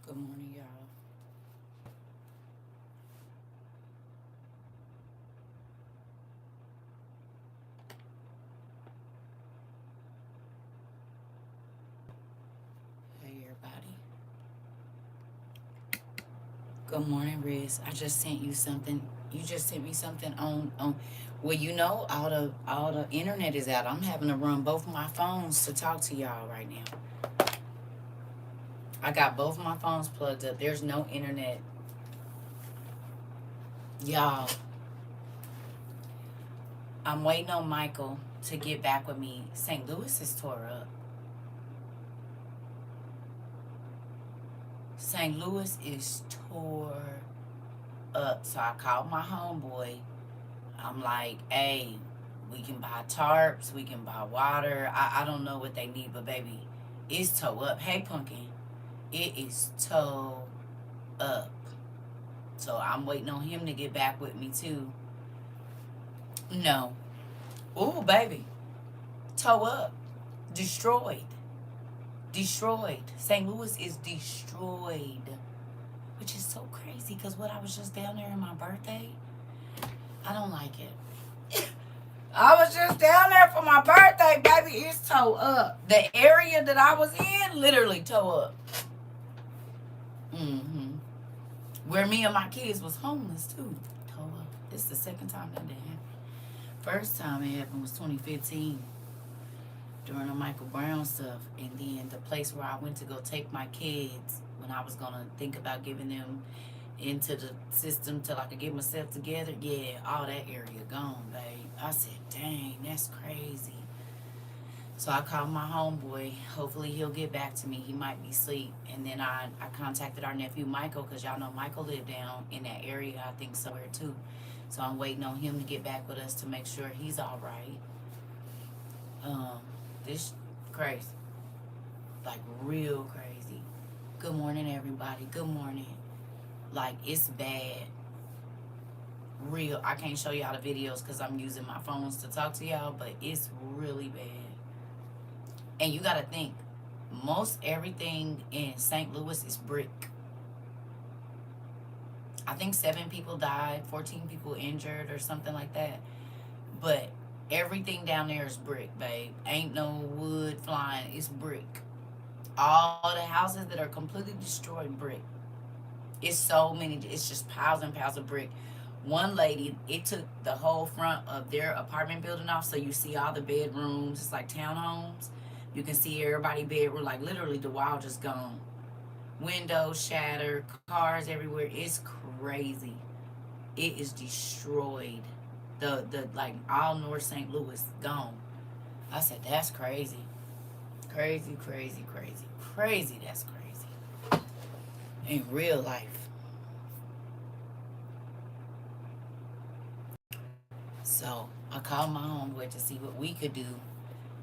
Good morning, y'all. Hey, everybody. Good morning, Riz. I just sent you something. You just sent me something on. Well, all the internet is out. I'm having to run both my phones to talk to y'all right now. I got both my phones plugged up. There's no internet, y'all. I'm waiting on Michael to get back with me. St. Louis is tore up. St. Louis is tore up. So I called my homeboy. I'm like, hey, we can buy tarps, we can buy water. I don't know what they need, but baby, it's toe up. Hey, Pumpkin, it is toe up. So I'm waiting on him to get back with me too. No. Ooh, baby, toe up. Destroyed. Destroyed. St. Louis is destroyed. Which is so crazy because what I was just down there in my birthday, I don't like it. I was just down there for my birthday, baby. It's toe up. The area that I was in, literally toe up. Mm-hmm. Where me and my kids was homeless too. Toe up. This is the second time that happened. First time it happened was 2015 during the Michael Brown stuff, and then the place where I went to go take my kids when I was gonna think about giving them into the system till I could get myself together. Yeah, all that area gone, babe. I said, dang, that's crazy. So I called my homeboy. Hopefully he'll get back to me. He might be asleep. And then I contacted our nephew Michael because y'all know Michael lived down in that area, I think somewhere too. So I'm waiting on him to get back with us to make sure he's all right. Um, this crazy, like real crazy. Good morning, everybody. Good morning. Like it's bad. Real. I can't show y'all the videos because I'm using my phones to talk to y'all, but it's really bad. And you gotta think, most everything in St. Louis is brick. I think 7 people died, 14 people injured, or something like that. But everything down there is brick, babe. Ain't no wood flying. It's brick. All the houses that are completely destroyed, brick. It's so many. It's just piles and piles of brick. One lady, it took the whole front of their apartment building off, so you see all the bedrooms. It's like townhomes. You can see everybody bedroom, like literally the wall just gone. Windows shattered, cars everywhere. It's crazy. It is destroyed. The like all North St. Louis gone. I said that's crazy, crazy, crazy, crazy, crazy. That's crazy in real life. So I called my homeboy to see what we could do,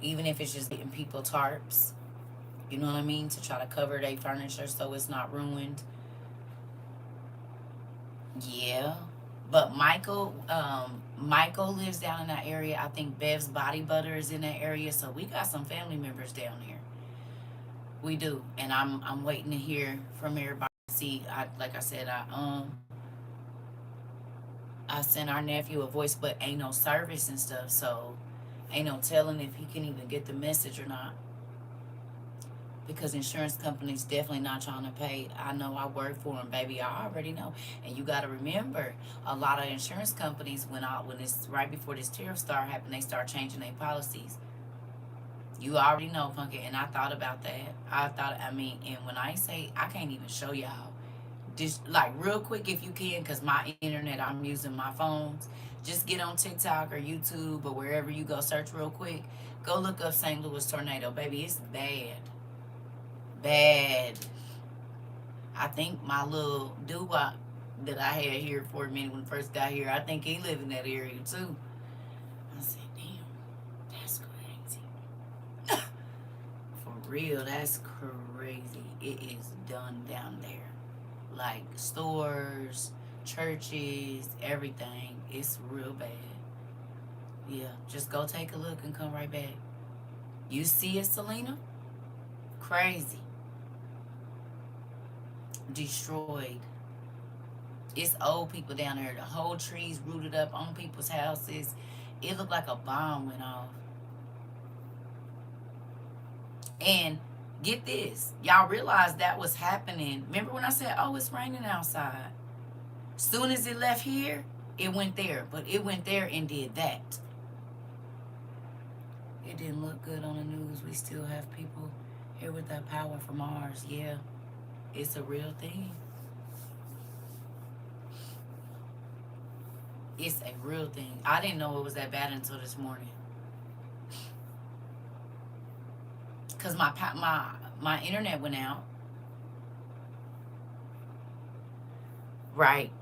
even if it's just getting people tarps. You know what I mean, to try to cover their furniture so it's not ruined. Yeah, but Michael lives down in that area. I think Bev's Body Butter is in that area, so we got some family members down there. We do, and I'm waiting to hear from everybody. See, like I said, I sent our nephew a voice, but ain't no service and stuff, so ain't no telling if he can even get the message or not. Because insurance companies definitely not trying to pay. I know I work for them, baby. I already know. And you got to remember, a lot of insurance companies when it's right before this tariff start happening, they start changing their policies. You already know, Punky. And I thought about that. And when I say I can't even show y'all, just like real quick if you can, because my internet, I'm using my phones. Just get on TikTok or YouTube or wherever you go, search real quick. Go look up St. Louis tornado, baby. It's bad. Bad. I think my little doo-wop that I had here for a minute when I first got here, I think he lived in that area too. I said, damn, that's crazy. For real, that's crazy. It is done down there. Like stores, churches, everything. It's real bad. Yeah, just go take a look and come right back. You see it, Selena? Crazy. destroyed. It's old people down there. The whole trees rooted up on people's houses. It looked like a bomb went off. And get this, y'all realize that was happening. Remember when I said, oh, it's raining outside? Soon as it left here, it went there. But it went there and did that. It didn't look good on the news. We still have people here with that power from Mars. Yeah, it's a real thing. It's a real thing. I didn't know it was that bad until this morning. Because my internet went out. Right,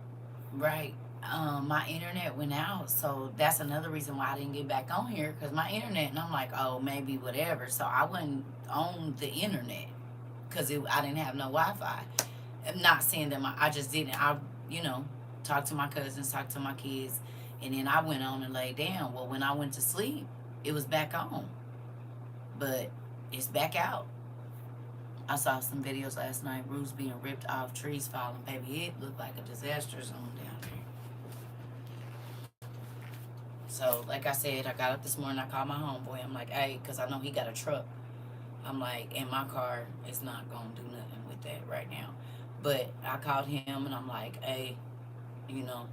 right. My internet went out, so that's another reason why I didn't get back on here, because my internet, and I'm like, oh, maybe whatever. So I wasn't on the internet because I didn't have no Wi-Fi. I'm not saying that I just didn't. I, talked to my cousins, talked to my kids, and then I went on and laid down. Well, when I went to sleep, it was back on, but it's back out. I saw some videos last night, roofs being ripped off, trees falling. Baby, it looked like a disaster zone down there. So, like I said, I got up this morning, I called my homeboy. I'm like, hey, because I know he got a truck. I'm like, and my car is not going to do nothing with that right now. But I called him, and I'm like, hey, the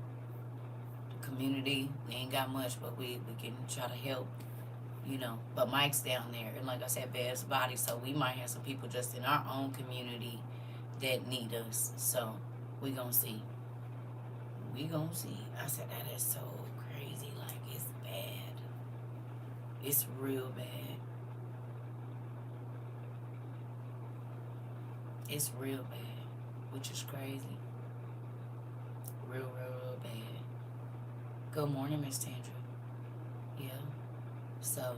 community, we ain't got much, but we can try to help. But Mike's down there, and like I said, Bev's body, so we might have some people just in our own community that need us. So we gonna see. I said, that is so crazy. Like, it's bad. It's real bad. It's real bad, which is crazy. Real bad. Good morning, Miss Tandra. Yeah. So,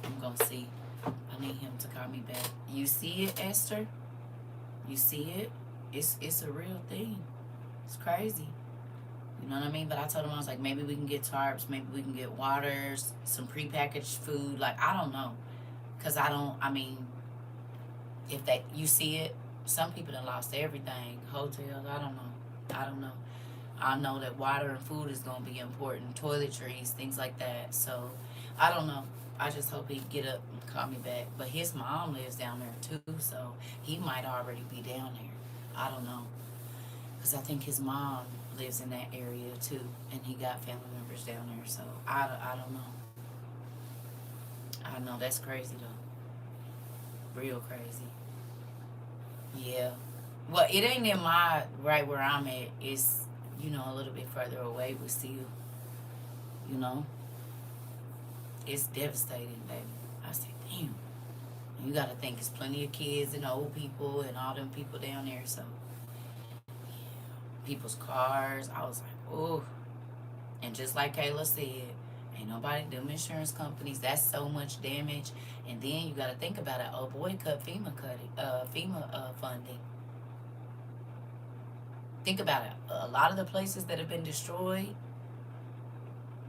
I'm going to see. I need him to call me back. You see it, Esther? You see it? It's a real thing. It's crazy. You know what I mean? But I told him, I was like, maybe we can get tarps. Maybe we can get waters, some prepackaged food. Like, I don't know. Because if you see it, some people done lost everything. Hotels, I don't know. I know that water and food is going to be important. Toiletries, things like that. So, I don't know. I just hope he get up and call me back. But his mom lives down there too, so he might already be down there. I don't know. Because I think his mom lives in that area too, and he got family members down there. So, I don't know. I know that's crazy though. Real crazy. Yeah. Well, it ain't in right where I'm at. It's, a little bit further away, but still, it's devastating, baby. I said, damn. You got to think there's plenty of kids and old people and all them people down there. So, yeah. People's cars. I was like, oh. And just like Kayla said, ain't nobody, them insurance companies, that's so much damage. And then you got to think about it. Oh, boy, FEMA funding. Think about it. A lot of the places that have been destroyed,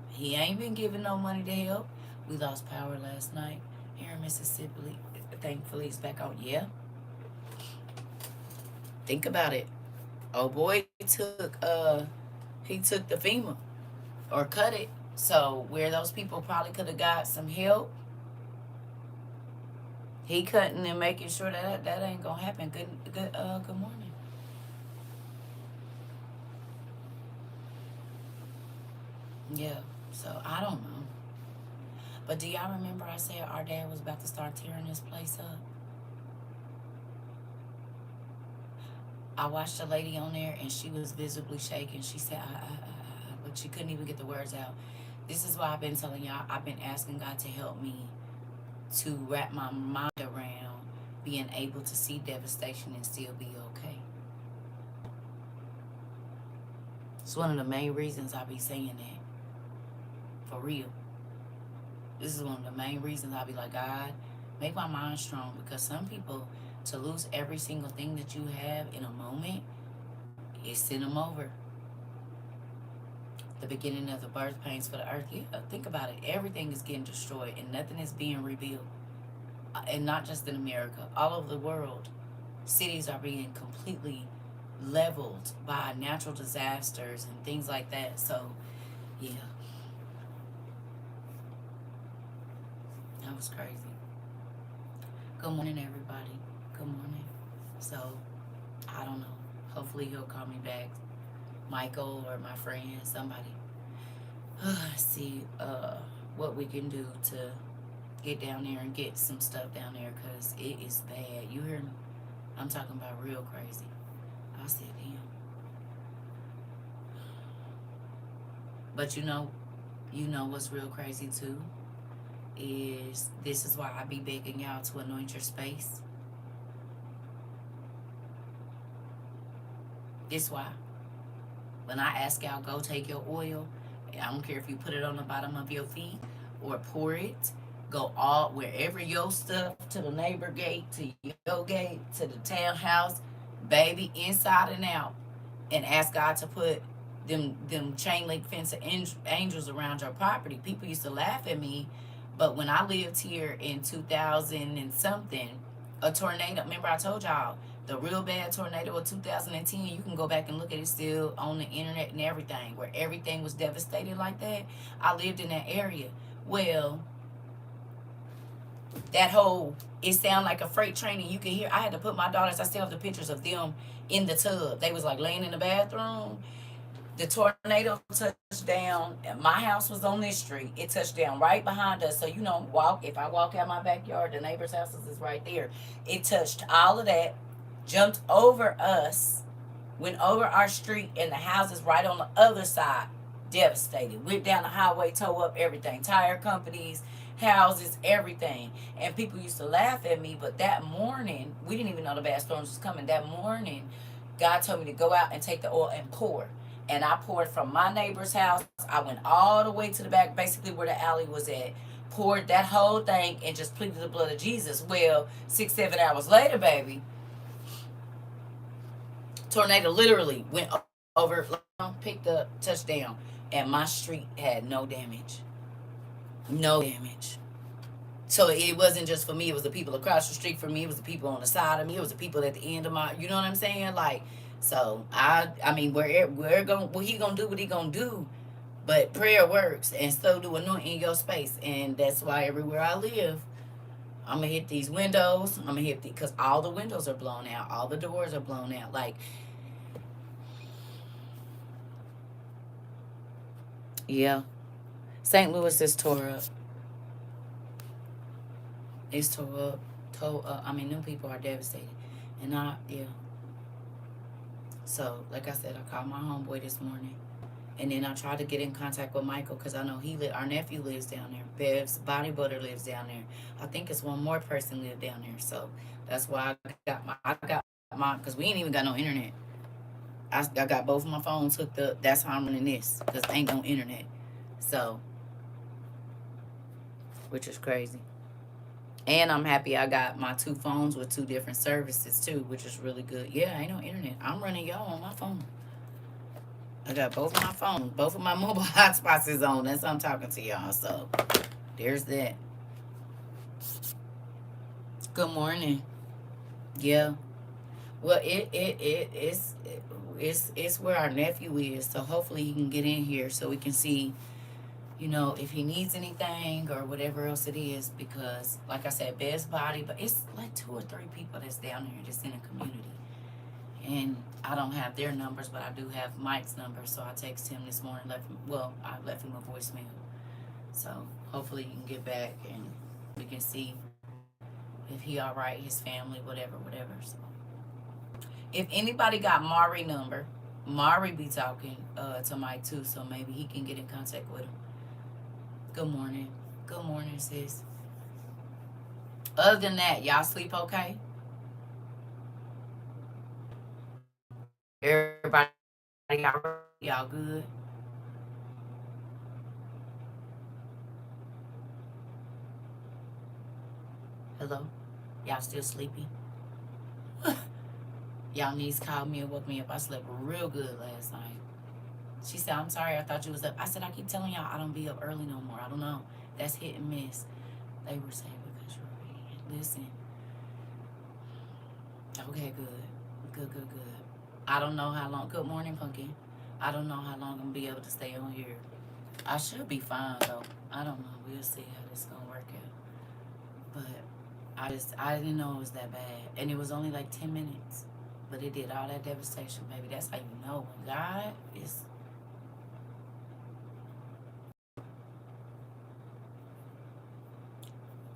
he ain't been giving no money to help. We lost power last night here in Mississippi. Thankfully, it's back on. Yeah. Think about it. Oh boy, he took the FEMA or cut it. So where those people probably could have got some help, he cutting and making sure that ain't gonna happen. Good morning. Yeah. So I don't know. But do y'all remember I said our dad was about to start tearing this place up? I watched a lady on there and she was visibly shaking. She said, but she couldn't even get the words out. This is why I've been telling y'all, I've been asking God to help me to wrap my mind around being able to see devastation and still be okay. It's one of the main reasons I be saying that. For real. This is one of the main reasons I be like, God, make my mind strong. Because some people, to lose every single thing that you have in a moment, it send them over. The beginning of the birth pains for the earth. Yeah, think about it. Everything is getting destroyed and nothing is being rebuilt. And not just in America, all over the world. cities are being completely leveled by natural disasters and things like that. So, yeah, that was crazy. Good morning, everybody. Good morning. So, I don't know. Hopefully, he'll call me back, Michael or my friend, somebody. See what we can do to get down there and get some stuff down there because it is bad. You hear me? I'm talking about real crazy. I said, damn. But you know what's real crazy too is this is why I be begging y'all to anoint your space. This why when I ask y'all go take your oil, I don't care if you put it on the bottom of your feet or pour it. Go all wherever your stuff to the neighbor gate, to your gate, to the townhouse, baby, inside and out, and ask God to put them chain link fence of angels around your property. People used to laugh at me, but when I lived here in 2000 and something, a tornado. Remember I told y'all the real bad tornado of 2010. You can go back and look at it still on the internet and everything, where everything was devastated like that. I lived in that area. Well, that whole it sounded like a freight train and you can hear I had to put my daughters, I still have the pictures of them in the tub. They was like laying in the bathroom. The tornado touched down and my house was on this street. It touched down right behind us. So if I walk out my backyard, the neighbor's houses is right there. It touched all of that, jumped over us, went over our street, and the houses right on the other side devastated. Went down the highway, tore up everything. Tire companies, houses, everything. And people used to laugh at me, but that morning, we didn't even know the bad storms was coming. That morning, God told me to go out and take the oil and pour. And I poured from my neighbor's house. I went all the way to the back, basically where the alley was at. Poured that whole thing and just pleaded the blood of Jesus. Well, 6-7 hours later, baby, tornado literally went over, picked up, touched down, and my street had no damage. No damage. So it wasn't just for me. It was the people across the street from me. It was the people on the side of me. It was the people at the end of my. You know what I'm saying? Like, so I mean, we're going. Well, he gonna do what he gonna do, but prayer works, and so do anointing your space, and that's why everywhere I live, I'm gonna hit these windows. I'm gonna hit because all the windows are blown out. All the doors are blown out. Like, yeah, St. Louis is tore up. It's tore up. Tore up. I mean, them people are devastated, and yeah. So, like I said, I called my homeboy this morning, and then I tried to get in contact with Michael because I know our nephew lives down there. Bev's body butter lives down there. I think it's one more person live down there. So that's why I got my because we ain't even got no internet. I got both of my phones hooked up. That's how I'm running this because ain't no internet. So, which is crazy. And I'm happy I got my 2 phones with 2 different services too, which is really good. Yeah, ain't no internet. I'm running y'all on my phone. I got both of my phones. Both of my mobile hotspots is on. That's how I'm talking to y'all. So there's that. Good morning. Yeah. Well, it's where our nephew is. So hopefully he can get in here so we can see, if he needs anything or whatever else it is. Because, like I said, Best Body, but it's like 2 or 3 people that's down here just in the community. And I don't have their numbers, but I do have Mike's number. So I texted him this morning. I left him a voicemail. So hopefully he can get back and we can see if he all right, his family, whatever. So if anybody got Mari number, Mari be talking to Mike too. So maybe he can get in contact with him. Good morning. Good morning, sis. Other than that, y'all sleep okay? Everybody, y'all good? Hello? Y'all still sleepy? Y'all niece called me and woke me up. I slept real good last night. She said, I'm sorry, I thought you was up. I said, I keep telling y'all I don't be up early no more. I don't know. That's hit and miss. They were saying because you're reading. Listen, Okay, good. Good, good, good. I don't know how long. Good morning, Pumpkin. I don't know how long I'm gonna be able to stay on here. I should be fine though. I don't know. We'll see how this gonna work out. But I didn't know it was that bad, and it was only like 10 minutes, but it did all that devastation, baby. That's how you know when God is.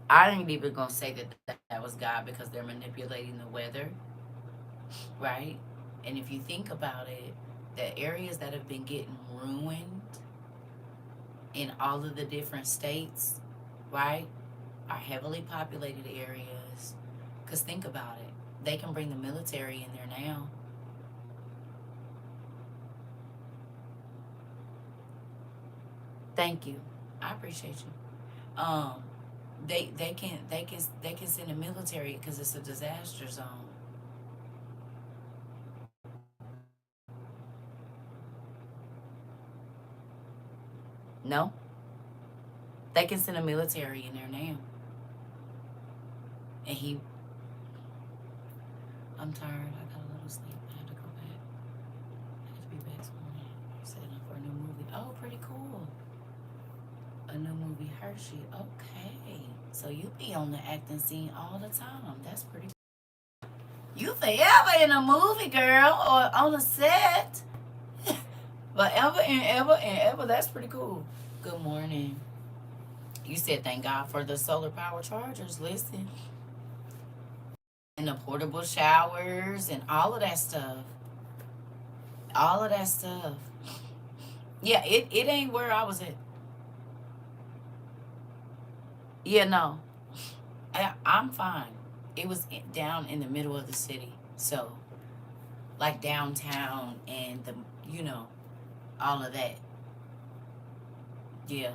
I ain't even gonna say that was God because they're manipulating the weather, right? And if you think about it, the areas that have been getting ruined in all of the different states, right, are heavily populated areas. Because think about it, they can bring the military in there now. Thank you. I appreciate you. They can send the military because it's a disaster zone. No, they can send a military in there now. And I'm tired. I got a little sleep. I had to go back. I had to be back this morning. Setting up for a new movie. Oh, pretty cool. A new movie, Hershey. Okay. So you be on the acting scene all the time. That's pretty. You forever in a movie, girl, or on a set. Forever and ever and ever. That's pretty cool. Good morning. You said thank God for the solar power chargers. Listen. And the portable showers and all of that stuff. All of that stuff. Yeah, it ain't where I was at. Yeah, no. I'm fine. It was down in the middle of the city. So, like downtown and all of that. Yeah.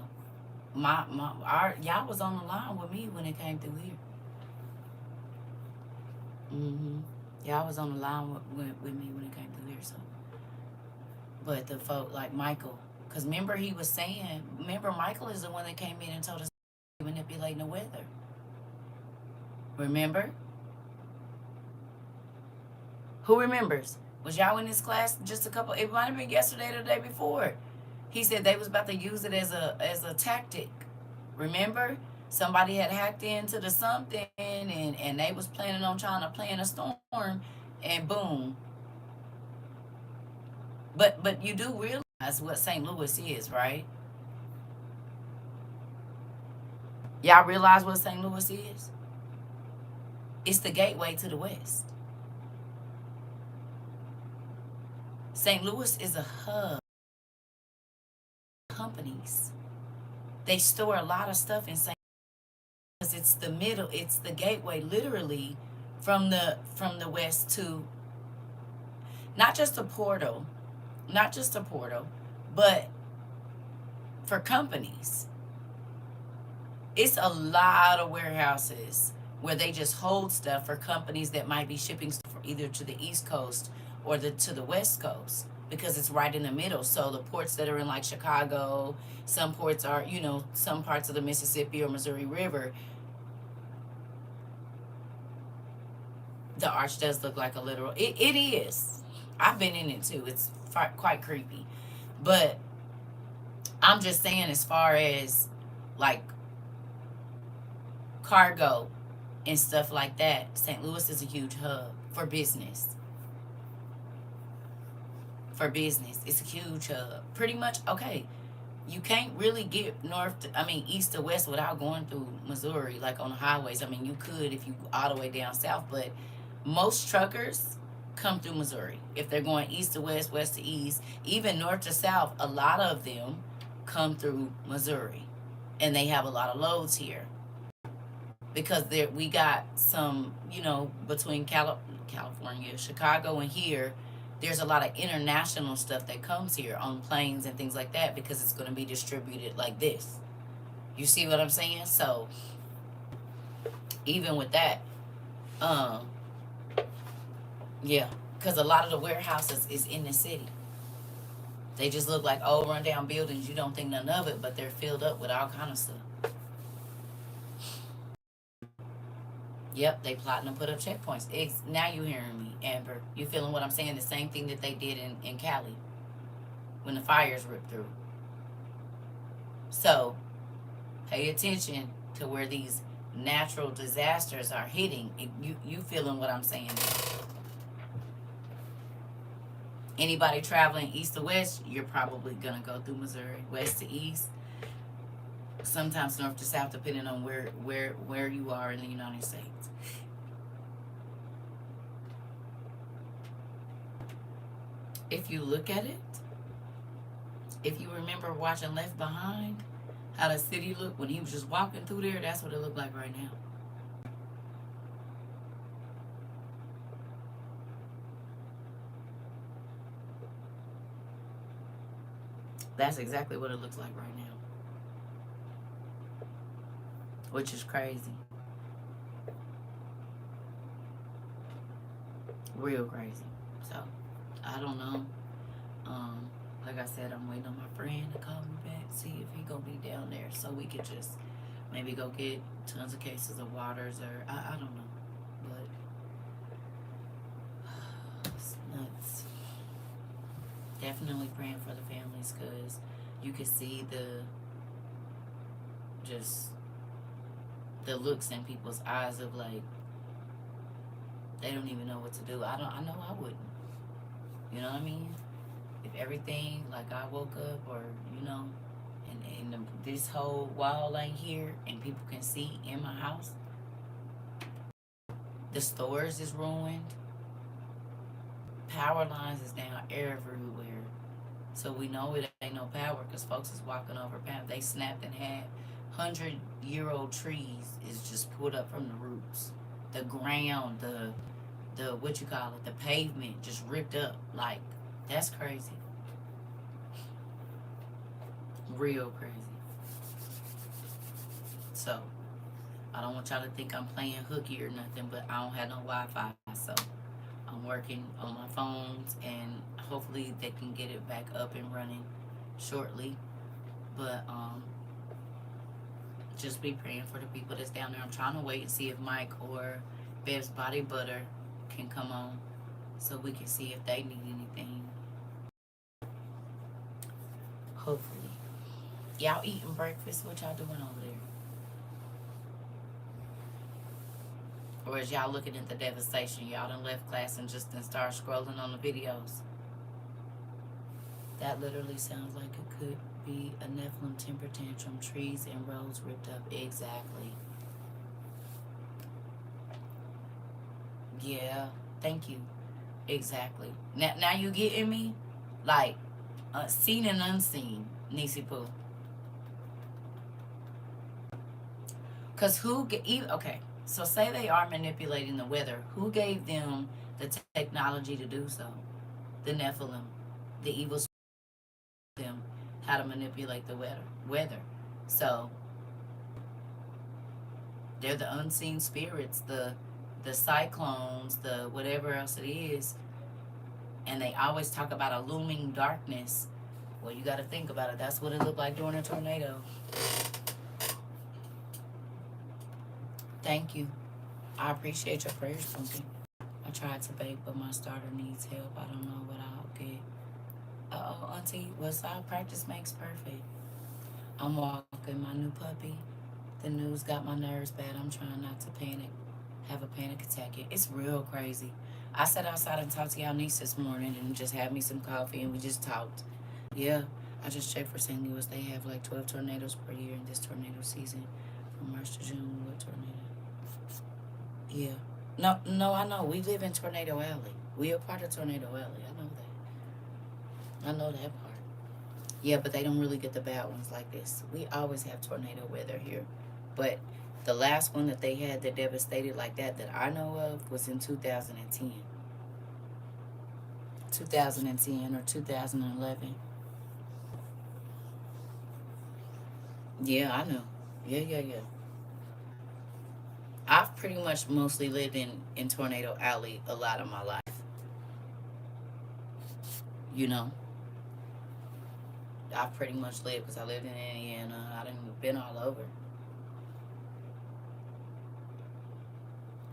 Y'all was on the line with me when it came through here. Mm-hmm. Y'all was on the line with me when it came through here, so. But the folk like Michael, because remember he was saying, remember Michael is the one that came in and told us manipulating the weather. Remember? Who remembers? Was y'all in this class just a couple? It might have been yesterday or the day before. He said they was about to use it as a tactic. Remember? Somebody had hacked into the something and they was planning on trying to plan a storm, and boom. But you do realize what St. Louis is, right? Y'all realize what St. Louis is? It's the gateway to the West. St. Louis is a hub of companies. They store a lot of stuff in St. Louis. It's the middle, it's the gateway literally from the west to not just a portal, not just a portal, but for companies. It's a lot of warehouses where they just hold stuff for companies that might be shipping stuff either to the East Coast or to the West Coast because it's right in the middle. So the ports that are in like Chicago, some ports are, some parts of the Mississippi or Missouri River, the arch does look like a literal. It is. I've been in it too. It's quite creepy. But I'm just saying, as far as like cargo and stuff like that, St. Louis is a huge hub for business. For business, it's a huge hub. Pretty much, okay. You can't really get east to west without going through Missouri, like on the highways. I mean, you could if you all the way down south, but most truckers come through Missouri. If they're going east to west, west to east, even north to south, a lot of them come through Missouri. And they have a lot of loads here. Because we got some, between California, Chicago, and here, there's a lot of international stuff that comes here on planes and things like that because it's going to be distributed like this. You see what I'm saying? So even with that, yeah, because a lot of the warehouses is in the city. They just look like old rundown buildings. You don't think none of it, but they're filled up with all kind of stuff. Yep, they plotting to put up checkpoints. Now you hearing me, Amber. You feeling what I'm saying? The same thing that they did in Cali when the fires ripped through. So pay attention to where these natural disasters are hitting. You feeling what I'm saying? Anybody traveling east to west, you're probably gonna go through Missouri. West to east, sometimes north to south, depending on where you are in the United States. If you look at it, if you remember watching Left Behind, how the city looked when he was just walking through there, that's what it looked like right now. That's exactly what it looks like right now, which is crazy. Real crazy. So, I don't know. Like I said, I'm waiting on my friend to call me back, see if he gonna be down there, so we could just maybe go get tons of cases of waters, or I don't know, but it's nuts. Definitely praying for the families, because you could see just the looks in people's eyes of like they don't even know what to do. I know I wouldn't. You know what I mean? If everything, like, I woke up, or and this whole wall ain't here and people can see in my house, the stores is ruined, power lines is down everywhere, so we know it ain't no power because folks is walking over power. They snapped in half. 100-year-old trees is just pulled up from the roots. The ground, the what you call it, the pavement just ripped up. Like, that's crazy. Real crazy. So I don't want y'all to think I'm playing hooky or nothing, but I don't have no Wi-Fi, so I'm working on my phones, and hopefully they can get it back up and running shortly. But just be praying for the people that's down there. I'm trying to wait and see if Mike or Bev's Body Butter can come on, so we can see if they need anything. Hopefully. Y'all eating breakfast? What y'all doing over there? Or is y'all looking at the devastation? Y'all done left class and just done start scrolling on the videos. That literally sounds like it could be a Nephilim temper tantrum. Trees and roads ripped up. Exactly. Yeah. Thank you. Exactly. Now you getting me? Like, seen and unseen, Nisi Poo. Because okay, so say they are manipulating the weather. Who gave them the technology to do so? The Nephilim, the evil them how to manipulate the weather. So they're the unseen spirits, the cyclones, the whatever else it is. And they always talk about a looming darkness. Well, you got to think about it. That's what it looked like during a tornado. Thank you. I appreciate your prayers, Punky. I tried to bake, but my starter needs help. I don't know what I'll get. Uh-oh, Auntie, what's up? Practice makes perfect. I'm walking my new puppy. The news got my nerves bad. I'm trying not to panic, have a panic attack. It's real crazy. I sat outside and talked to y'all niece this morning and just had me some coffee and we just talked. Yeah, I just checked for St. Louis. They have like 12 tornadoes per year in this tornado season from March to June. What tornado? Yeah. No, I know. We live in Tornado Alley. We are part of Tornado Alley. I know that. I know that part. Yeah, but they don't really get the bad ones like this. We always have tornado weather here. But the last one that they had that devastated like that I know of was in 2010. 2010 or 2011. Yeah, I know. Yeah. I've pretty much mostly lived in Tornado Alley a lot of my life. You know, I've pretty much lived because I lived in Indiana. I done been all over.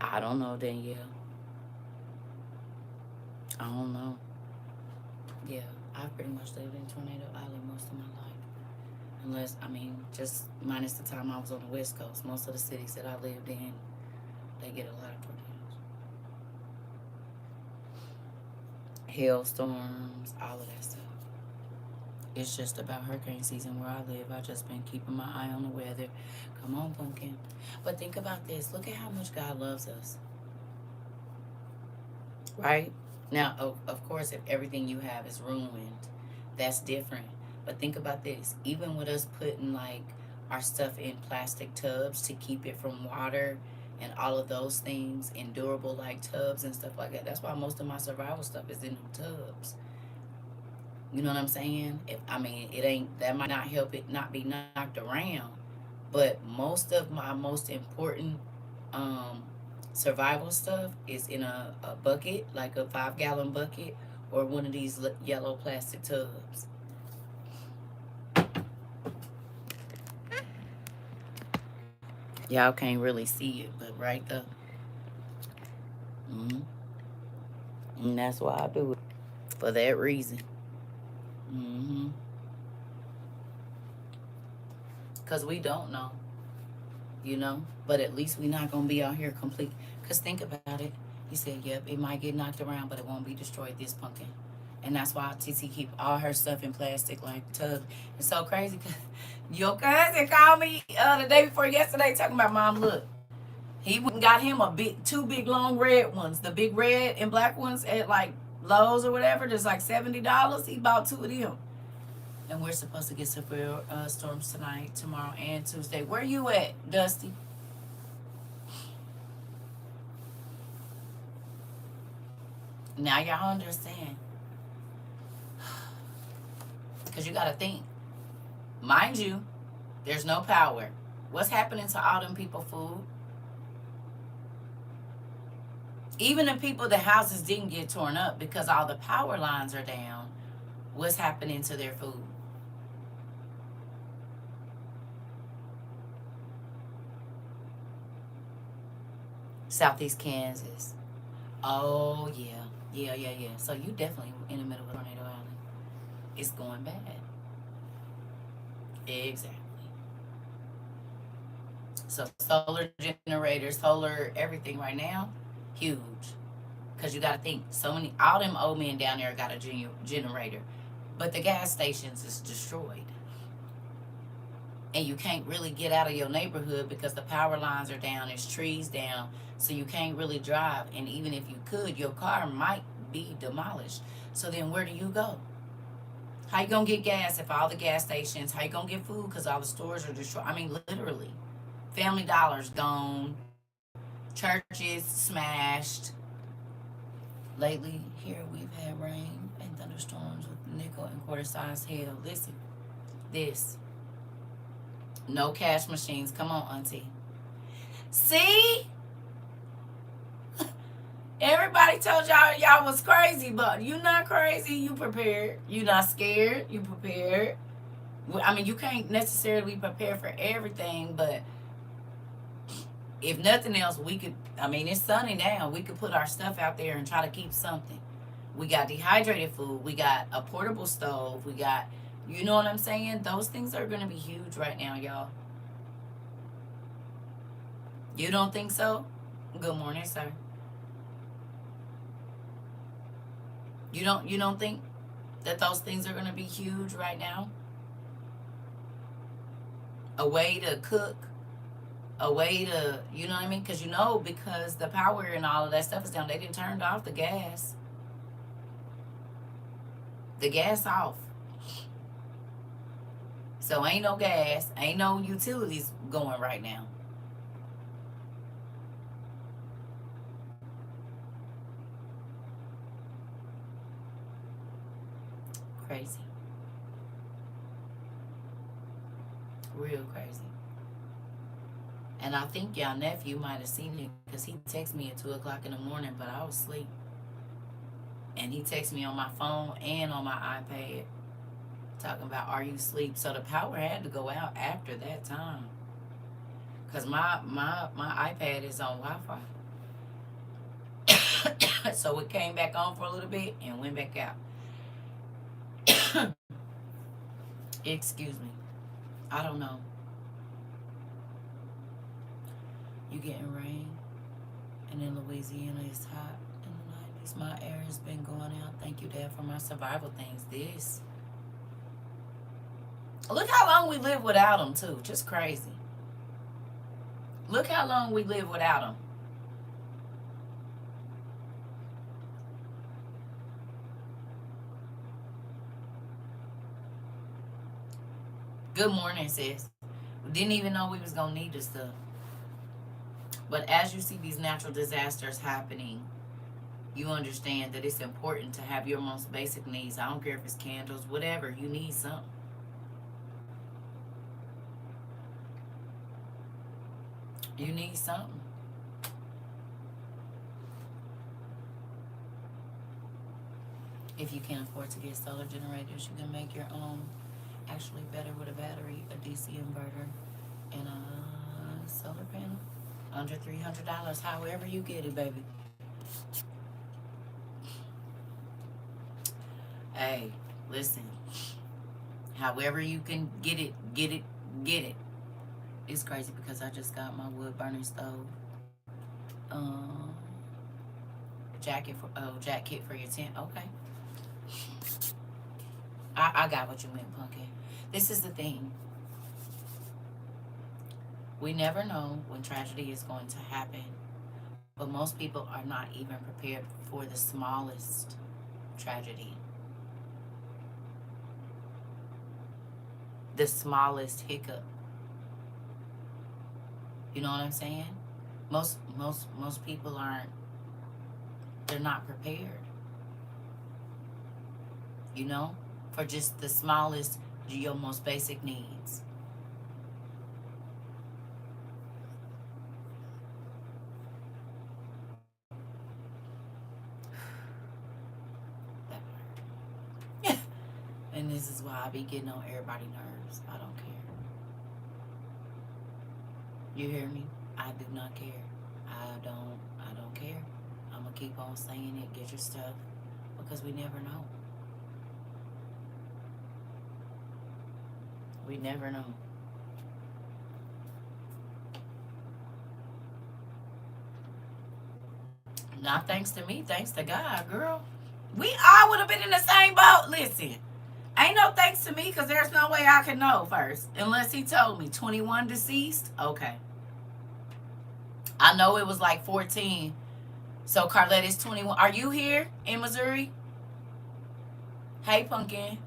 I don't know, Danielle. I don't know. Yeah, I've pretty much lived in Tornado Alley most of my life. Unless, I mean, just minus the time I was on the West Coast. Most of the cities that I lived in, they get a lot of tornadoes. Hailstorms, all of that stuff. It's just about hurricane season where I live. I've just been keeping my eye on the weather. Come on, pumpkin. But think about this. Look at how much God loves us. Right? Now, of course, if everything you have is ruined, that's different. But think about this. Even with us putting like our stuff in plastic tubs to keep it from water and all of those things, endurable like tubs and stuff like that. That's why most of my survival stuff is in tubs. You know what I'm saying? If I mean, it ain't that might not help it not be knocked around, but most of my most important um, survival stuff is in a bucket, like a 5 gallon bucket, or one of these yellow plastic tubs. Y'all can't really see it, but right there. hmm And that's why I do it for that reason. hmm Cause we don't know, you know. But at least we not gonna be out here complete. Cause think about it. He said, "Yep, it might get knocked around, but it won't be destroyed." This pumpkin, and that's why TC keep all her stuff in plastic like tub. It's so crazy. Cause your cousin called me the day before yesterday talking about, Mom, look, he went and got him a big, two big long red ones, the big red and black ones at like Lowe's or whatever. There's like $70. He bought two of them. And we're supposed to get severe storms tonight, tomorrow, and Tuesday. Where you at, Dusty? Now y'all understand. Because you got to think. Mind you, there's no power. What's happening to all them people food? Even the people, the houses didn't get torn up because all the power lines are down. What's happening to their food? Southeast Kansas. Oh, yeah. Yeah, yeah, yeah. So you definitely in the middle of Tornado Alley. It's going bad. Exactly. So solar generators, solar everything right now, huge. Because you got to think, so many, all them old men down there got a generator. But the gas stations is destroyed. And you can't really get out of your neighborhood because the power lines are down, there's trees down, so you can't really drive. And even if you could, your car might be demolished. So then where do you go? How you gonna get gas if all the gas stations? How you gonna get food because all the stores are destroyed? I mean, literally. Family Dollar's gone. Churches smashed. Lately, here we've had rain and thunderstorms with nickel and quarter size hail. Listen, this. No cash machines. Come on, Auntie. See? Everybody told y'all was crazy, but you not crazy. You prepared. You not scared. You prepared. I mean, you can't necessarily prepare for everything, but if nothing else, we could. I mean, it's sunny now. We could put our stuff out there and try to keep something. We got dehydrated food. We got a portable stove. We got, you know what I'm saying? Those things are going to be huge right now, y'all. You don't think so? Good morning, sir. You don't think that those things are going to be huge right now? A way to cook, a way to, you know what I mean? Because the power and all of that stuff is down. They didn't turn off the gas. The gas off. So ain't no gas, ain't no utilities going right now. Crazy. Real crazy. And I think y'all nephew might have seen it because he texted me at 2 o'clock in the morning, but I was asleep. And he texted me on my phone and on my iPad talking about, are you asleep? So the power had to go out after that time. Because my iPad is on Wi-Fi. So it came back on for a little bit and went back out. Excuse me. I don't know. You getting rain, and in Louisiana it's hot in the 90s. My air has been going out. Thank you, Dad, for my survival things. This. Look how long we live without them, too. Just crazy. Look how long we live without them. Good morning, sis. Didn't even know we was going to need this stuff. But as you see these natural disasters happening, you understand that it's important to have your most basic needs. I don't care if it's candles, whatever. You need something. You need something. If you can't afford to get solar generators, you can make your own. Actually better with a battery, a DC inverter, and a solar panel. Under $300, however you get it, baby. Hey, listen. However you can get it, get it, get it. It's crazy because I just got my wood burning stove. Jack kit for your tent. Okay. I got what you meant, Pumpkin. This is the thing. We never know when tragedy is going to happen, but most people are not even prepared for the smallest tragedy. The smallest hiccup. You know what I'm saying? Most people aren't, they're not prepared. You know? For just the smallest, your most basic needs. That part. And this is why I be getting on everybody's nerves. I don't care. You hear me? I do not care. I don't care. I'm gonna keep on saying it. Get your stuff. Because we never know. We never know. Not thanks to me, thanks to God, girl. We all would have been in the same boat. Listen, ain't no thanks to me because there's no way I can know first. Unless he told me 21 deceased. Okay. I know it was like 14. So Carlette is 21. Are you here in Missouri? Hey, Pumpkin.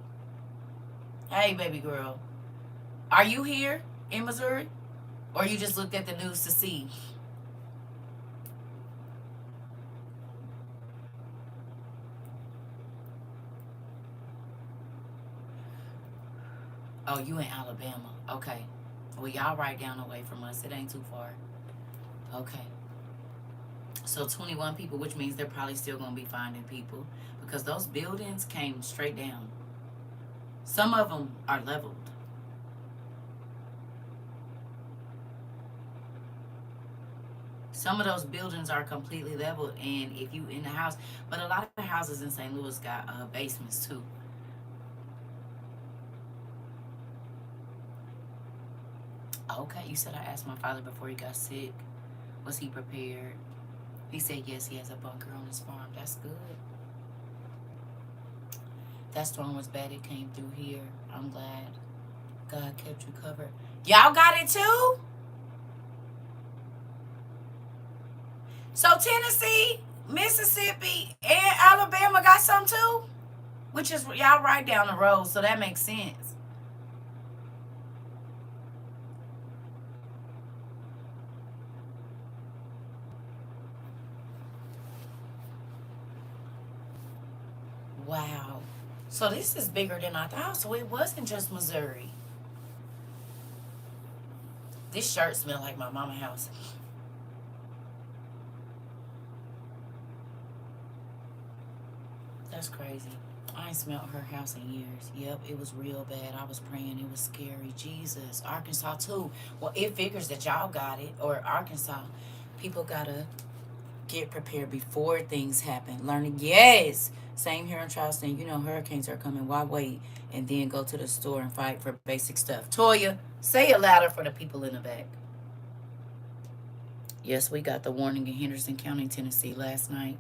Hey, baby girl. Are you here in Missouri? Or you just looked at the news to see? Oh, you in Alabama. Okay. Well, y'all right down the way from us. It ain't too far. Okay. So 21 people, which means they're probably still going to be finding people because those buildings came straight down. Some of them are leveled. Some of those buildings are completely leveled, and if you in the house, but a lot of the houses in St. Louis got basements too. Okay, you said I asked my father before he got sick, was he prepared? He said yes, he has a bunker on his farm. That's good. That storm was bad. It came through here. I'm glad God kept you covered. Y'all got it too? So Tennessee, Mississippi, and Alabama got some too? Which is y'all right down the road, so that makes sense. Wow. So this is bigger than I thought. So it wasn't just Missouri. This shirt smells like my mama's house. That's crazy. I ain't smelled her house in years. Yep, it was real bad. I was praying. It was scary. Jesus. Arkansas too. Well, it figures that y'all got it. Or Arkansas. People got a Get prepared before things happen. Learning, yes. Same here in Charleston. You know, hurricanes are coming. Why wait and then go to the store and fight for basic stuff? Toya, say it louder for the people in the back. Yes, we got the warning in Henderson County, Tennessee last night.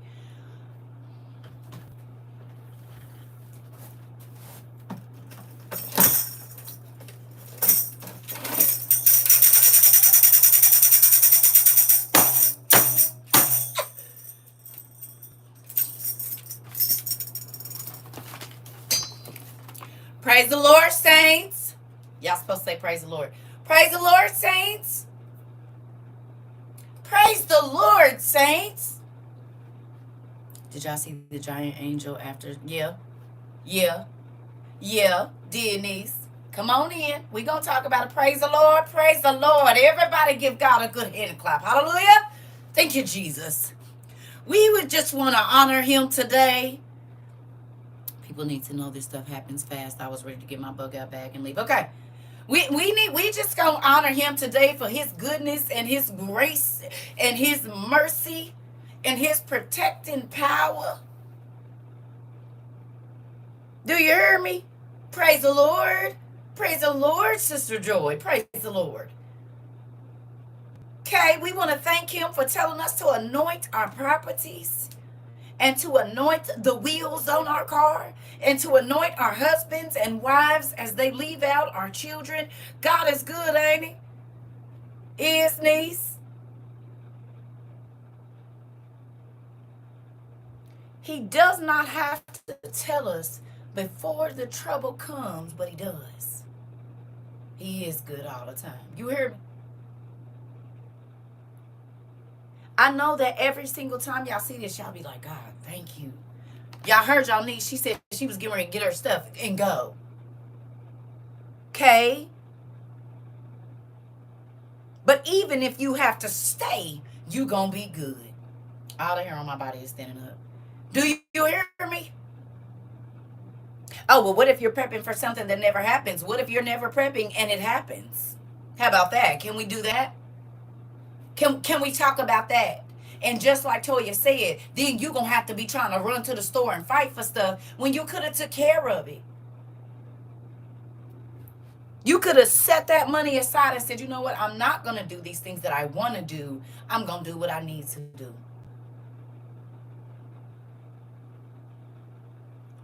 Praise the Lord, saints. Y'all supposed to say praise the Lord. Praise the Lord, saints. Praise the Lord, saints. Did y'all see the giant angel after? Yeah. Yeah. Yeah. Denise. Come on in. We're going to talk about it. Praise the Lord. Praise the Lord. Everybody give God a good hand clap. Hallelujah. Thank you, Jesus. We would just want to honor him today. People need to know this stuff happens fast. I was ready to get my bug out bag and leave. Okay. We just gonna honor him today for his goodness and his grace and his mercy and his protecting power. Do you hear me? Praise the Lord. Praise the Lord, Sister Joy. Praise the Lord. Okay, we want to thank him for telling us to anoint our properties and to anoint the wheels on our car and to anoint our husbands and wives as they leave out our children. God is good, ain't he? Is, niece? He does not have to tell us before the trouble comes, but he does. He is good all the time. You hear me? I know that every single time y'all see this, y'all be like, God, thank you. Y'all heard y'all niece. She said she was getting ready to get her stuff and go. Okay? But even if you have to stay, you gonna be good. All the hair on my body is standing up. Do you hear me? Oh, well, what if you're prepping for something that never happens? What if you're never prepping and it happens? How about that? Can we do that? Can we talk about that? And just like Toya said, then you're going to have to be trying to run to the store and fight for stuff when you could have took care of it. You could have set that money aside and said, you know what? I'm not going to do these things that I want to do. I'm going to do what I need to do.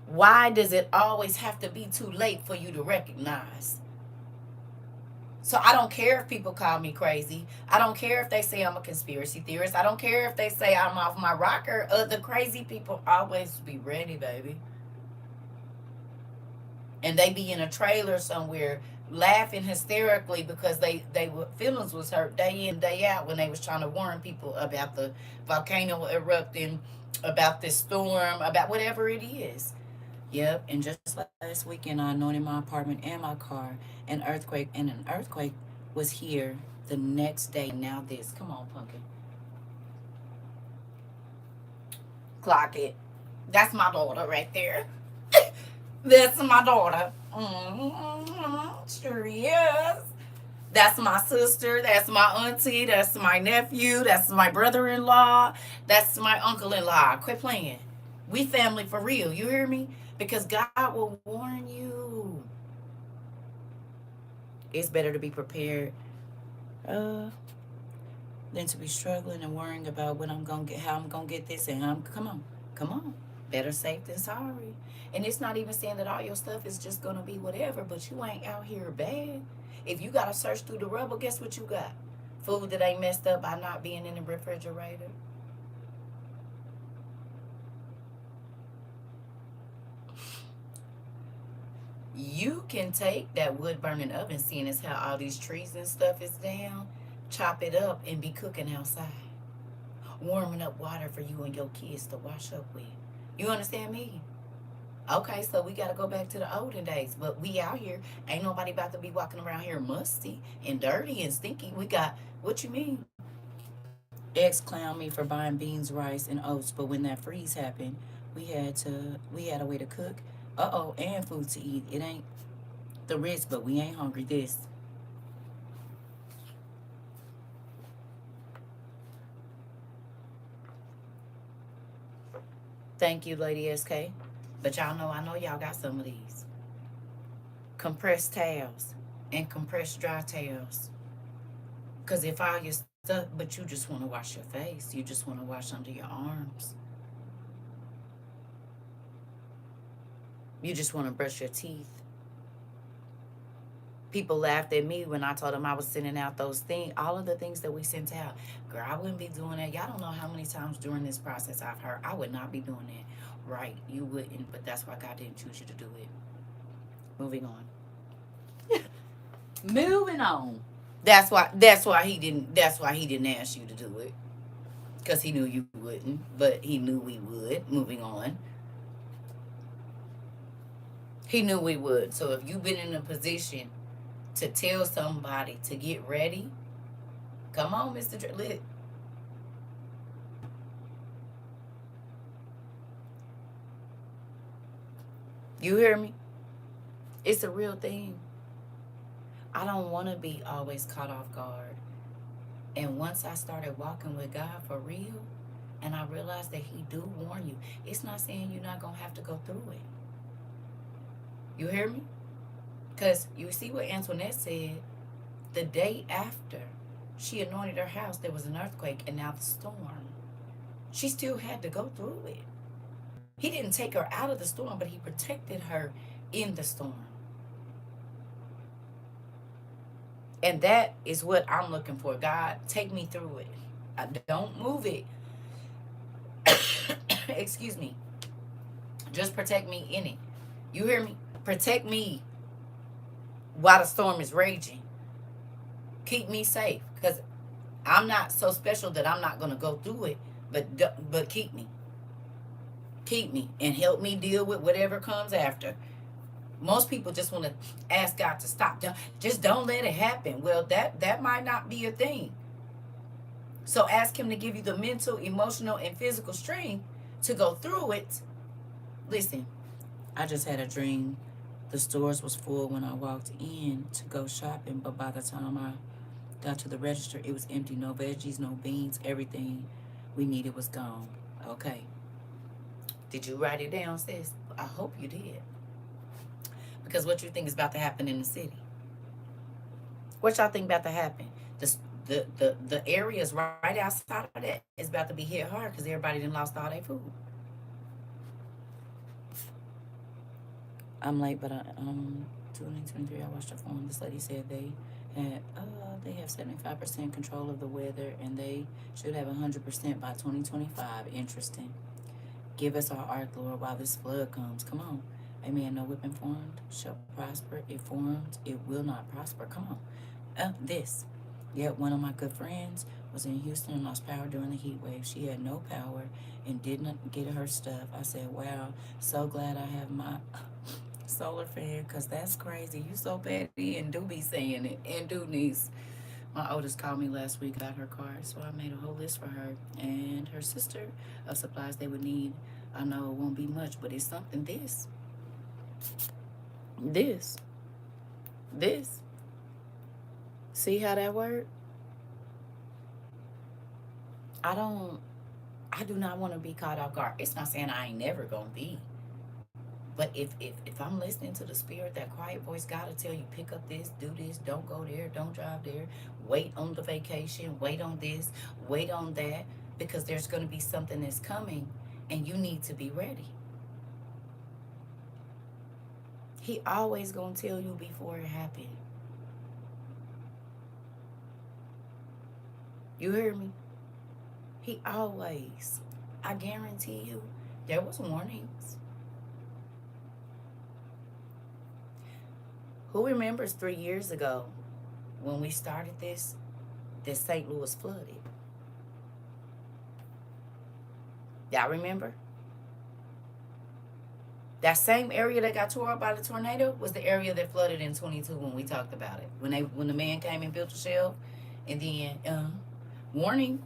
Why does it always have to be too late for you to recognize? So I don't care if people call me crazy. I don't care if they say I'm a conspiracy theorist. I don't care if they say I'm off my rocker. The crazy people always be ready, baby. And they be in a trailer somewhere laughing hysterically because they feelings was hurt day in, day out when they was trying to warn people about the volcano erupting, about this storm, about whatever it is. Yep, and just last weekend, I anointed my apartment and my car. An earthquake was here the next day. Now this, come on, pumpkin, clock it. That's my daughter right there. That's my daughter. Sure is. That's my sister. That's my auntie. That's my nephew. That's my brother-in-law. That's my uncle-in-law. Quit playing. We family for real. You hear me? Because God will warn you. It's better to be prepared than to be struggling and worrying about what I'm gonna get, how I'm gonna get this, and come on. Better safe than sorry. And it's not even saying that all your stuff is just gonna be whatever, but you ain't out here bad. If you gotta search through the rubble, guess what you got? Food that ain't messed up by not being in the refrigerator. You can take that wood burning oven, seeing as how all these trees and stuff is down, chop it up and be cooking outside. Warming up water for you and your kids to wash up with. You understand me? Okay, so we got to go back to the olden days. But we out here, ain't nobody about to be walking around here musty and dirty and stinky. We got, what you mean? Ex clown me for buying beans, rice, and oats. But when that freeze happened, we had a way to cook. And food to eat. It ain't the risk, but we ain't hungry. This. Thank you, Lady SK. But y'all know, I know y'all got some of these. Compressed towels and compressed dry towels. Because if all your stuff, but you just want to wash your face, you just want to wash under your arms, you just want to brush your teeth. People laughed at me when I told them I was sending out those things, all of the things that we sent out. Girl, I wouldn't be doing that. Y'all don't know how many times during this process I've heard, I would not be doing that. Right, you wouldn't, but that's why God didn't choose you to do it. Moving on. Moving on. That's why he didn't ask you to do it. Because he knew you wouldn't, but he knew we would. Moving on. He knew we would. So if you've been in a position to tell somebody to get ready, come on, Mr. Lit. You hear me? It's a real thing. I don't want to be always caught off guard. And once I started walking with God for real, and I realized that he do warn you, it's not saying you're not going to have to go through it. You hear me? Because you see what Antoinette said, the day after she anointed her house, there was an earthquake and now the storm. She still had to go through it. He didn't take her out of the storm, but he protected her in the storm. And that is what I'm looking for. God, take me through it. I don't move it. Excuse me. Just protect me in it. You hear me? Protect me while the storm is raging. Keep me safe. Because I'm not so special that I'm not going to go through it. But keep me. Keep me. And help me deal with whatever comes after. Most people just want to ask God to stop. Just don't let it happen. Well, that might not be a thing. So ask him to give you the mental, emotional, and physical strength to go through it. Listen, I just had a dream. The stores was full when I walked in to go shopping, but by the time I got to the register, it was empty. No veggies, no beans, everything we needed was gone. Okay. Did you write it down, sis? I hope you did. Because what you think is about to happen in the city? What y'all think about to happen? The areas right outside of that is about to be hit hard because everybody done lost all their food. I'm late, but 2023, I watched a phone. This lady said they have 75% control of the weather and they should have 100% by 2025. Interesting. Give us our ark, Lord, while this flood comes. Come on. Amen. No weapon formed shall prosper. If formed, it will not prosper. Come on. This. Yet one of my good friends was in Houston and lost power during the heat wave. She had no power and did not get her stuff. I said, wow, so glad I have my solar fan, because that's crazy. You so petty and do be saying it. And do niece. My oldest called me last week about her car, so I made a whole list for her and her sister of supplies they would need. I know it won't be much, but it's something. This. See how that worked? I do not want to be caught off guard. It's not saying I ain't never gonna be. But if I'm listening to the spirit, that quiet voice, God will tell you, pick up this, do this, don't go there, don't drive there, wait on the vacation, wait on this, wait on that, because there's going to be something that's coming and you need to be ready. He always going to tell you before it happened. You hear me? He always. I guarantee you, there was warnings. Who remembers 3 years ago when we started this, that St. Louis flooded? Y'all remember? That same area that got tore up by the tornado was the area that flooded in 22 when we talked about it. When the man came and built a shelf, and then warning.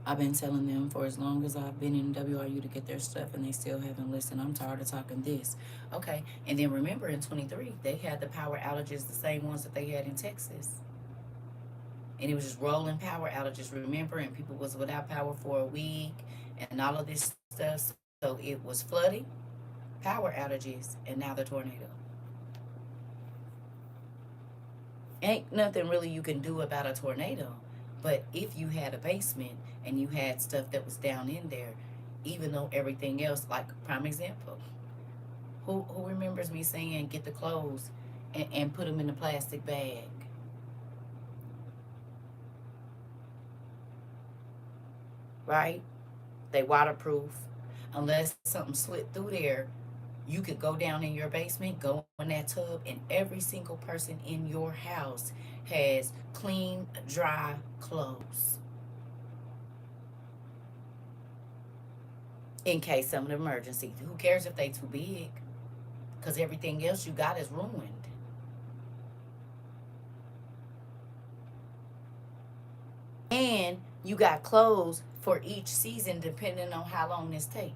I've been telling them for as long as I've been in WRU to get their stuff, and they still haven't listened. I'm tired of talking this. Okay, and then remember in 23, they had the power outages, the same ones that they had in Texas. And it was just rolling power outages, remember? And people was without power for a week, and all of this stuff. So it was flooding, power outages, and now the tornado. Ain't nothing really you can do about a tornado. But if you had a basement and you had stuff that was down in there, even though everything else, like prime example, who remembers me saying get the clothes and put them in a plastic bag, right? They waterproof. Unless something slipped through there, you could go down in your basement, go in that tub, and every single person in your house has clean, dry clothes in case of an emergency. Who cares if they too big? Because everything else you got is ruined. And you got clothes for each season depending on how long this takes.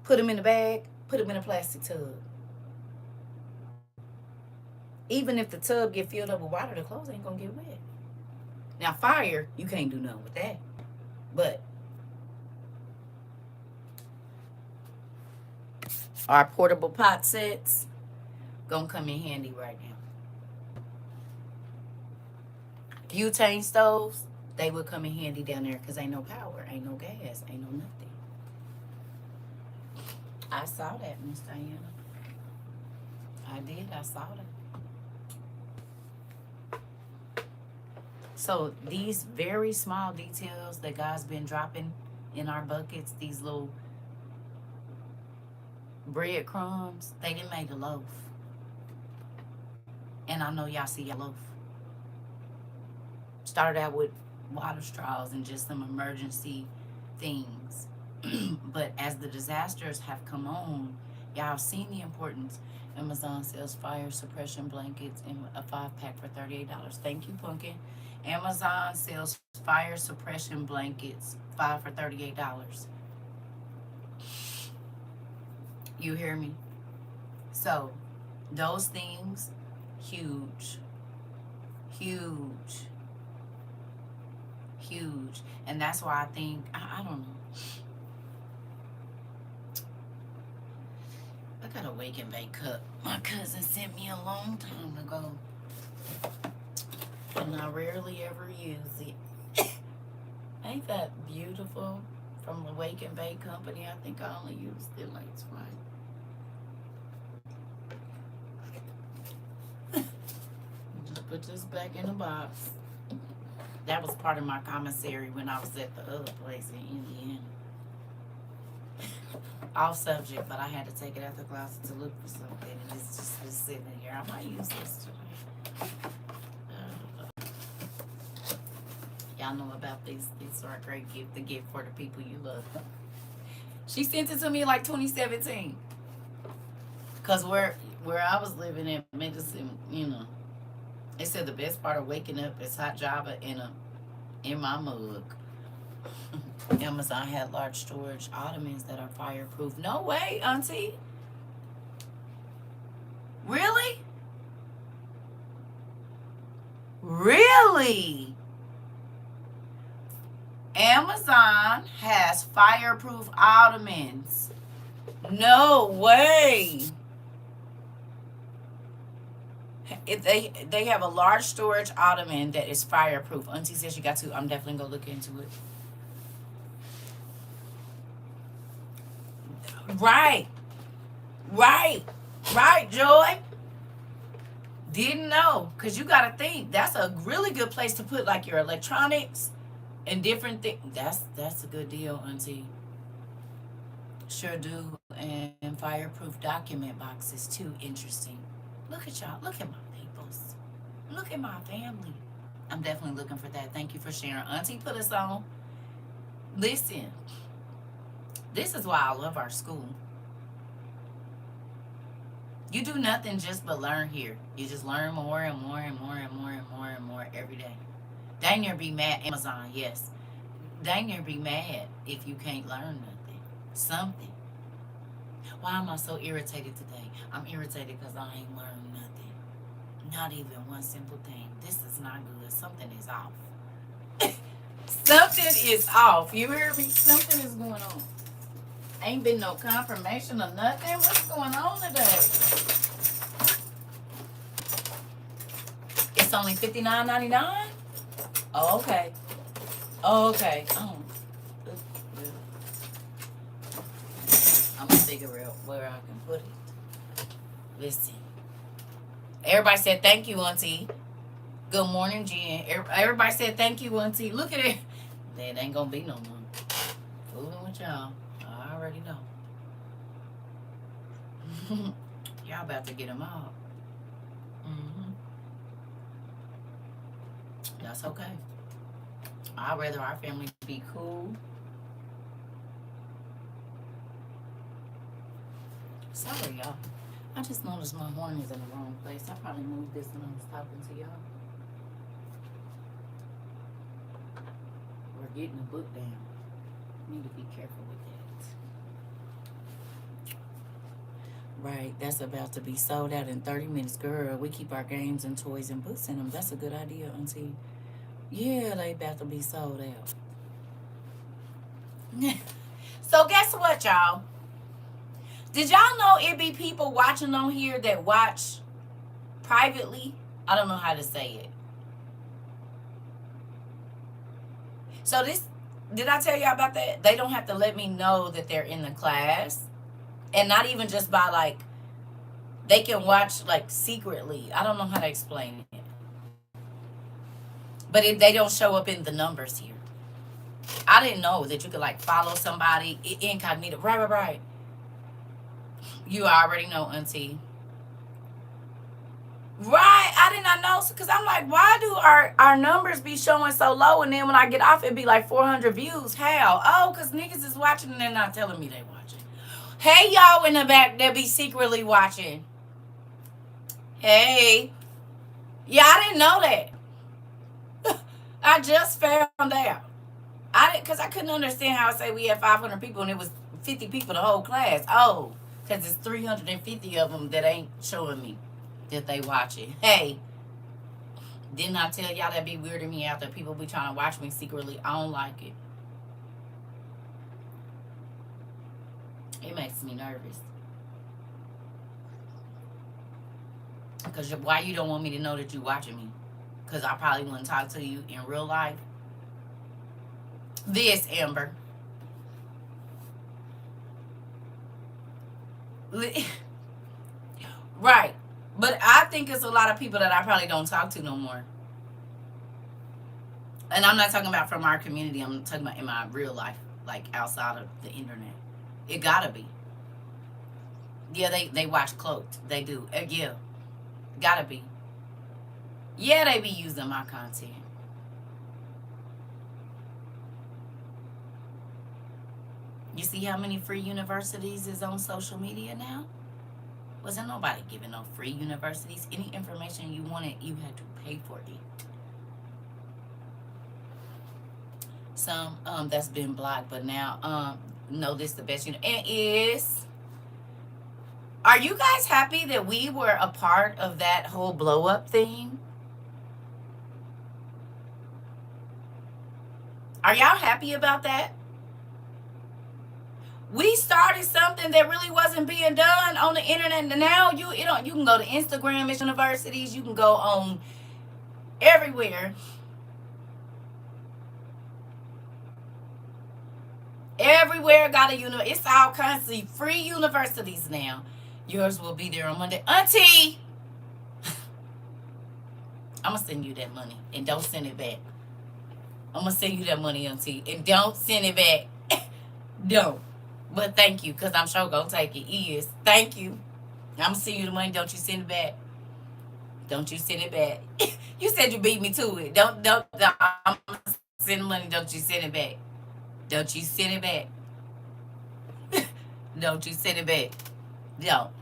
Put them in a bag, put them in a plastic tub. Even if the tub get filled up with water, the clothes ain't gonna get wet. Now fire, you can't do nothing with that. But our portable pot sets gonna come in handy right now. Butane stoves, they would come in handy down there because ain't no power, ain't no gas, ain't no nothing. I saw that, Miss Diana. I did, I saw that. So these very small details that God's been dropping in our buckets, these little breadcrumbs, they didn't make a loaf. And I know y'all see your loaf. Started out with water straws and just some emergency things. But as the disasters have come on, y'all have seen the importance. Amazon sells fire suppression blankets in a 5-pack for $38. Thank you, Pumpkin. Amazon sells fire suppression blankets 5 for $38. You hear me? So those things, huge, huge, huge. And that's why I think, I don't know. I got a wake and bake cup my cousin sent me a long time ago. And I rarely ever use it. Ain't that beautiful? From the Wake and Bake Company. I think I only used it like twice. Just put this back in the box. That was part of my commissary when I was at the other place in Indiana. Off subject, but I had to take it out the closet to look for something, and it's just been sitting here. I might use this today. Y'all know about these. These are a great gift to give for the people you love. She sent it to me like 2017. Cause where I was living in Medicine, you know, they said the best part of waking up is hot Java in my mug. Amazon had large storage ottomans that are fireproof. No way, Auntie. Really? Really? Amazon has fireproof ottomans. No way. If they have a large storage ottoman that is fireproof. Auntie says you got to. I'm definitely gonna look into it. Right. Right. Right, Joy. Didn't know. Because you got to think. That's a really good place to put like your electronics and different things. That's a good deal, Auntie. Sure do. And fireproof document boxes too. Interesting. Look at y'all. Look at my peoples. Look at my family. I'm definitely looking for that. Thank you for sharing. Auntie put us on. Listen. This is why I love our school. You do nothing just but learn here. You just learn more and more and more and more and more and more every day. Dang near be mad. Amazon, yes. Dang near be mad if you can't learn nothing. Something. Why am I so irritated today? I'm irritated because I ain't learned nothing. Not even one simple thing. This is not good. Something is off. Something is off. You hear me? Something is going on. Ain't been no confirmation or nothing. What's going on today? It's only $59.99. Oh, okay. Oh, okay. Oh. I'm gonna figure out where I can put it. Listen. Everybody said thank you, Auntie. Good morning, Jen. Everybody said thank you, Auntie. Look at it. That ain't gonna be no more. Fooling with y'all. I already know. Y'all about to get them out. That's okay. I'd rather our family be cool. Sorry, y'all. I just noticed my horn is in the wrong place. I probably moved this when I was talking to y'all. We're getting the book down. Need to be careful with that. Right, that's about to be sold out in 30 minutes. Girl, we keep our games and toys and books in them. That's a good idea, Auntie. Yeah, they about to be sold out. So guess what, y'all? Did y'all know it be people watching on here that watch privately? I don't know how to say it. So this, did I tell y'all about that? They don't have to let me know that they're in the class. And not even just by like, they can watch like secretly. I don't know how to explain it. But they don't show up in the numbers here. I didn't know that you could like follow somebody incognito. Right. You already know, Auntie. Right, I did not know, because I'm like, why do our numbers be showing so low, and then when I get off, it be like 400 views? How? Oh, because niggas is watching and they're not telling me they watching. Hey, y'all in the back that be secretly watching. Hey. Yeah, I didn't know that. I just found out. I didn't, because I couldn't understand how I say we had 500 people and it was 50 people the whole class. Oh, because it's 350 of them that ain't showing me that they watch it. Hey, didn't I tell y'all that be weirding me out that people be trying to watch me secretly? I don't like it. It makes me nervous. Because why you don't want me to know that you watching me? Because I probably wouldn't talk to you in real life. This, Amber. Right. But I think it's a lot of people that I probably don't talk to no more. And I'm not talking about from our community. I'm talking about in my real life, like outside of the internet. It gotta be. Yeah, they watch Cloaked. They do. Yeah. Gotta be. Yeah, they be using my content. You see how many free universities is on social media now? Wasn't nobody giving no free universities. Any information you wanted, you had to pay for it. Some that's been blocked, but now no, this the best and is. Are you guys happy that we were a part of that whole blow up thing? Are y'all happy about that? We started something that really wasn't being done on the internet. And now you can go to Instagram universities. You can go on everywhere. Everywhere got a university. It's all kinds of free universities now. Yours will be there on Monday. Auntie! I'm going to send you that money. And don't send it back. I'm going to send you that money, Auntie. And don't send it back. Don't. But thank you, because I'm sure going to take it. Yes. Thank you. I'm going to send you the money. Don't you send it back. Don't you send it back. You said you beat me to it. Don't I'm going to send the money. Don't you send it back. Don't you send it back. Don't you send it back. Don't.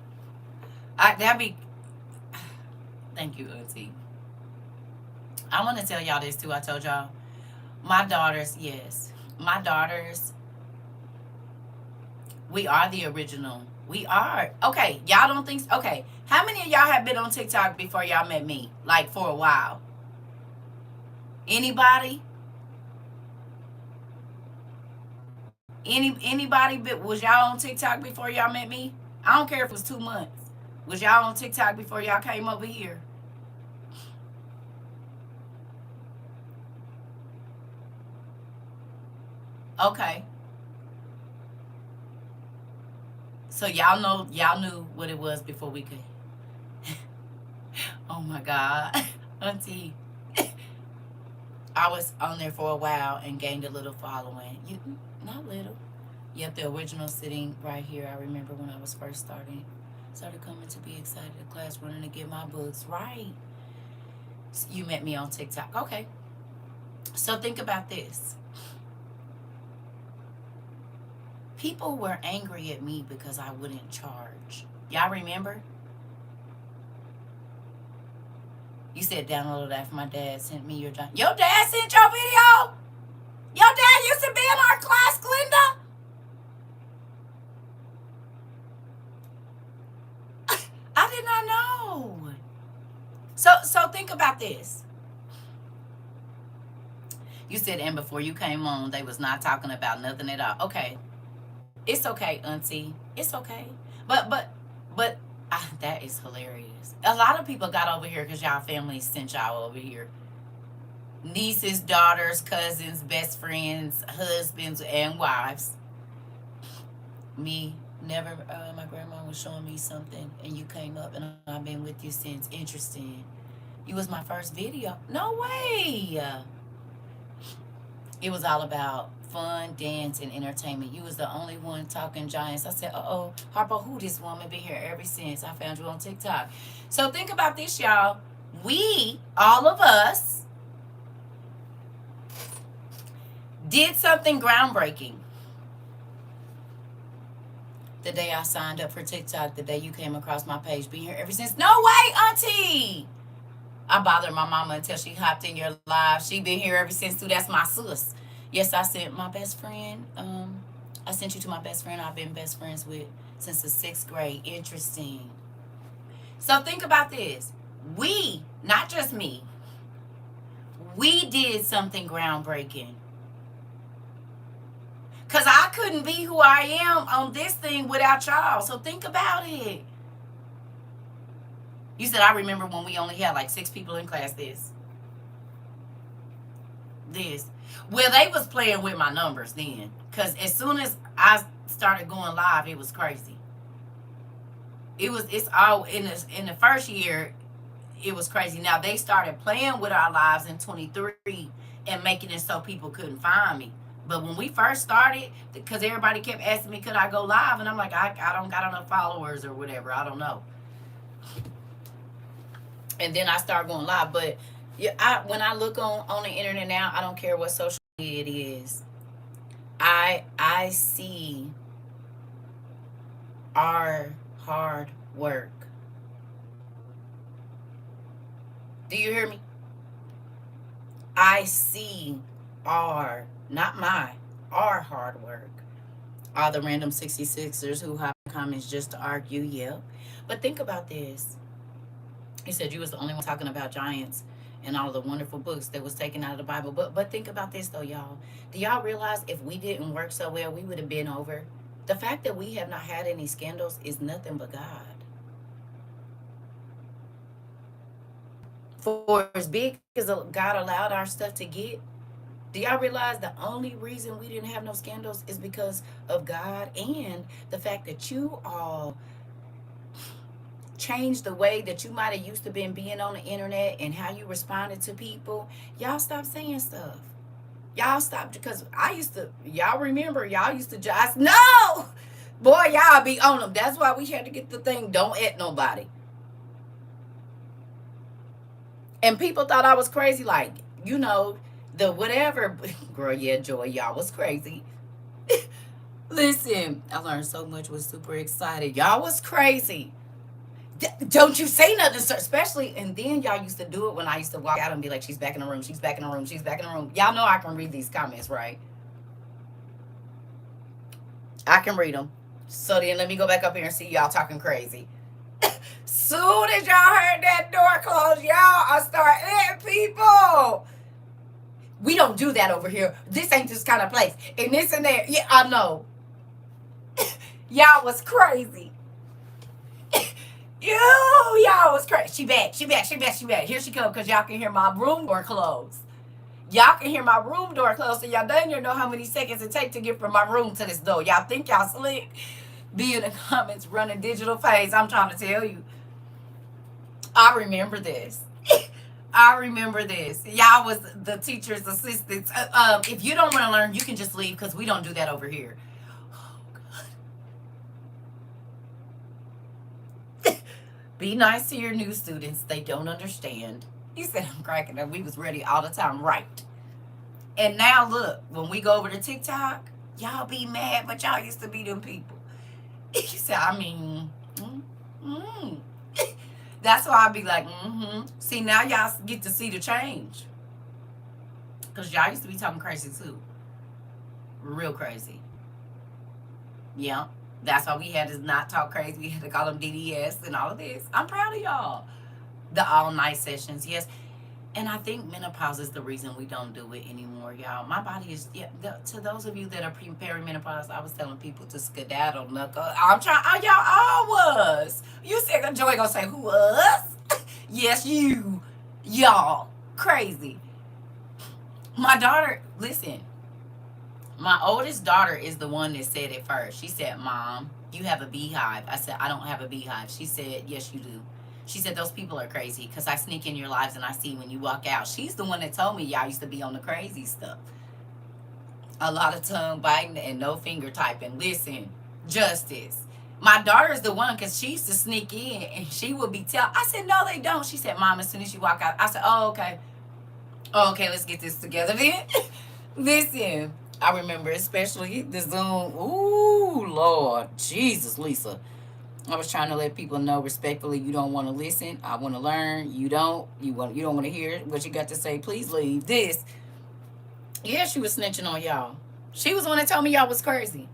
That'd be... Thank you, Auntie. I want to tell y'all this, too. I told y'all. My daughters, yes. My daughters... We are the original. We are. Okay, y'all don't think... Okay, how many of y'all have been on TikTok before y'all met me? Like, for a while? Anybody? Anybody, was y'all on TikTok before y'all met me? I don't care if it was 2 months. Was y'all on TikTok before y'all came over here? Okay. So y'all knew what it was before we could. Oh my God. Auntie, I was on there for a while and gained a little following. You not little. Yep, the original sitting right here. I remember when I was first started coming to be excited to class, running to get my books. Right. You met me on TikTok. Okay. So think about this. People were angry at me because I wouldn't charge. Y'all remember? You said download that for my dad sent me your Your dad sent your video? Your dad used to be in our class, Glenda? I did not know. So think about this. You said, and before you came on, they was not talking about nothing at all. Okay. It's okay, Auntie. It's okay. But that is hilarious. A lot of people got over here because y'all family sent y'all over here. Nieces, daughters, cousins, best friends, husbands, and wives. Me, never. My grandma was showing me something, and you came up, and I've been with you since. Interesting. You was my first video. No way. It was all about fun, dance, and entertainment. You was the only one talking giants. I said, uh-oh, Harper, who this woman been here ever since I found you on TikTok. So think about this, y'all. We, all of us, did something groundbreaking. The day I signed up for TikTok, the day you came across my page, been here ever since. No way, Auntie! I bothered my mama until she hopped in your live. She been here ever since too. That's my sis. Yes, I sent my best friend. I sent you to my best friend I've been best friends with since the 6th grade. Interesting. So think about this. We, not just me, we did something groundbreaking. Because I couldn't be who I am on this thing without y'all. So think about it. You said, I remember when we only had like 6 people in class. This. Well, they was playing with my numbers then. Because as soon as I started going live, it was crazy. It's all, in the first year, it was crazy. Now, they started playing with our lives in 23 and making it so people couldn't find me. But when we first started, because everybody kept asking me, could I go live? And I'm like, I don't got enough followers or whatever. I don't know. And then I started going live. But yeah, when I look on the internet now, I don't care what social media it is. I see our hard work. Do you hear me? I see not our hard work. All the random 66ers who hop in comments just to argue, yep. But think about this. He said you was the only one talking about giants and all the wonderful books that was taken out of the Bible. But think about this though, y'all. Do y'all realize if we didn't work so well, we would have been over? The fact that we have not had any scandals is nothing but God. For as big as God allowed our stuff to get, do y'all realize the only reason we didn't have no scandals is because of God and the fact that you all changed the way that you might have used to being on the internet and how you responded to people. Y'all stop saying stuff. Y'all stop, because y'all remember, y'all used to just, no! Boy, y'all be on them. That's why we had to get the thing, don't at nobody. And people thought I was crazy, like, the whatever. Girl, yeah, Joy, y'all was crazy. Listen, I learned so much, was super excited. Y'all was crazy. Don't you say nothing, sir. Especially, and then y'all used to do it when I used to walk out and be like, she's back in the room, she's back in the room, she's back in the room. Y'all know I can read these comments, right? I can read them. So then let me go back up here and see y'all talking crazy. Soon as y'all heard that door close, y'all, I start hitting people. We don't do that over here. This ain't this kind of place. And this and that. Yeah, I know. Y'all was crazy. Y'all was crazy. She back. She back. She back. She back. Here she come because y'all can hear my room door close. Y'all can hear my room door close, so y'all dang near know how many seconds it take to get from my room to this door. Y'all think y'all slick? Be in the comments running digital phase. I'm trying to tell you. I remember this. I remember this. Y'all was the teacher's assistants. If you don't want to learn, you can just leave because we don't do that over here. Oh, God. Be nice to your new students. They don't understand. You said I'm cracking up. We was ready all the time, right? And now look, when we go over to TikTok, y'all be mad, but y'all used to be them people. You said, I mean, that's why I be like, See, now y'all get to see the change. Because y'all used to be talking crazy too. Real crazy. Yeah. That's why we had to not talk crazy. We had to call them DDS and all of this. I'm proud of y'all. The all night sessions, yes. And I think menopause is the reason we don't do it anymore, y'all. My body is, to those of you that are perimenopause, I was telling people to skedaddle, knuckle. I'm trying, y'all all was. You said, Joy gonna say, who, us? Yes, you. Y'all. Crazy. My daughter, listen, my oldest daughter is the one that said it first. She said, Mom, you have a beehive. I said, I don't have a beehive. She said, yes, you do. She said, those people are crazy because I sneak in your lives and I see when you walk out. She's the one that told me y'all used to be on the crazy stuff. A lot of tongue biting and no finger typing. Listen, justice. My daughter's the one because she used to sneak in and she would be I said, no, they don't. She said, Mom, as soon as you walk out. I said, oh, okay. Oh, okay, let's get this together then. Listen, I remember especially the Zoom. Ooh, Lord. Jesus, Lisa. I was trying to let people know respectfully, you don't want to listen. I want to learn. You don't. You don't want to hear what you got to say. Please leave this. Yeah, she was snitching on y'all. She was the one that told me y'all was crazy.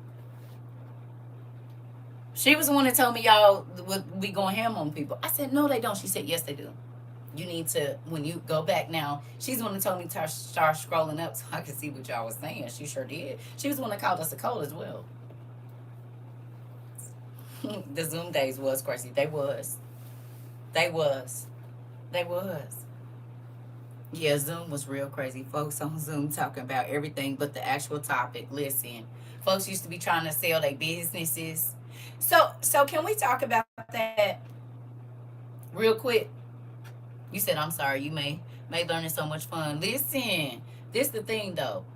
She was the one that told me y'all would be going ham on people. I said, no, they don't. She said, yes, they do. You need to, when you go back now, she's the one that told me to start scrolling up so I could see what y'all was saying. She sure did. She was the one that called us a code as well. The Zoom days was crazy. They was. They was. They was. Yeah, Zoom was real crazy. Folks on Zoom talking about everything but the actual topic. Listen, folks used to be trying to sell their businesses. So can we talk about that real quick? You said, I'm sorry, you may learn it so much fun. Listen, this the thing though.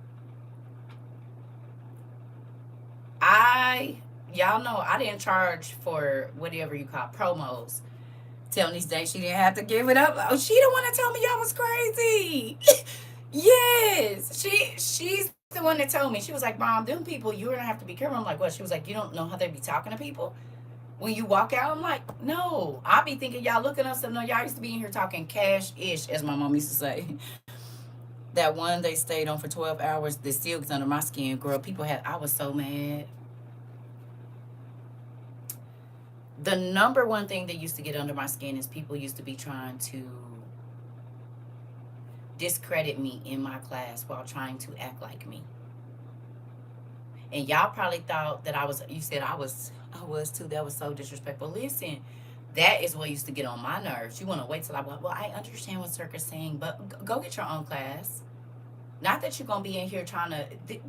Y'all know I didn't charge for whatever you call promos. Telling these days she didn't have to give it up. Oh, she the one that told me y'all was crazy. Yes, she's the one that told me. She was like, Mom, them people, you're gonna have to be careful. I'm like, what? She was like, you don't know how they be talking to people when you walk out. I'm like, no. I be thinking y'all looking up stuff. No, y'all used to be in here talking cash-ish, as my mom used to say. That one they stayed on for 12 hours, the still gets under my skin, girl. I was so mad. The number one thing that used to get under my skin is people used to be trying to discredit me in my class while trying to act like me. And y'all probably thought that you said I was too. That was so disrespectful. Listen, that is what used to get on my nerves. You want to wait till well, I understand what CERCA's saying, but go get your own class. Not that you're going to be in here trying to...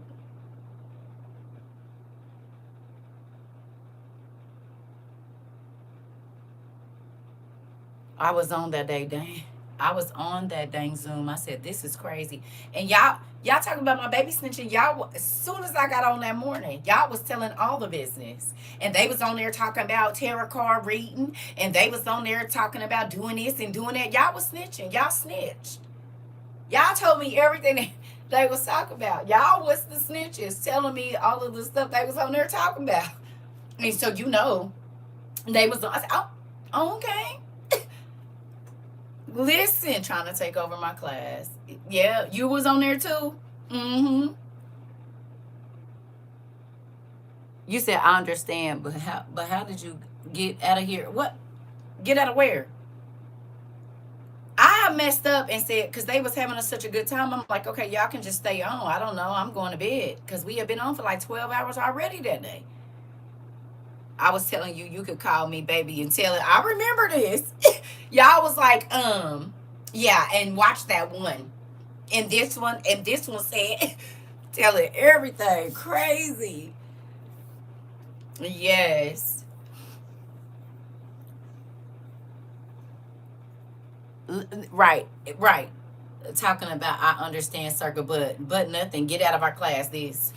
I was on that day, dang. I was on that dang Zoom. I said, this is crazy. And y'all talking about my baby snitching. Y'all, as soon as I got on that morning, y'all was telling all the business. And they was on there talking about tarot card reading. And they was on there talking about doing this and doing that. Y'all was snitching. Y'all snitched. Y'all told me everything they was talking about. Y'all was the snitches telling me all of the stuff they was on there talking about. And so, they was on. I said, oh, okay. Listen, trying to take over my class. Yeah, you was on there too? Mm-hmm. You said, I understand, but how did you get out of here? What? Get out of where? I got messed up and said, because they was having such a good time, I'm like, okay, y'all can just stay on. I don't know. I'm going to bed because we had been on for like 12 hours already that day. I was telling you, you could call me baby and tell it. I remember this. Y'all was like, yeah, and watch that one. And this one said, telling everything crazy. Yes. Right, right. Talking about I understand circle, but nothing. Get out of our class. This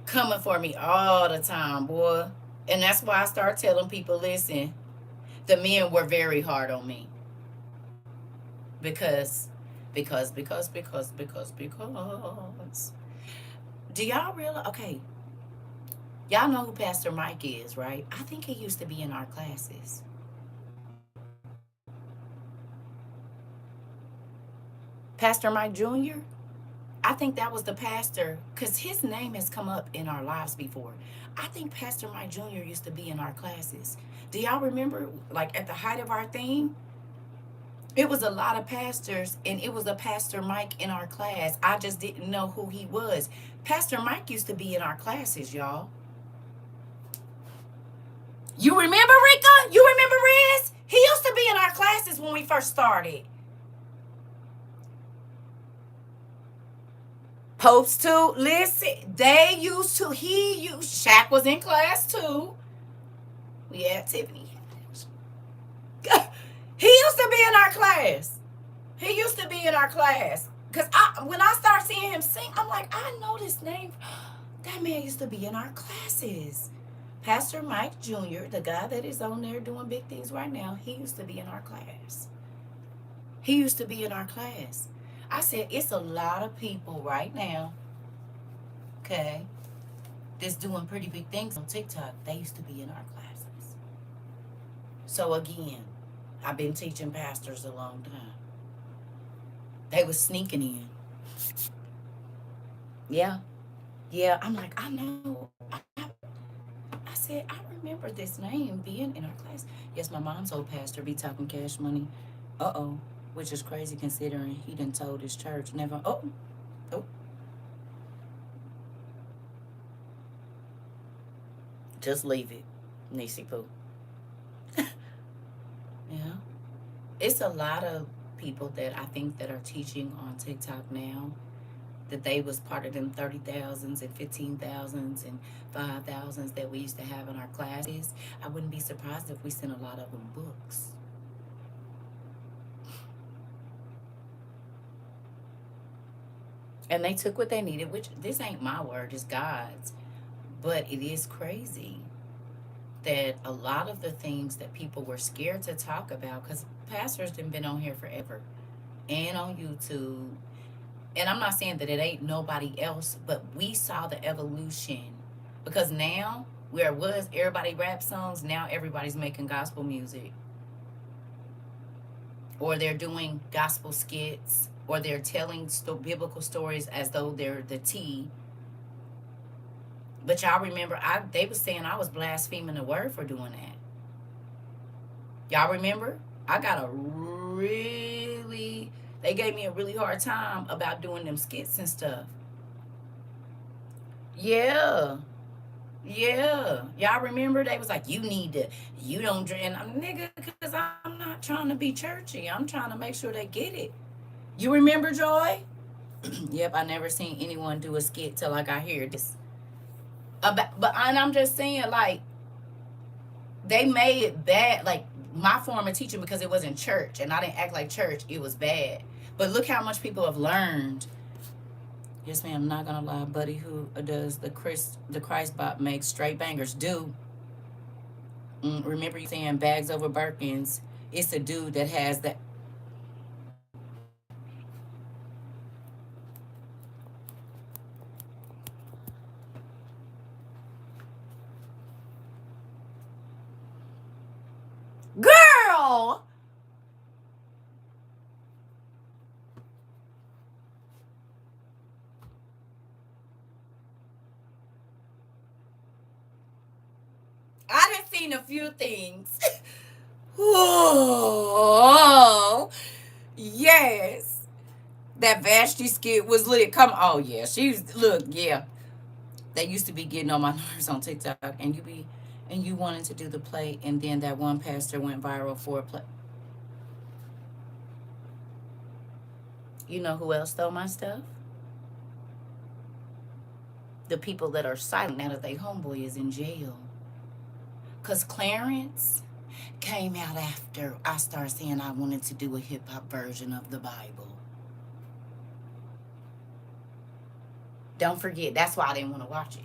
coming for me all the time, boy. And that's why I start telling people, listen, the men were very hard on me because because. Do y'all realize? Okay, y'all know who Pastor Mike is, right? I think he used to be in our classes. Pastor Mike Jr. I think that was the pastor because his name has come up in our lives before. I think Pastor Mike Jr. used to be in our classes. Do y'all remember, like at the height of our thing, it was a lot of pastors, and it was a Pastor Mike in our class. I just didn't know who he was. Pastor Mike used to be in our classes, y'all. You remember, Rika? You remember Rez? He used to be in our classes when we first started. Popes too. Listen, they used to. Shaq was in class too. We had Tiffany. He used to be in our class. He used to be in our class. Cause when I start seeing him sing, I'm like, I know this name. That man used to be in our classes. Pastor Mike Jr., the guy that is on there doing big things right now, he used to be in our class. He used to be in our class. I said, it's a lot of people right now, okay, that's doing pretty big things on TikTok. They used to be in our classes. So again, I've been teaching pastors a long time. They was sneaking in. Yeah. Yeah. I'm like, I know. I said, I remember this name being in our class. Yes, my mom's old pastor be talking cash money. Uh-oh. Which is crazy considering he done told his church never. Oh. Just leave it, Nisi Poo. Yeah. It's a lot of people that I think that are teaching on TikTok now that they was part of them 30,000s and 15,000s and 5,000s that we used to have in our classes. I wouldn't be surprised if we sent a lot of them books. And they took what they needed, which this ain't my word, it's God's. But it is crazy that a lot of the things that people were scared to talk about, because pastors have been on here forever and on YouTube. And I'm not saying that it ain't nobody else, but we saw the evolution. Because now, where it was everybody rap songs, now everybody's making gospel music. Or they're doing gospel skits, or they're telling biblical stories as though they're the tea. But y'all remember, they was saying I was blaspheming the word for doing that. Y'all remember? I got they gave me a really hard time about doing them skits and stuff. Yeah. Yeah. Y'all remember they was like, you don't drink. And I'm nigga, because I'm not trying to be churchy. I'm trying to make sure they get it. You remember, Joy? Yep, I never seen anyone do a skit till I got here. And I'm just saying, like, they made it bad, like my form of teaching, because it wasn't church and I didn't act like church. It was bad. But look how much people have learned. Yes, ma'am. I'm not gonna lie, buddy. Who does the Christ bot makes straight bangers? Do remember you saying bags over Birkins? It's a dude that has that. Girl. I done seen a few things. Oh, yes. That Vashti skit was lit. Come on. Oh, yeah. She's, look, yeah. They used to be getting on my nerves on TikTok. And you wanted to do the play, and then that one pastor went viral for a play. You know who else stole my stuff? The people that are silent now that they homeboy is in jail. Because Clarence came out after I started saying I wanted to do a hip hop version of the Bible. Don't forget, that's why I didn't want to watch it.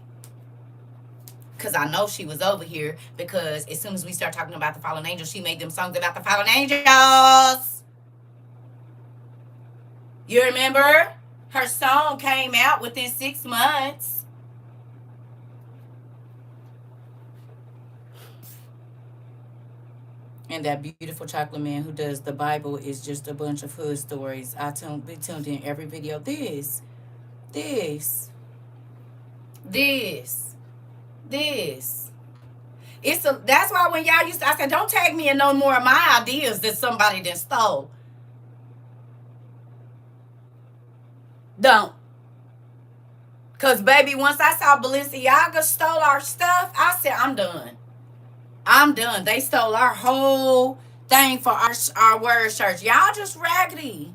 Because I know she was over here, because as soon as we start talking about the fallen angels, she made them songs about the fallen angels. You remember? Her song came out within 6 months. And that beautiful chocolate man who does the Bible is just a bunch of hood stories. Be tuned in every video. This. It's that's why when y'all used to, I said, don't tag me in no more of my ideas that somebody done stole. Don't. Because, baby, once I saw Balenciaga stole our stuff, I said, I'm done. They stole our whole thing for our word shirts. Y'all just raggedy.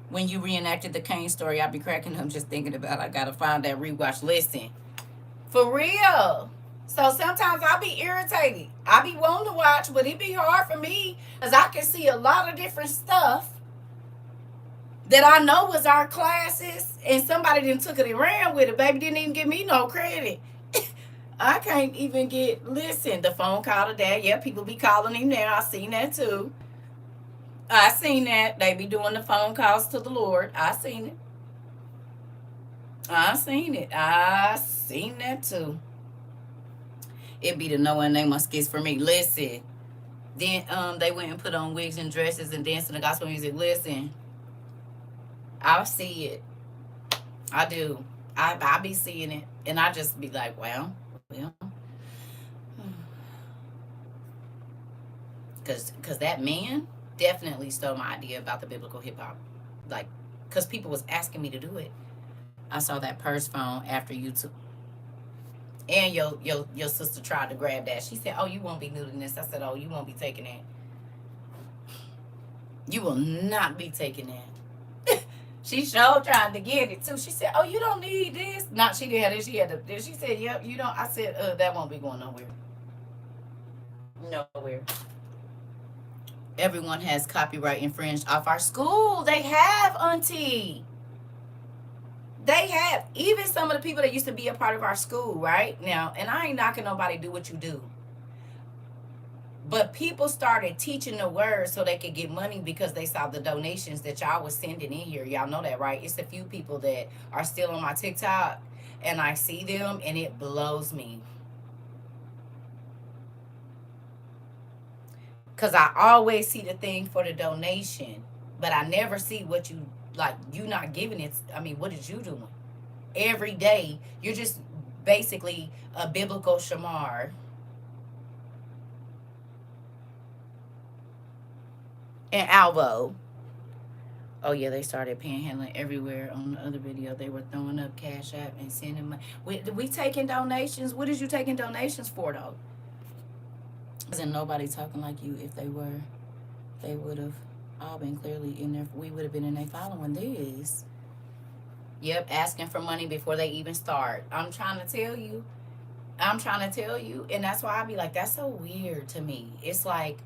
When you reenacted the Kane story, I'll be cracking up just thinking about it. I got to find that rewatch. Listen. For real. So sometimes I be irritated. I be wanting to watch, but it be hard for me because I can see a lot of different stuff that I know was our classes, and somebody didn't took it and ran with it. Baby didn't even give me no credit. I can't even listen, the phone call to dad. Yeah, people be calling him now. I seen that too. I seen that. They be doing the phone calls to the Lord. I seen it. I seen that too. It be the knowing they must kiss for me. Listen. Then they went and put on wigs and dresses and dancing the gospel music. Listen. I see it. I do. I be seeing it. And I just be like, well. Because that man definitely stole my idea about the biblical hip hop. Like, because people was asking me to do it. I saw that purse phone after YouTube. And your sister tried to grab that. She said, oh, you won't be noodling this. I said, oh, you won't be taking that. You will not be taking that. She sure tried to get it too. She said, oh, you don't need this. Not she didn't have this. She had this. She said, yep, you don't. I said, that won't be going nowhere. Nowhere. Everyone has copyright infringed off our school. They have, auntie. They have. Even some of the people that used to be a part of our school, right? Now, and I ain't knocking nobody do what you do. But people started teaching the word so they could get money because they saw the donations that y'all was sending in here. Y'all know that, right? It's a few people that are still on my TikTok, and I see them, and it blows me. Because I always see the thing for the donation, but I never see what you, like, you not giving it. I mean, what is you doing? Every day, you're just basically a biblical shamar. And Alvo. Oh, yeah, they started panhandling everywhere. On the other video, they were throwing up Cash App and sending money. We taking donations? What is you taking donations for, though? Isn't nobody talking like you. If they were, they would have all been clearly in there. We would have been in there following this. Yep, asking for money before they even start. I'm trying to tell you. And that's why I be like, that's so weird to me. It's like,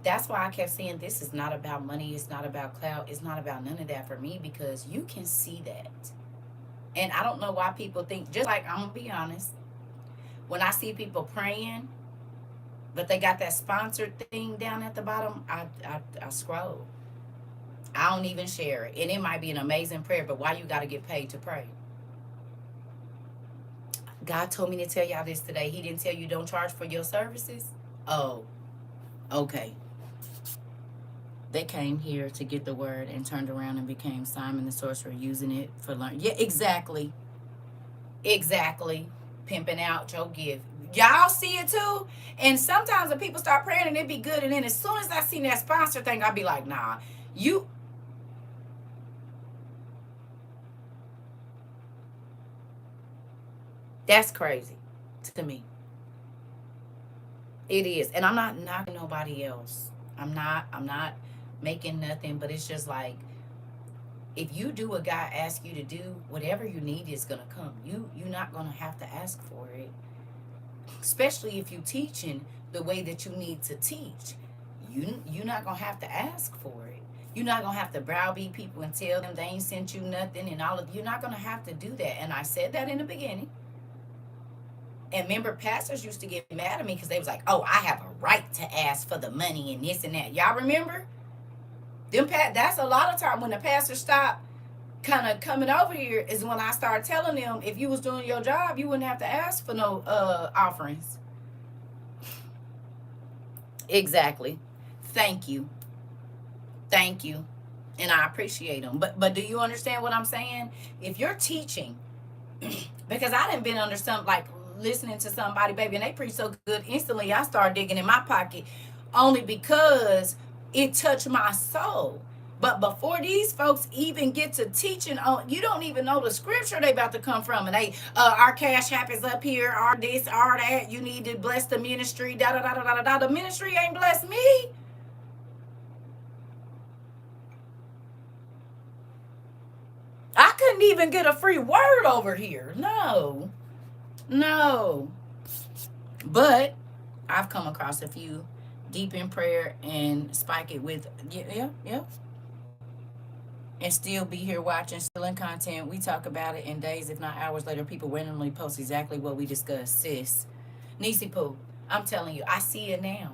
that's why I kept saying this is not about money. It's not about clout. It's not about none of that for me, because you can see that. And I don't know why people think, just like, I'm going to be honest, when I see people praying, but they got that sponsored thing down at the bottom, I scroll. I don't even share it. And it might be an amazing prayer, but why you got to get paid to pray? God told me to tell y'all this today. He didn't tell you don't charge for your services? Oh, okay. They came here to get the word and turned around and became Simon the sorcerer, using it for learning. Yeah, exactly. Exactly. pimping out your gift. Y'all see it too? And sometimes when people start praying and it be good, and then as soon as I see that sponsor thing, I be like, nah, you. That's crazy to me. It is. And I'm not knocking nobody else. I'm not making nothing, but it's just like, if you do what God asks you to do, whatever you need is gonna come. You're not gonna have to ask for it. Especially if you teaching the way that you need to teach. You're not gonna have to ask for it. You're not gonna have to browbeat people and tell them they ain't sent you nothing and all of. You're not gonna have to do that. And I said that in the beginning. And remember, pastors used to get mad at me because they was like, "Oh, I have a right to ask for the money and this and that." Y'all remember? That's a lot of time when the pastor stopped kind of coming over here is when I started telling them, if you was doing your job, you wouldn't have to ask for no offerings. Exactly. Thank you. Thank you. And I appreciate them. But do you understand what I'm saying? If you're teaching, because I didn't been under some, like, listening to somebody, baby, and they preach so good, instantly I started digging in my pocket, only because it touched my soul. But before these folks even get to teaching on, you don't even know the scripture they about to come from. And they, our cash app is up here, our this, our that. You need to bless the ministry. Da da da da da da. The ministry ain't blessed me. I couldn't even get a free word over here. No, no. But I've come across a few deep in prayer and spike it with, yeah, yeah, yeah, and still be here watching, still in content. We talk about it in days, if not hours later. People randomly post exactly what we discussed. Sis, Nisi Poo, I'm telling you, I see it now.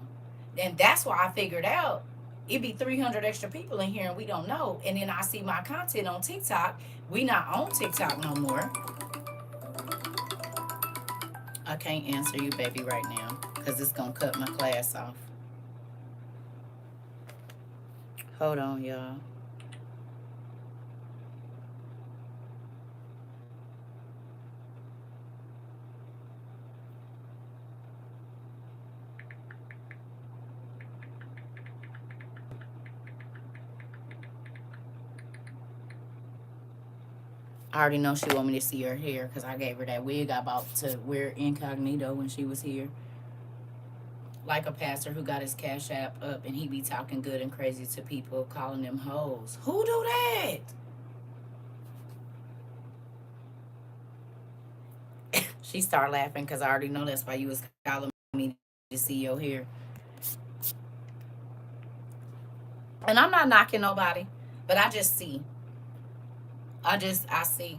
And that's why I figured out it'd be 300 extra people in here and we don't know. And then I see my content on TikTok. We not on TikTok no more. I can't answer you, baby, right now because it's going to cut my class off. Hold on, y'all. I already know she want me to see her hair because I gave her that wig I bought to wear incognito when she was here. Like a pastor who got his cash app up and he be talking good and crazy to people, calling them hoes. Who do that? She started laughing because I already know that's why you was calling me to see your hair. And I'm not knocking nobody, but I just see. I see.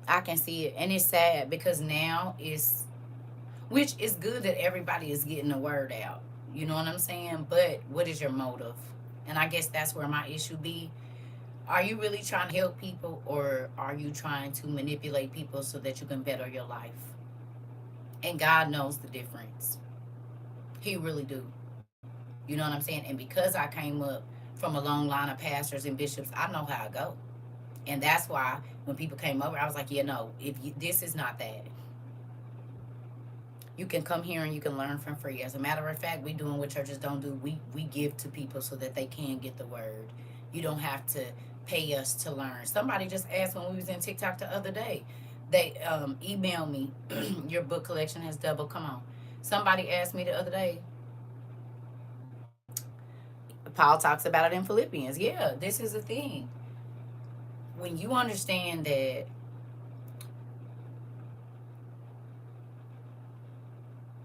I can see it. And it's sad because now it's, which is good that everybody is getting the word out. You know what I'm saying? But what is your motive? And I guess that's where my issue be. Are you really trying to help people, or are you trying to manipulate people so that you can better your life? And God knows the difference. He really do. You know what I'm saying? And because I came up from a long line of pastors and bishops, I know how I go. And that's why when people came over, I was like, yeah, no, if you, this is not that. You can come here and you can learn from free. As a matter of fact, we doing what churches don't do. We give to people so that they can get the word. You don't have to pay us to learn. Somebody just asked when we was in TikTok the other day. They emailed me, your book collection has doubled. Come on. Somebody asked me the other day. Paul talks about it in Philippians. Yeah, this is the thing. When you understand that,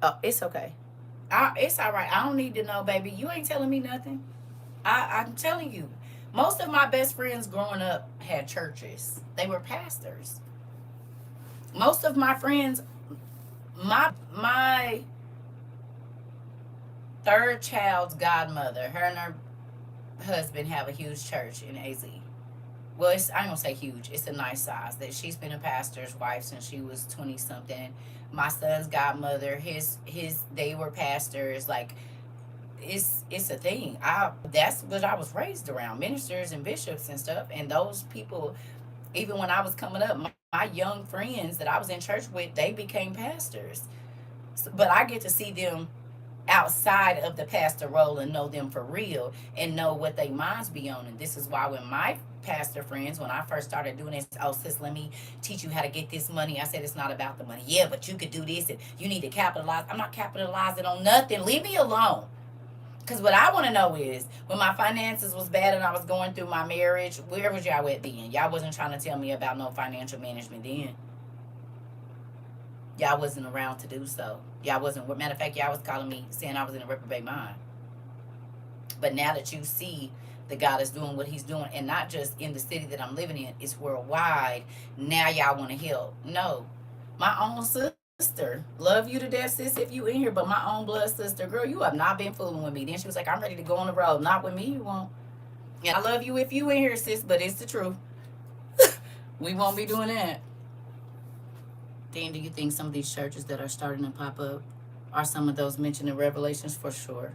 oh, it's okay. It's all right. I don't need to know, baby. You ain't telling me nothing. I'm telling you. Most of my best friends growing up had churches. They were pastors. Most of my friends, my third child's godmother, her and her husband have a huge church in AZ. Well, it's, I ain't gonna say huge. It's a nice size. That she's been a pastor's wife since she was 20 something. My son's godmother, his they were pastors. Like, it's a thing. That's what I was raised around, ministers and bishops and stuff. And those people, Even when I was coming up, my young friends that I was in church with, they became pastors. But I get to see them outside of the pastor role and know them for real and know what they minds be on. And this is why when my pastor friends, when I first started doing this, oh sis, let me teach you how to get this money. I said it's not about the money. Yeah, but you could do this and you need to capitalize. I'm not capitalizing on nothing. Leave me alone. Because what I want to know is when my finances was bad and I was going through my marriage, where was y'all at then? Y'all wasn't trying to tell me about no financial management then. Y'all wasn't around to do so. Y'all wasn't, matter of fact, y'all was calling me saying I was in a reprobate mind. But now that you see that God is doing what he's doing, and not just in the city that I'm living in, it's worldwide, now y'all want to help. No. My own sister, love you to death, sis, if you in here, but my own blood sister, girl, you have not been fooling with me. Then she was like, I'm ready to go on the road. Not with me, you won't. And I love you if you in here, sis, but it's the truth. We won't be doing that. Dan, do you think some of these churches that are starting to pop up are some of those mentioned in Revelations? For sure.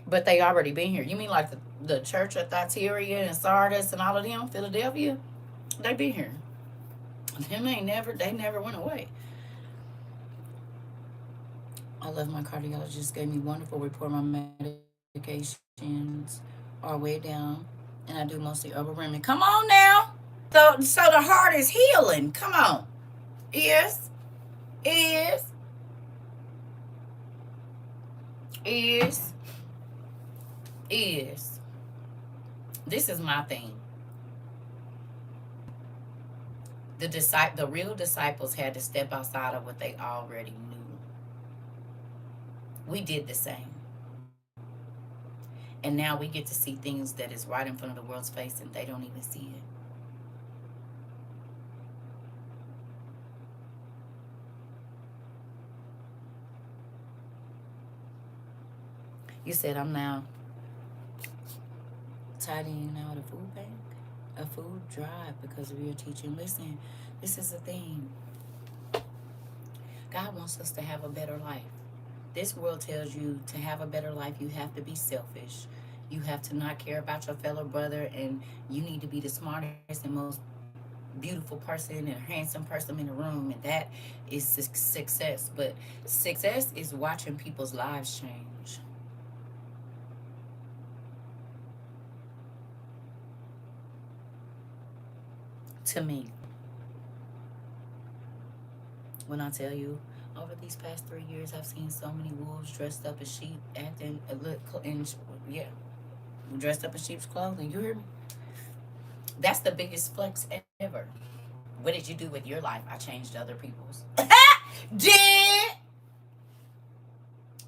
But they already been here. You mean like the church of Thyatira and Sardis and all of them, Philadelphia? They been here. They never went away. I love my cardiologist. Gave me wonderful report. My medications are way down, and I do mostly herbal remedy. Come on now. So the heart is healing. Come on. Is is is is. This is my thing. The real disciples had to step outside of what they already knew. We did the same. And now we get to see things that is right in front of the world's face and they don't even see it. You said I'm now tidying out a food bank, a food drive because of your teaching. Listen, this is the thing. God wants us to have a better life. This world tells you to have a better life, you have to be selfish. You have to not care about your fellow brother, and you need to be the smartest and most beautiful person and handsome person in the room, and that is success. But success is watching people's lives change. To me, when I tell you, over these past 3 years, I've seen so many wolves dressed up as sheep, acting yeah, dressed up in sheep's clothing. You hear me? That's the biggest flex ever. What did you do with your life? I changed other people's. Did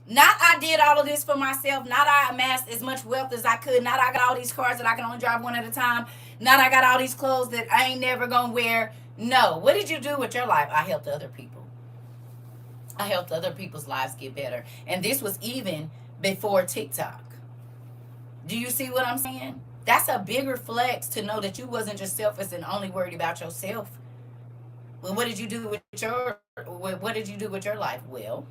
not I did all of this for myself. Not I amassed as much wealth as I could. Not I got all these cars that I can only drive one at a time. Not I got all these clothes that I ain't never gonna wear. No. What did you do with your life? I helped other people. I helped other people's lives get better. And this was even before TikTok. Do you see what I'm saying? That's a bigger flex to know that you wasn't just selfish and only worried about yourself. Well, what did you do with your life? Well,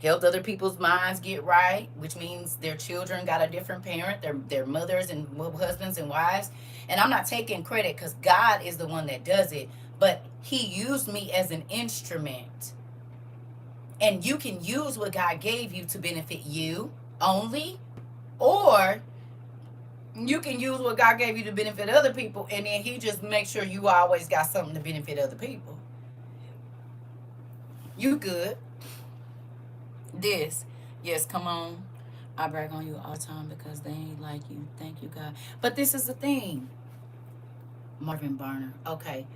helped other people's minds get right, which means their children got a different parent, their mothers and husbands and wives. And I'm not taking credit because God is the one that does it, but he used me as an instrument. And you can use what God gave you to benefit you only, or you can use what God gave you to benefit other people, and then he just makes sure you always got something to benefit other people. You good. This. Yes, come on. I brag on you all the time because they ain't like you. Thank you, God. But this is the thing. Marvin Barner. Okay.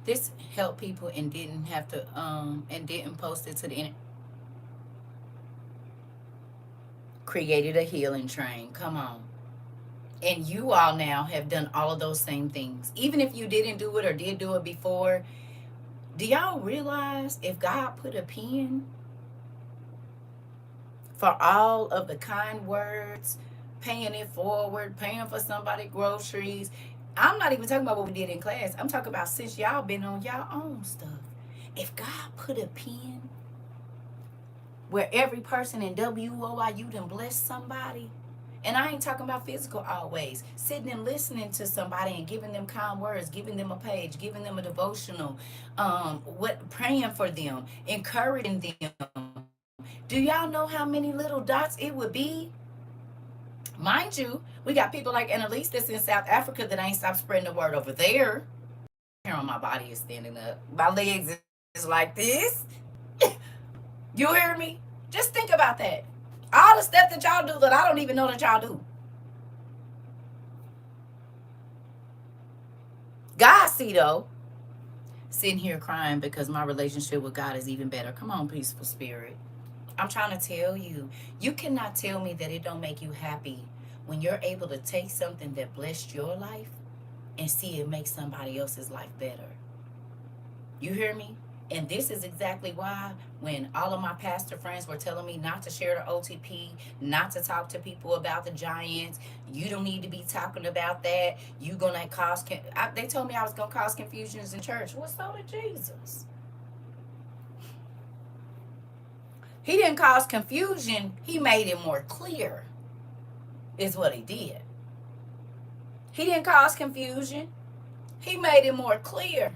This helped people and didn't have to and didn't post it to the internet. Created a healing train. Come on. And you all now have done all of those same things. Even if you didn't do it or did do it before, do y'all realize if God put a pen for all of the kind words, paying it forward, paying for somebody groceries. I'm not even talking about what we did in class. I'm talking about since y'all been on y'all own stuff. If God put a pen where every person in WOIU done bless somebody, And I ain't talking about physical always. Sitting and listening to somebody and giving them kind words, giving them a page, giving them a devotional, praying for them, encouraging them. Do y'all know how many little dots it would be? Mind you, we got people like Annalise that's in South Africa that ain't stopped spreading the word over there. Hair on my body is standing up. My legs is like this. You hear me? Just think about that. All the stuff that y'all do that I don't even know that y'all do. God see though. Sitting here crying because my relationship with God is even better. Come on, peaceful spirit. I'm trying to tell you, you cannot tell me that it don't make you happy when you're able to take something that blessed your life and see it make somebody else's life better. You hear me? And this is exactly why when all of my pastor friends were telling me not to share the OTP, not to talk to people about the Giants, you don't need to be talking about that. You gonna cause. They told me I was gonna cause confusions in church. Well, so did Jesus. He didn't cause confusion. He made it more clear. Is what he did. He didn't cause confusion. He made it more clear.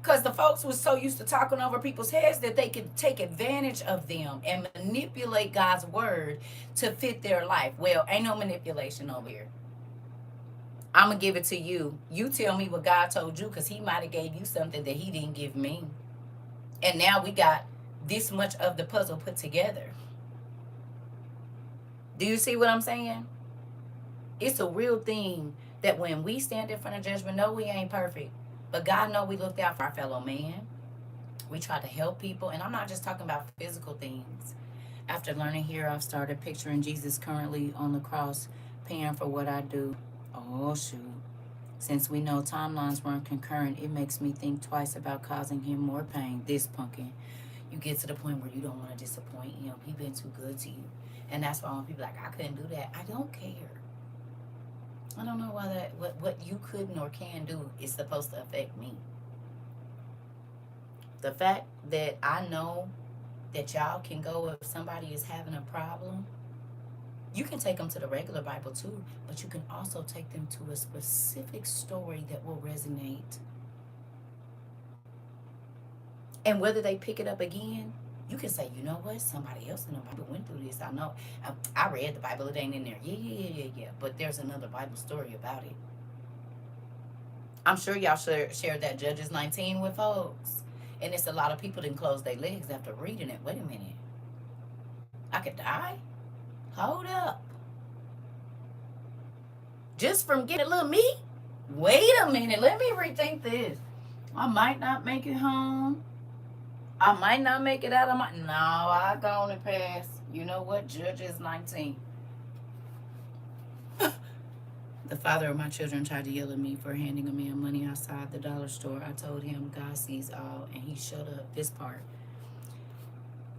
Because the folks was so used to talking over people's heads that they could take advantage of them and manipulate God's word to fit their life. Well, ain't no manipulation over here. I'm going to give it to you. You tell me what God told you, because he might have gave you something that he didn't give me. And now we got this much of the puzzle put together. Do you see what I'm saying? It's a real thing that when we stand in front of judgment, no, we ain't perfect. But God know we looked out for our fellow man. We try to help people. And I'm not just talking about physical things. After learning here, I've started picturing Jesus currently on the cross, paying for what I do. Oh, shoot. Since we know timelines weren't concurrent, it makes me think twice about causing him more pain. This pumpkin. You get to the point where you don't want to disappoint him. He's been too good to you. And that's why when people are like, I couldn't do that. I don't care. I don't know why that what you couldn't or can do is supposed to affect me. The fact that I know that y'all can go if somebody is having a problem, you can take them to the regular Bible too, but you can also take them to a specific story that will resonate. And whether they pick it up again, you can say, you know what? Somebody else in the Bible went through this. I know. I read the Bible. It ain't in there. Yeah. But there's another Bible story about it. I'm sure y'all shared that Judges 19 with folks. And it's a lot of people didn't close their legs after reading it. Wait a minute. I could die? Hold up. Just from getting a little meat? Wait a minute. Let me rethink this. I might not make it home. I might not make it out of my... No, I gone and pass. You know what? Judges 19. The father of my children tried to yell at me for handing a man money outside the dollar store. I told him God sees all, and he shut up. This part.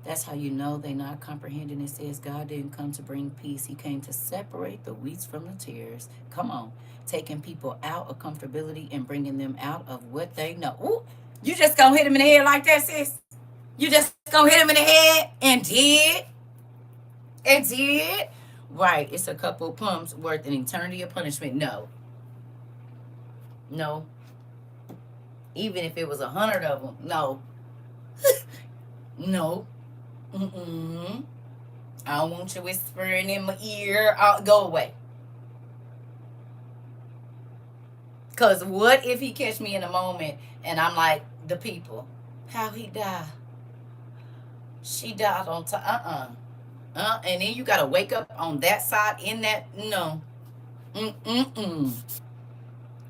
That's how you know they're not comprehending. It says God didn't come to bring peace. He came to separate the wheats from the tares. Come on. Taking people out of comfortability and bringing them out of what they know. Ooh, you just gonna hit him in the head like that, sis? You just gonna hit him in the head and did? And did? Right, it's a couple of plums worth an eternity of punishment. No. No. Even if it was 100 of them. No. No. Mm-mm. I don't want you whispering in my ear. Go away. Because what if he catch me in a moment and I'm like, the people, how he died? She died on time. And then you got to wake up on that side in that. No. Mm-mm-mm.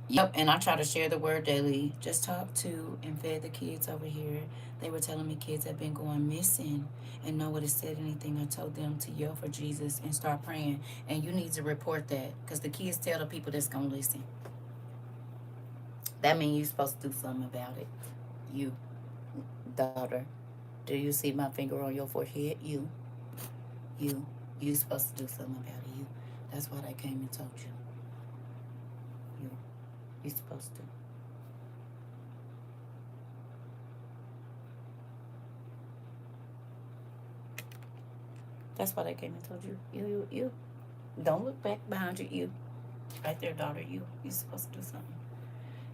Yep, and I try to share the word daily. Just talked to and fed the kids over here. They were telling me kids have been going missing and nobody said anything. I told them to yell for Jesus and start praying. And you need to report that because the kids tell the people that's going to listen. That means you're supposed to do something about it. You, daughter, do you see my finger on your forehead? You supposed to do something about it. You. That's what I came and told you. You're supposed to. That's what I came and told you. You. Don't look back behind you. You. Right there, daughter. You supposed to do something.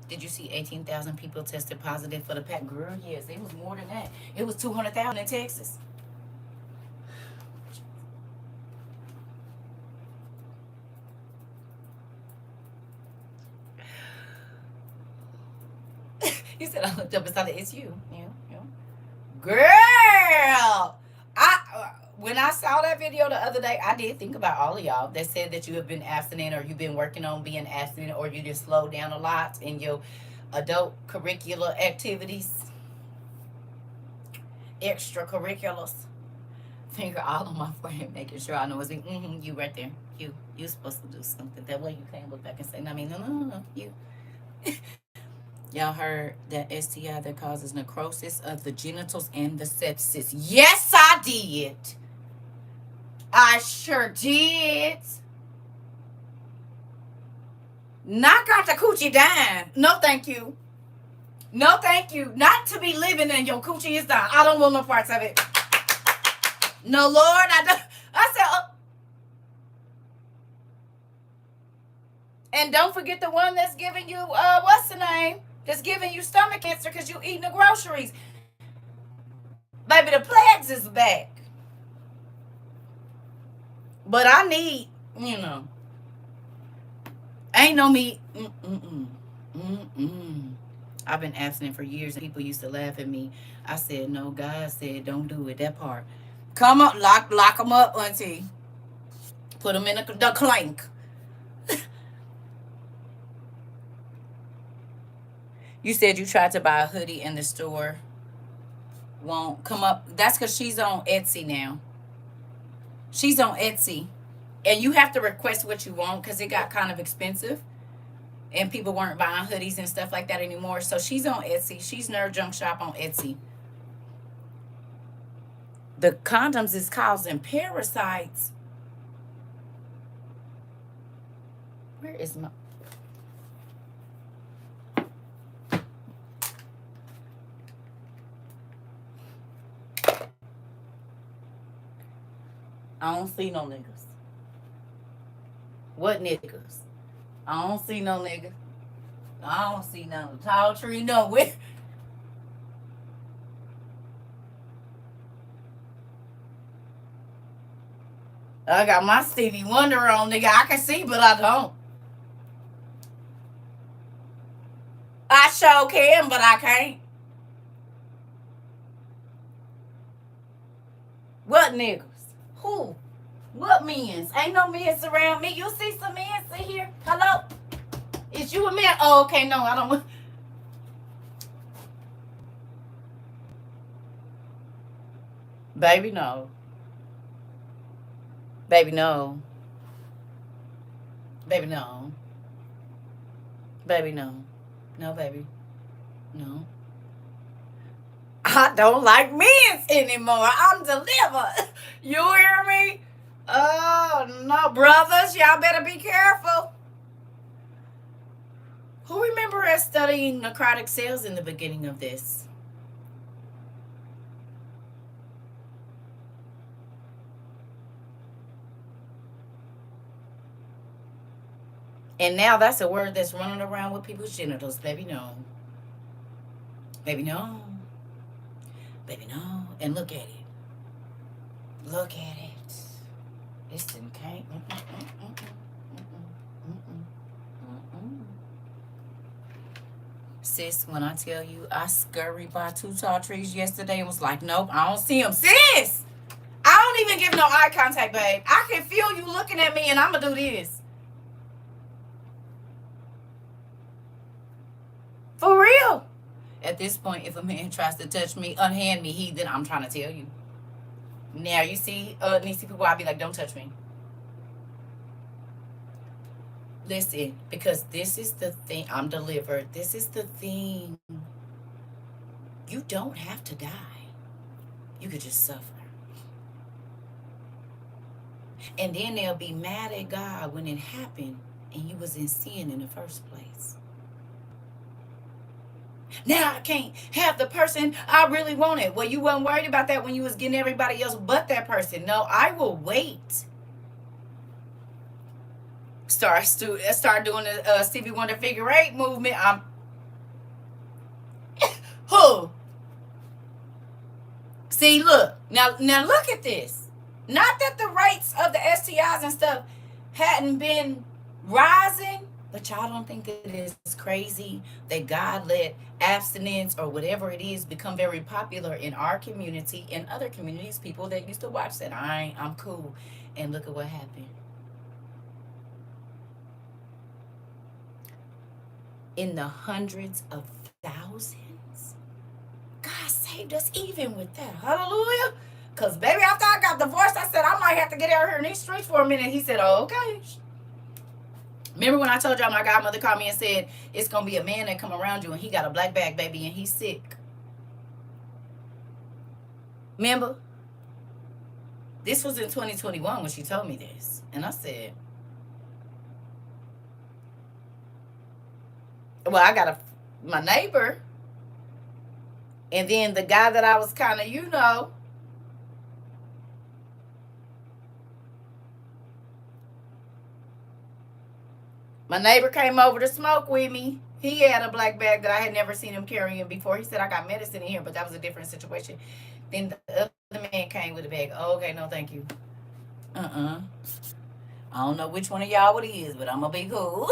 Did you see 18,000 people tested positive for the pack? Girl, yes. It was more than that. It was 200,000 in Texas. He said, I looked up and saw that it's you. Yeah, yeah. Girl! When I saw that video the other day, I did think about all of y'all that said that you have been abstinent or you've been working on being abstinent or you just slowed down a lot in your adult curricular activities, extracurriculars. Finger all on my forehead, making sure I know it's me. You right there. You supposed to do something. That way you can't look back and say, I mean, no, you. Y'all heard that STI that causes necrosis of the genitals and the sepsis. Yes, I did. I sure did. Knock out the coochie down. No, thank you. No, thank you. Not to be living in your coochie is down. I don't want no parts of it. No, Lord, I don't. I said, and don't forget the one that's giving you, what's the name? That's giving you stomach cancer because you eating the groceries. Baby, the plagues is back. But I need, ain't no meat. I've been abstinent for years and people used to laugh at me. I said, no, God said, don't do it, that part. Come up, lock them up, auntie. Put them in the clank. You said you tried to buy a hoodie in the store. Won't come up. That's because she's on Etsy now. She's on Etsy. And you have to request what you want because it got kind of expensive. And people weren't buying hoodies and stuff like that anymore. So she's on Etsy. She's Nerd Junk Shop on Etsy. The condoms is causing parasites. Where is my... I don't see no niggas. What niggas? I don't see no niggas. I don't see no tall tree nowhere. I got my Stevie Wonder on, nigga. I can see, but I don't. I sure can, but I can't. What niggas? Who? What men's? Ain't no men's around me. You see some men's in here? Hello? Is you a man? Oh, okay, no, I don't. Baby, no. Baby, no. Baby, no. Baby, no. No, baby. No. I don't like men's anymore. I'm delivered. You hear me? Oh, no, brothers. Y'all better be careful. Who remember us studying necrotic cells in the beginning of this? And now that's a word that's running around with people's genitals. Baby, no. Baby, no. Baby, no. And look at it. Look at it. It's in can't. Sis, when I tell you I scurried by two tall trees yesterday and was like, nope, I don't see them. Sis! I don't even give no eye contact, babe. I can feel you looking at me and I'm going to do this. For real. At this point, if a man tries to touch me, unhand me, then I'm trying to tell you. Now, you see, people, I'll be like, don't touch me. Listen, because this is the thing. I'm delivered. This is the thing. You don't have to die. You could just suffer. And then they'll be mad at God when it happened and you was in sin in the first place. Now I can't have the person I really wanted. Well, you weren't worried about that when you was getting everybody else but that person. No, I will wait. start doing the Stevie Wonder figure eight movement. I'm who? See, look now look at this. Not that the rates of the STIs and stuff hadn't been rising, but y'all don't think that it's crazy that God let abstinence or whatever it is become very popular in our community and other communities. People that used to watch that, I'm cool, and look at what happened. In the hundreds of thousands. God saved us even with that. Hallelujah. Because, baby, after I got divorced, I said, I might have to get out here in these streets for a minute. He said, oh, okay. Remember when I told y'all my godmother called me and said, it's going to be a man that come around you and he got a black bag, baby, and he's sick. Remember? This was in 2021 when she told me this. And I said, well, I got my neighbor. And then the guy that I was kind of, my neighbor came over to smoke with me. He had a black bag that I had never seen him carrying before. He said, I got medicine in here, but that was a different situation. Then the other man came with a bag. Oh, okay, no, thank you. I don't know which one of y'all it is, but I'm going to be cool.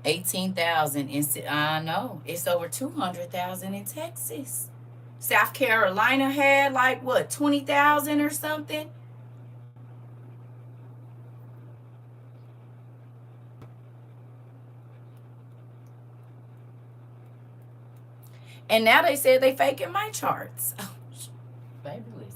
18,000 I know. It's over 200,000 in Texas. South Carolina had like, what, 20,000 or something? And now they said they faking my charts. Oh, baby, listen.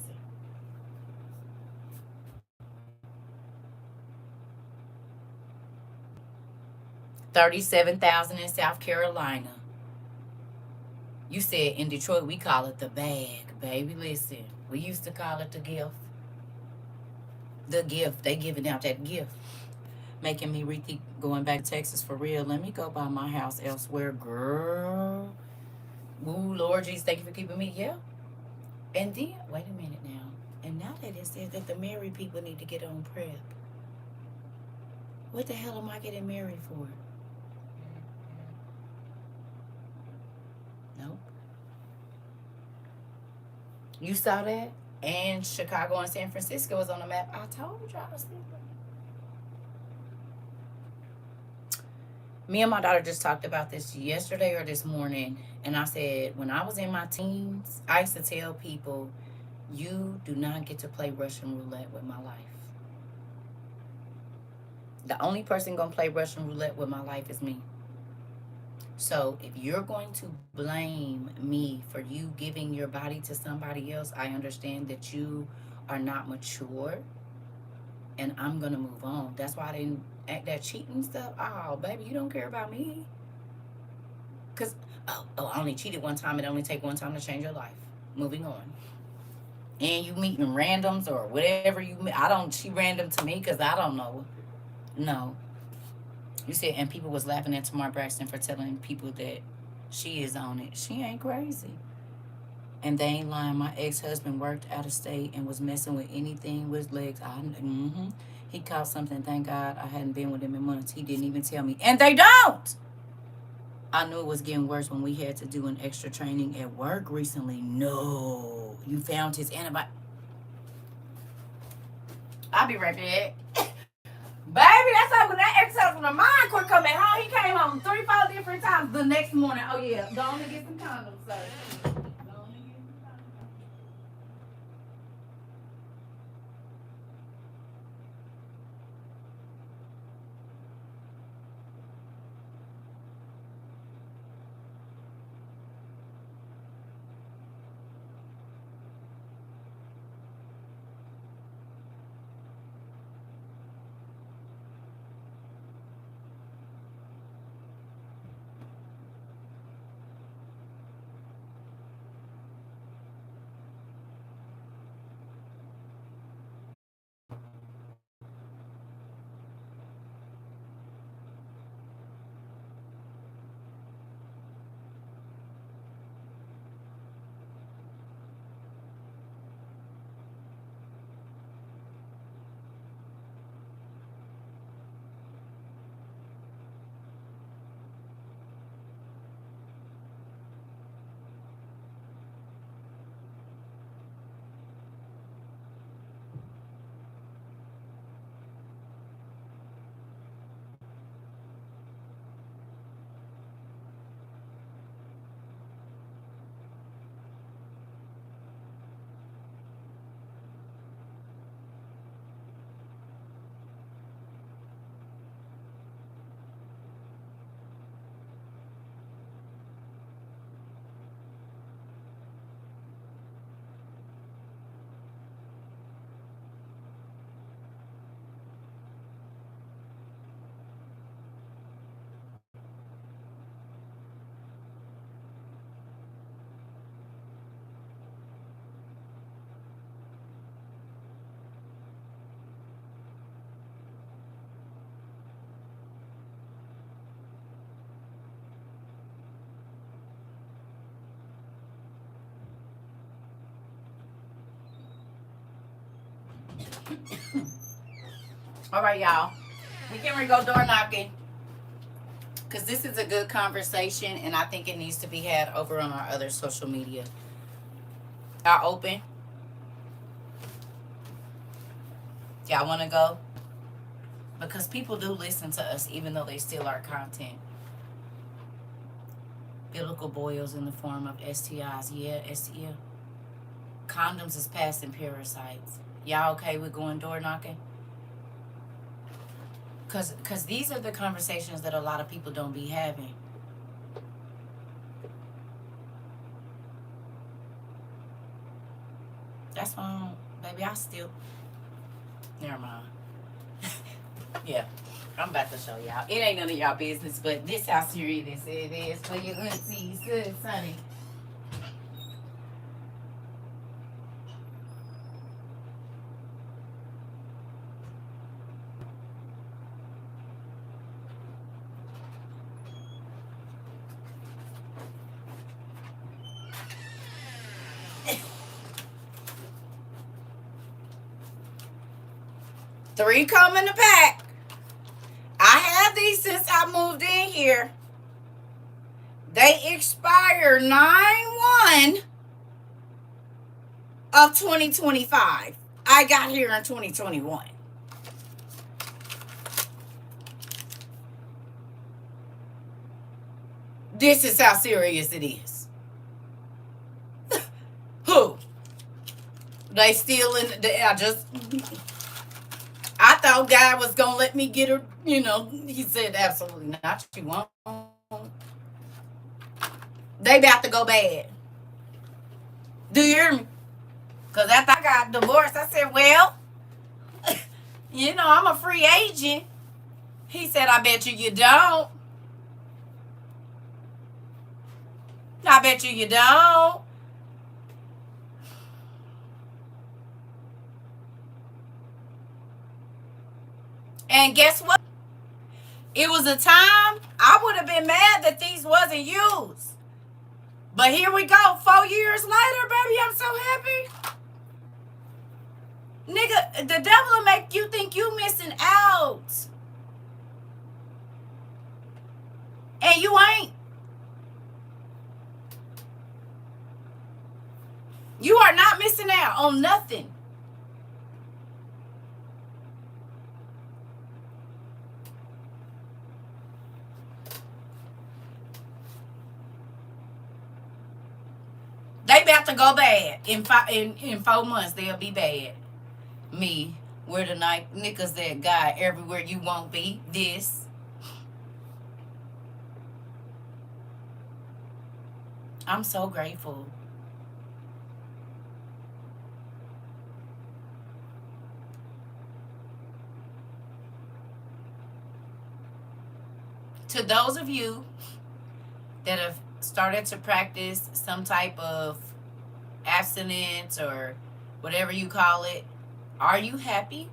37,000 in South Carolina. You said in Detroit we call it the bag, baby. Listen, we used to call it the gift. The gift. They giving out that gift. Making me rethink going back to Texas for real. Let me go buy my house elsewhere, girl. Ooh, Lord Jesus, thank you for keeping me. Yeah. And then, wait a minute now. And now that it says that the married people need to get on prep. What the hell am I getting married for? Nope. You saw that? And Chicago and San Francisco was on the map. I told y'all. Me and my daughter just talked about this yesterday or this morning. And I said, when I was in my teens, I used to tell people, you do not get to play Russian roulette with my life. The only person going to play Russian roulette with my life is me. So if you're going to blame me for you giving your body to somebody else, I understand that you are not mature. And I'm going to move on. That's why I didn't act that cheating stuff. Oh, baby, you don't care about me. Because, I only cheated one time. It only take one time to change your life. Moving on. And you meeting randoms or whatever you meet. She random to me because I don't know. No. You said, and people was laughing at Tamar Braxton for telling people that she is on it. She ain't crazy. And they ain't lying. My ex-husband worked out of state and was messing with anything with legs. He caught something. Thank God I hadn't been with him in months. He didn't even tell me. And they don't. I knew it was getting worse when we had to do an extra training at work recently. No. You found his antibiotic. I'll be right back. Baby, that's how when that ex-husband of mine quit coming home. He came home 3-4 different times the next morning. Oh, yeah. Go on and get some condoms, sir. All right, y'all. We can go door knocking because this is a good conversation, and I think it needs to be had over on our other social media. Y'all open? Y'all want to go? Because people do listen to us even though they steal our content. Biblical boils in the form of STIs. Yeah, STL. Condoms is passing parasites. Y'all okay with going door knocking? Because these are the conversations that a lot of people don't be having. That's why, baby, I still... Never mind. Yeah, I'm about to show y'all. It ain't none of y'all business, but this how serious it is for your aunties, good sonny. Three come in the pack. I have these since I moved in here. They expire 9/1 of 2025. I got here in 2021. This is how serious it is. Who? They still in I thought God was gonna let me get her, he said absolutely not. She won't. They about to go bad. Do you hear me? Because after I got divorced, I said, well, I'm a free agent. He said, I bet you don't. I bet you don't. And guess what? It was a time I would have been mad that these wasn't used. But here we go. 4 years later, baby, I'm so happy. Nigga, the devil will make you think you missing out. And you ain't. You are not missing out on nothing. They about to go bad. In 4 months, they'll be bad. Me, where the night niggas that guy everywhere you won't be. This. I'm so grateful. To those of you that have started to practice some type of abstinence or whatever you call it, are you happy?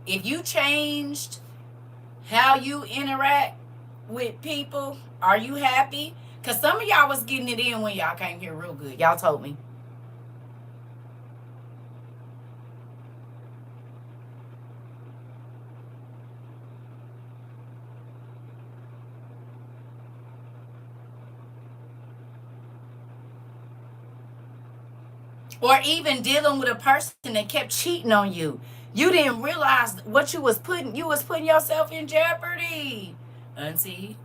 If you changed how you interact with people, are you happy? Because some of y'all was getting it in when y'all came here real good. Y'all told me. Or even dealing with a person that kept cheating on you. You didn't realize what you was putting yourself in jeopardy. Auntie.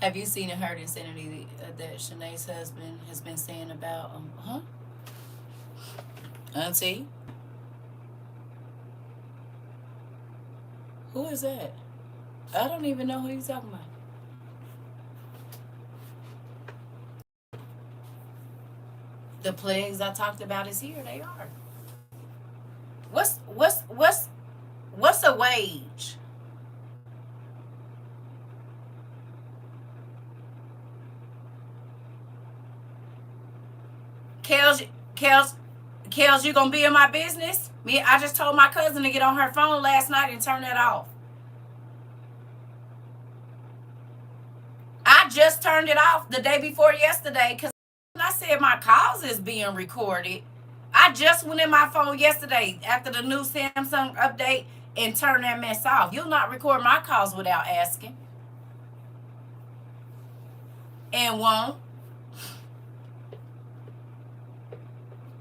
Have you seen and heard insanity that Shanae's husband has been saying about Auntie? Who is that? I don't even know who you're talking about. The plagues I talked about is here. They are. What's a wage? Kels, you gonna be in my business? I just told my cousin to get on her phone last night and turn that off. I just just turned it off the day before yesterday because I said my calls is being recorded. I just went in my phone yesterday after the new Samsung update and turned that mess off. You'll not record my calls without asking. And won't.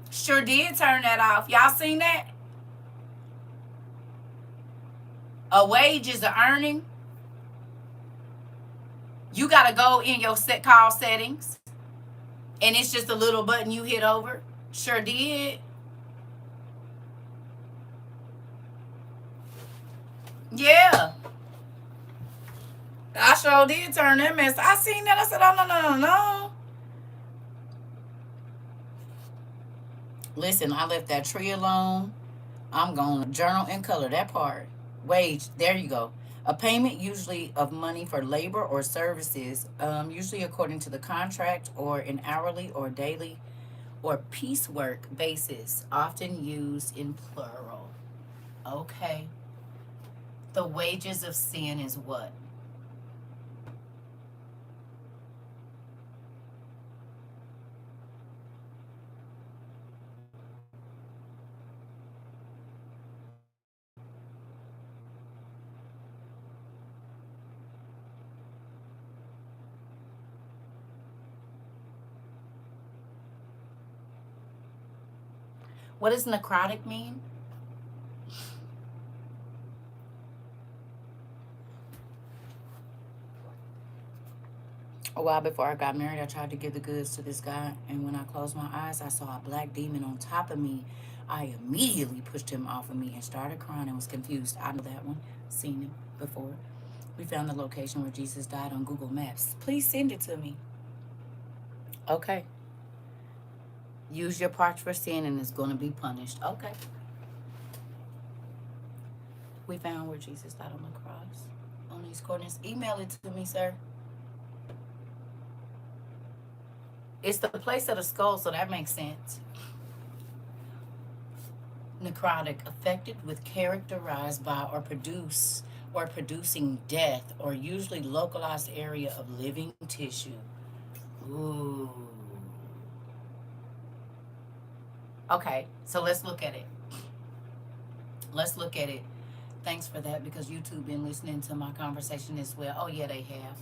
Sure did turn that off. Y'all seen that? A wage is an earning. You got to go in your set call settings. And it's just a little button you hit over. Sure did. Yeah. I sure did turn that mess. I seen that. I said, oh, no. Listen, I left that tree alone. I'm going to journal and color that part. Wage. There you go. A payment usually of money for labor or services, usually according to the contract or an hourly or daily or piecework basis, often used in plural. Okay. The wages of sin is what? What does necrotic mean? A while before I got married, I tried to give the goods to this guy, and when I closed my eyes, I saw a black demon on top of me. I immediately pushed him off of me and started crying and was confused. I know that one, seen him before. We found the location where Jesus died on Google Maps. Please send it to me. Okay. Use your parts for sin and it's going to be punished. Okay. We found where Jesus died on the cross. On these coordinates. Email it to me, sir. It's the place of the skull, so that makes sense. Necrotic, affected with characterized by or producing death or usually localized area of living tissue. Ooh. Okay, so let's look at it. Let's look at it. Thanks for that, because YouTube been listening to my conversation as well. Oh yeah, they have.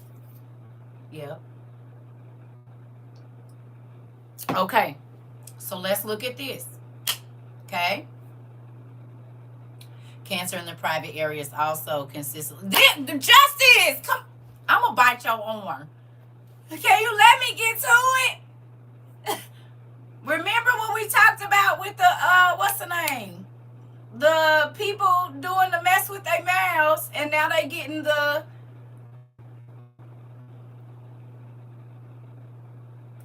Yep. Okay, so let's look at this. Okay. Cancer in the private areas also consists of the justice. Come, I'm gonna bite your arm. Can you let me get to it? Remember what we talked about with the what's the name? The people doing the mess with their mouths, and now they getting the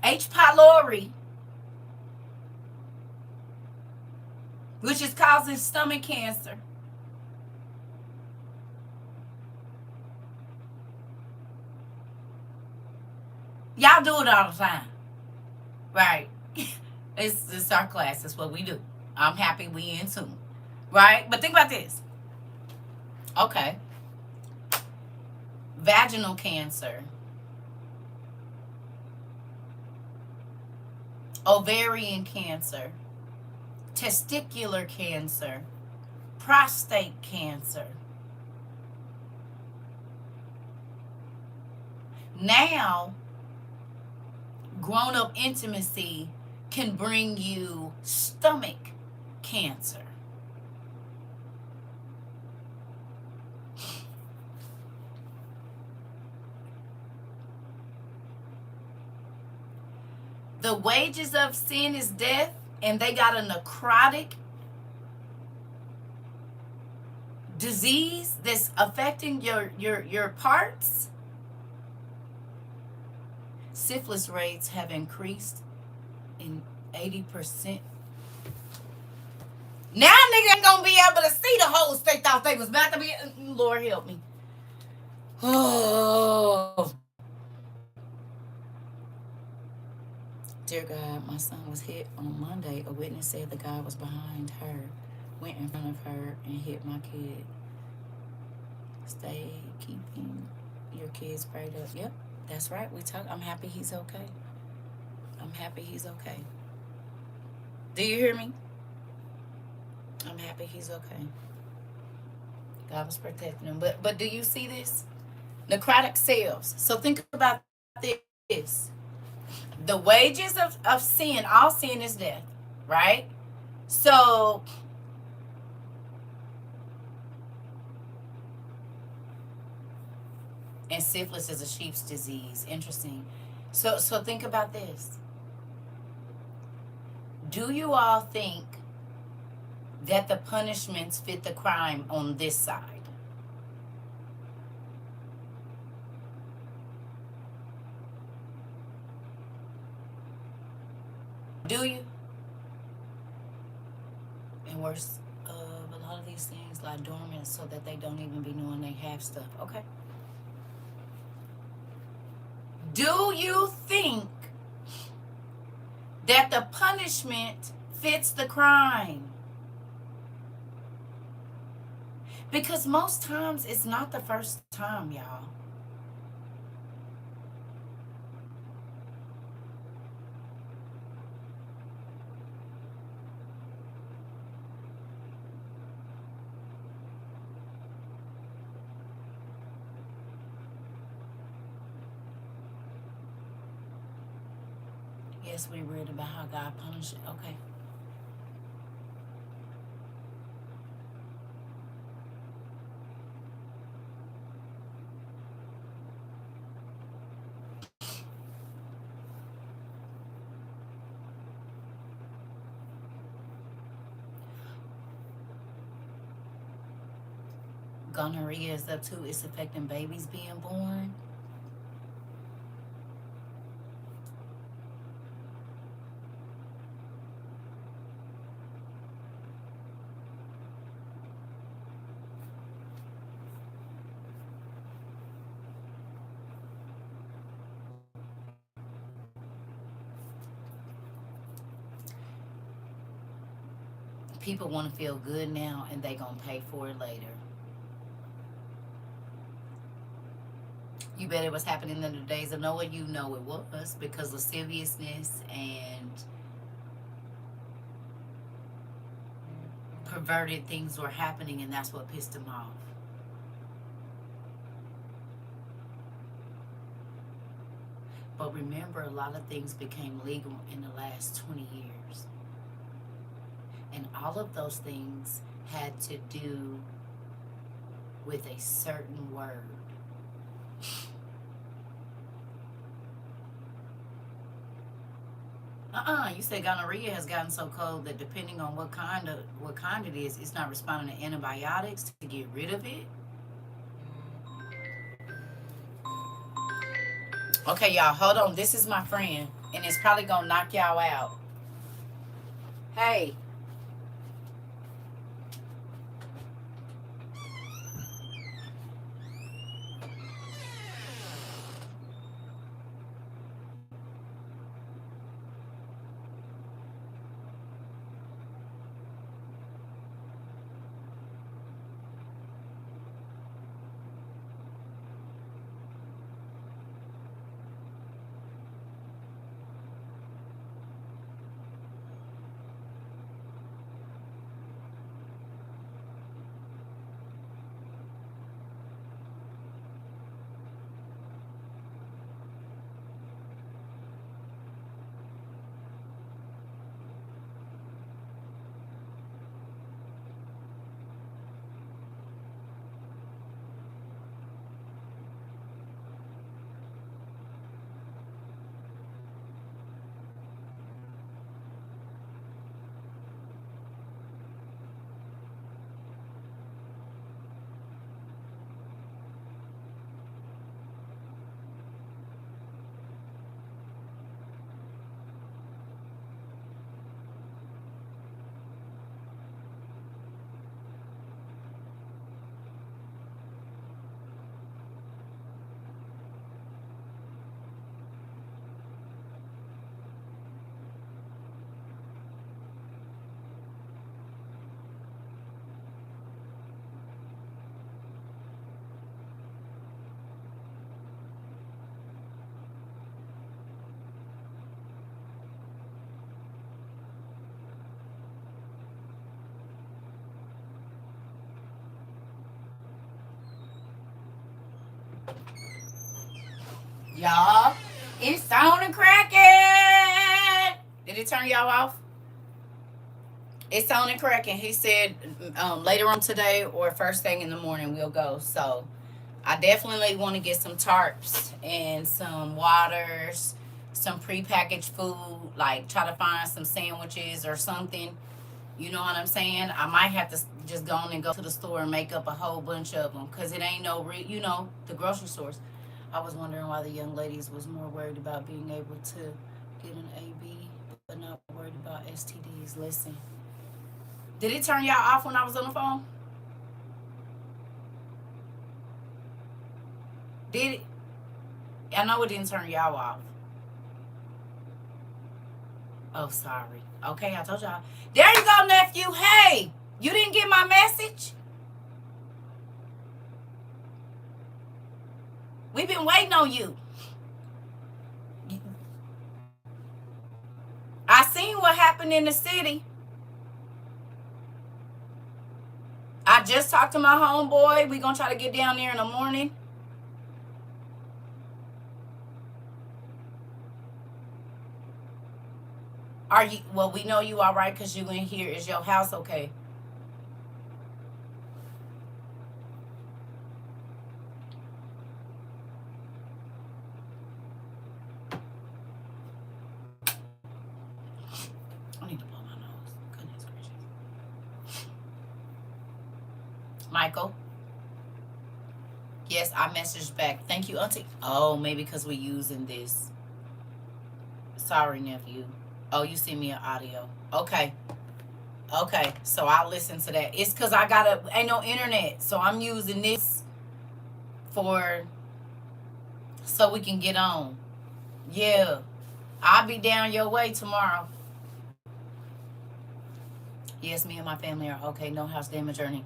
H. pylori, which is causing stomach cancer. Y'all do it all the time. Right. It's our class. It's what we do. I'm happy we in tune. Right? But think about this. Okay. Vaginal cancer. Ovarian cancer. Testicular cancer. Prostate cancer. Now, grown-up intimacy can bring you stomach cancer. The wages of sin is death, and they got a necrotic disease that's affecting your parts. Syphilis rates have increased in 80%. Now nigga ain't gonna be able to see the holes they thought they was about to be. Lord help me. Oh. Dear God, my son was hit on Monday. A witness said the guy was behind her, went in front of her, and hit my kid. Stay keeping your kids prayed up. Yep. That's right. I'm happy he's okay. I'm happy he's okay. Do you hear me? I'm happy he's okay. God was protecting him. But do you see this? Necrotic cells. So think about this. The wages of sin, all sin is death, right? So and syphilis is a sheep's disease. Interesting. So think about this. Do you all think that the punishments fit the crime on this side? Do you? And worse, a lot of these things lie dormant so that they don't even be knowing they have stuff. Okay. Do you think that the punishment fits the crime? Because most times it's not the first time, y'all. Yes, we read about how God punished it. Okay. Gonorrhea is up too. It's affecting babies being born. People want to feel good now and they gonna pay for it later. You bet it was happening in the days of Noah. You know it was, because lasciviousness and perverted things were happening, and that's what pissed him off. But remember, a lot of things became legal in the last 20 years. And all of those things had to do with a certain word. You said gonorrhea has gotten so cold that depending on what kind it is, it's not responding to antibiotics to get rid of it. Okay, y'all, hold on. This is my friend, and it's probably gonna knock y'all out. Hey, Y'all, it's on and cracking. Did it turn y'all off? It's on and cracking. He said later on today or first thing in the morning we'll go. So I definitely want to get some tarps and some waters, some prepackaged food, like try to find some sandwiches or something. You know what I'm saying? I might have to just go on and go to the store and make up a whole bunch of them because it ain't no, the grocery stores. I was wondering why the young ladies was more worried about being able to get an AB, but not worried about STDs. Listen, did it turn y'all off when I was on the phone? Did it? I know it didn't turn y'all off. Oh, sorry. Okay, I told y'all. There you go, nephew. Hey, you didn't get my message? We've been waiting on you. I seen what happened in the city. I just talked to my homeboy. We gonna try to get down there in the morning. Are you? Well, we know you all right because you in here. Is your house okay? I need to blow my nose. Goodness gracious. Michael. Yes, I messaged back. Thank you, Auntie. Oh, maybe because we're using this. Sorry, nephew. Oh, you sent me an audio. Okay. Okay. So I'll listen to that. It's because ain't no internet. So I'm using this for, so we can get on. Yeah. I'll be down your way tomorrow. Yes, me and my family are okay. No house damage or anything.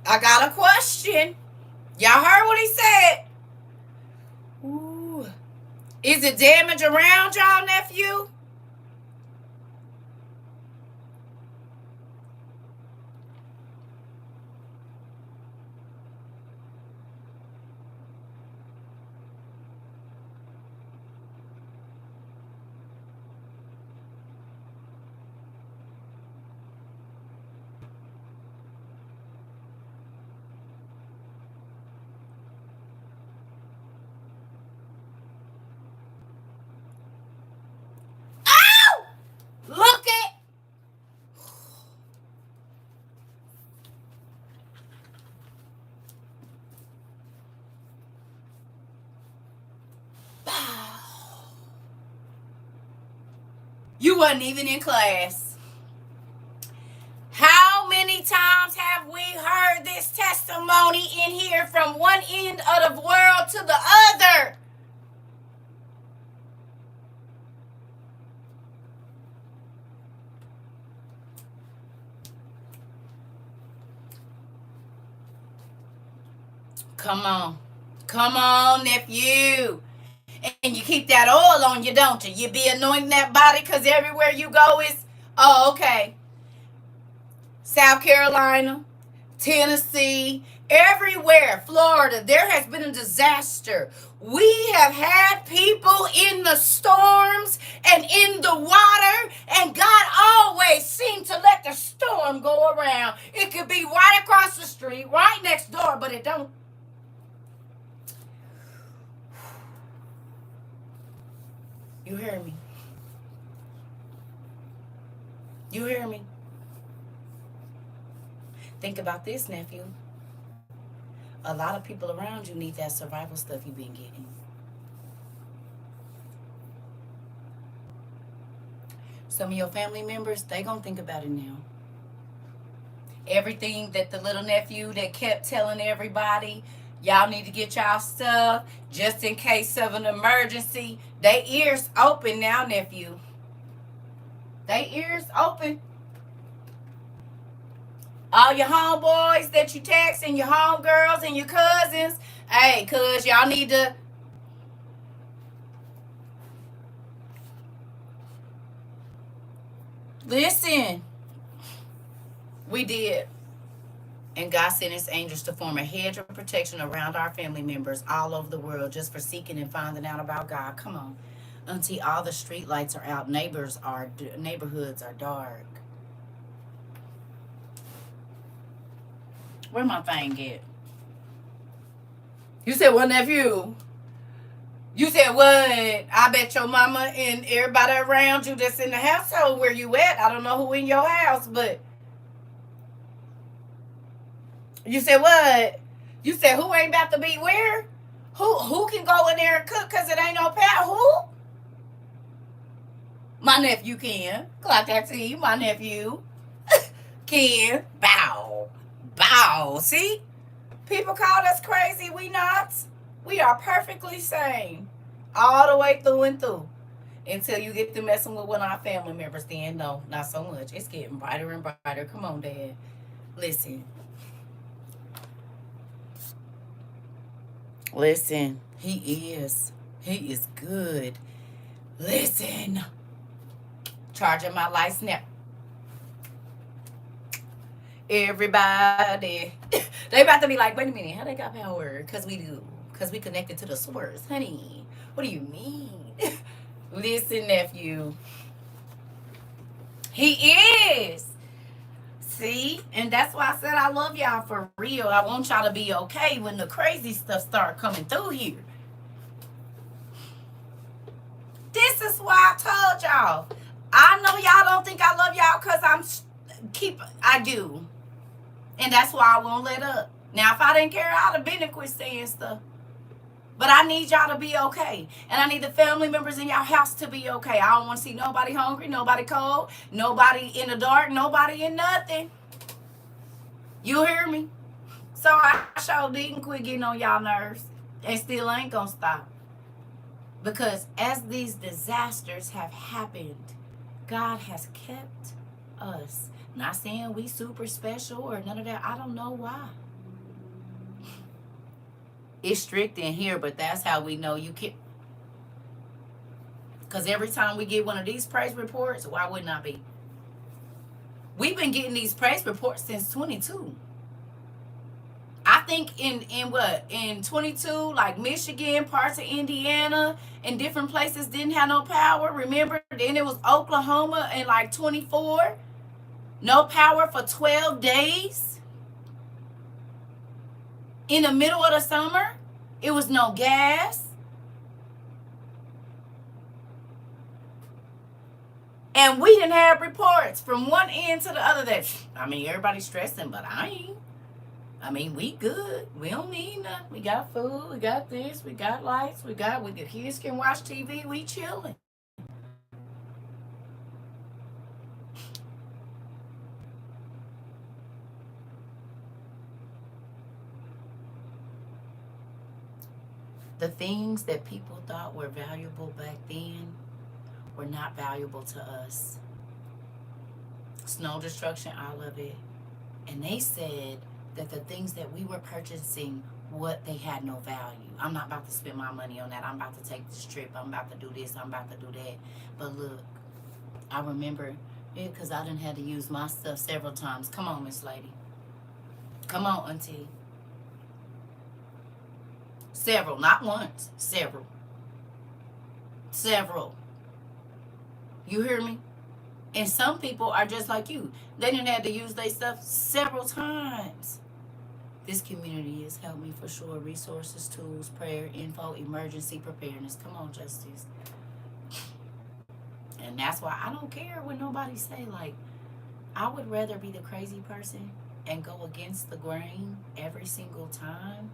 I got a question. Y'all heard what he said? Ooh. Is it damage around y'all, nephew? Oh! Look it. You wasn't even in class. How many times have we heard this testimony in here from one end of the world to the other? Come on. Come on, nephew. And you keep that oil on you, don't you? You be anointing that body because everywhere you go is, oh, okay. South Carolina, Tennessee, everywhere, Florida, there has been a disaster. We have had people in the storms and in the water, and God always seemed to let the storm go around. It could be right across the street, right next door, but it don't. You hear me? You hear me? Think about this, nephew. A lot of people around you need that survival stuff you've been getting. Some of your family members, they gonna think about it now. Everything that the little nephew that kept telling everybody, y'all need to get y'all stuff just in case of an emergency. They ears open now, nephew. They ears open. All your homeboys that you text and your homegirls and your cousins, hey, cuz y'all need to. Listen, we did. And God sent his angels to form a hedge of protection around our family members all over the world just for seeking and finding out about God. Come on. Auntie, all the street lights are out. Neighborhoods are dark. Where my thing at? You said what, nephew? You said what? I bet your mama and everybody around you that's in the household where you at. I don't know who in your house, but you said what? You said who ain't about to be where? Who can go in there and cook because it ain't no power? Who? My nephew can. Clock that to you, my nephew. Can. Bow. Bow. See? People call us crazy. We not. We are perfectly sane. All the way through and through. Until you get to messing with one of our family members, then no, not so much. It's getting brighter and brighter. Come on, Dad. Listen. Listen. He is. He is good. Listen. Charging my lights now. Everybody. They about to be like, wait a minute, how they got power? Because we do. Because we connected to the source. Honey, what do you mean? Listen, nephew. He is. See? And that's why I said I love y'all for real. I want y'all to be okay when the crazy stuff start coming through here. This is why I told y'all. I know y'all don't think I love y'all because I do. And that's why I won't let up. Now, if I didn't care, I'd have been and quit saying stuff. But I need y'all to be okay. And I need the family members in y'all house to be okay. I don't want to see nobody hungry, nobody cold, nobody in the dark, nobody in nothing. You hear me? So I sure didn't quit getting on y'all nerves. And still ain't gonna stop. Because as these disasters have happened, God has kept us. Not saying we super special or none of that. I don't know why. It's strict in here, but that's how we know you can't. Because every time we get one of these praise reports, why wouldn't I be? We've been getting these praise reports since 22. I think in 22, like Michigan, parts of Indiana, and different places didn't have no power. Remember? Then it was Oklahoma in like 24. No power for 12 days. In the middle of the summer, it was no gas. And we didn't have reports from one end to the other that, I mean, everybody's stressing, but I ain't. I mean, we good. We don't need nothing. We got food. We got this. We got lights. The kids can watch TV. We chilling. The things that people thought were valuable back then were not valuable to us. Snow destruction, all of it. And they said that the things that we were purchasing, they had no value. I'm not about to spend my money on that. I'm about to take this trip. I'm about to do this. I'm about to do that. But look, I remember it because I done had to use my stuff several times. Come on, Miss Lady. Come on, Auntie. Several, not once. Several. You hear me? And some people are just like you. They didn't have to use their stuff several times. This community has helped me for sure. Resources, tools, prayer, info, emergency preparedness. Come on, Justice. And that's why I don't care what nobody say. Like, I would rather be the crazy person and go against the grain every single time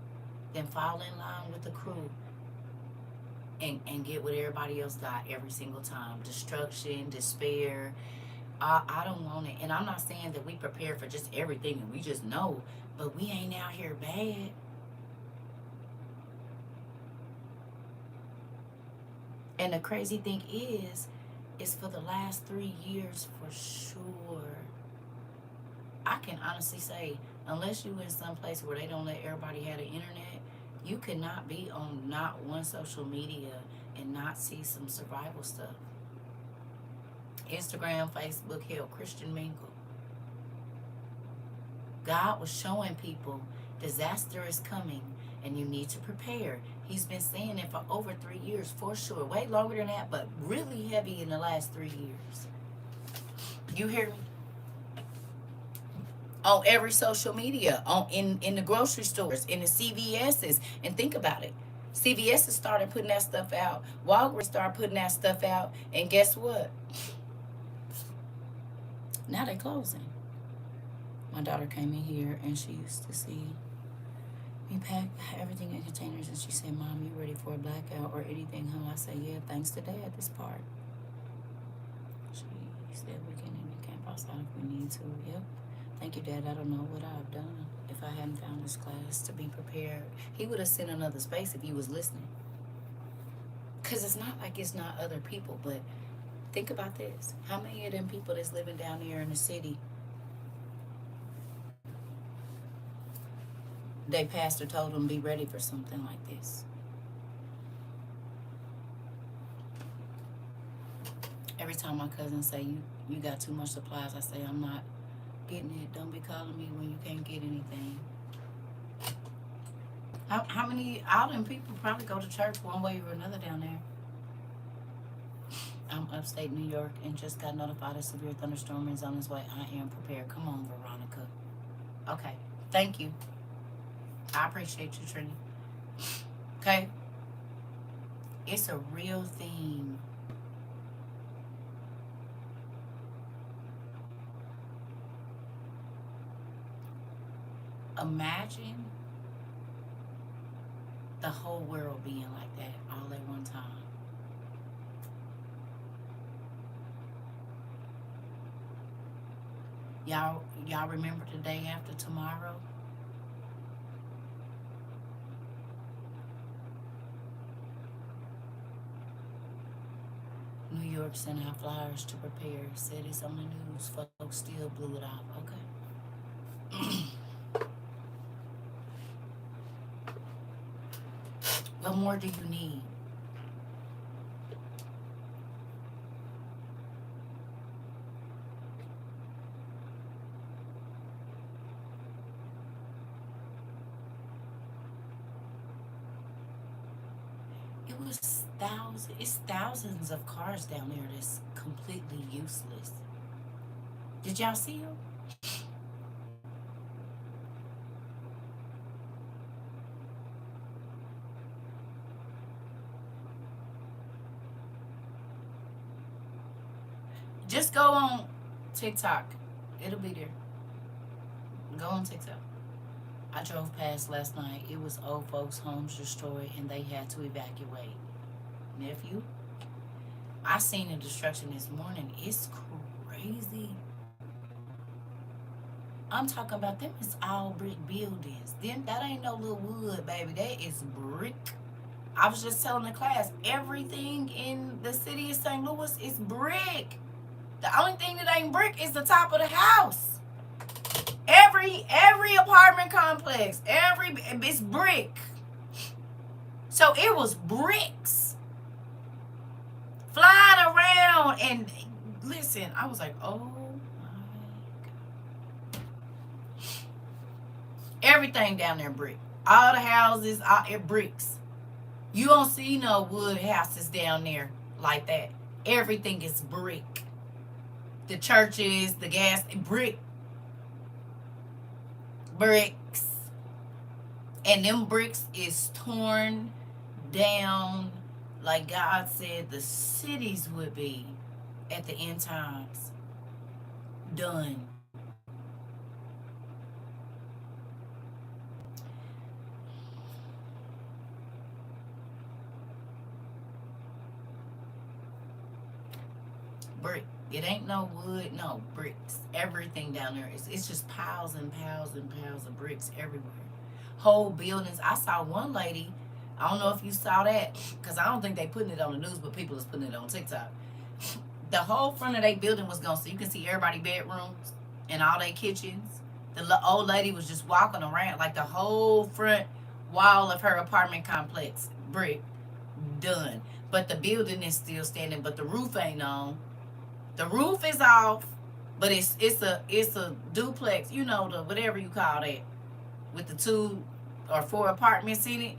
than fall in line with the crew and get what everybody else got every single time. Destruction, despair. I don't want it. And I'm not saying that we prepare for just everything and we just know, but we ain't out here bad. And the crazy thing is for the last 3 years for sure. I can honestly say, unless you in some place where they don't let everybody have the internet, you cannot be on not one social media and not see some survival stuff. Instagram, Facebook, hell, Christian Mingle. God was showing people disaster is coming and you need to prepare. He's been saying it for over 3 years, for sure. Way longer than that, but really heavy in the last 3 years. You hear me? On every social media, on in the grocery stores, in the CVS's, and think about it. CVS has started putting that stuff out. Walgreens started putting that stuff out, and guess what? Now they're closing. My daughter came in here and she used to see me pack everything in containers, and she said, "Mom, you ready for a blackout or anything, huh?" I said, "Yeah, thanks to Dad, this part." She said, "We can camp outside if we need to." Yep. Thank you, Dad. I don't know what I've done if I hadn't found this class to be prepared. He would have sent another space if he was listening. Because it's not like it's not other people, but think about this. How many of them people that's living down there in the city, they pastor told them be ready for something like this? Every time my cousins say, you got too much supplies, I say, I'm not getting it. Don't be calling me when you can't get anything. How many all them people probably go to church one way or another down there? I'm upstate New York and just got notified a severe thunderstorm is on its way. I am prepared. Come on, Veronica. Okay. Thank you. I appreciate you, Trini. Okay? It's a real thing. Imagine the whole world being like that all at one time. Y'all remember the day after tomorrow? New York sent out flyers to prepare. Said it's on the news. Folks still blew it off. Okay. What more do you need? It was it's thousands of cars down there that's completely useless. Did y'all see them? Just go on TikTok. It'll be there. Go on TikTok. I drove past last night. It was old folks' homes destroyed and they had to evacuate. Nephew, I seen the destruction this morning. It's crazy. I'm talking about them. It's all brick buildings. Then that ain't no little wood, baby. That is brick. I was just telling the class, everything in the city of St. Louis is brick. The only thing that ain't brick is the top of the house. Every apartment complex, it's brick. So it was bricks flying around, and listen, I was like, oh my God. Everything down there brick. All the houses are bricks. You don't see no wood houses down there like that. Everything is brick. The churches, the gas, bricks. And them bricks is torn down like God said the cities would be at the end times. Done. Brick. It ain't no wood, no bricks. Everything down there it's just piles and piles and piles of bricks everywhere. Whole buildings. I saw one lady. I don't know if you saw that because I don't think they putting it on the news, but people is putting it on TikTok. The whole front of their building was gone, so you can see everybody bedrooms and all their kitchens. The old lady was just walking around like the whole front wall of her apartment complex, brick, done. But the building is still standing, but the roof ain't on. The roof is off, But it's a duplex, you know, the whatever you call that, with the 2 or 4 apartments in it,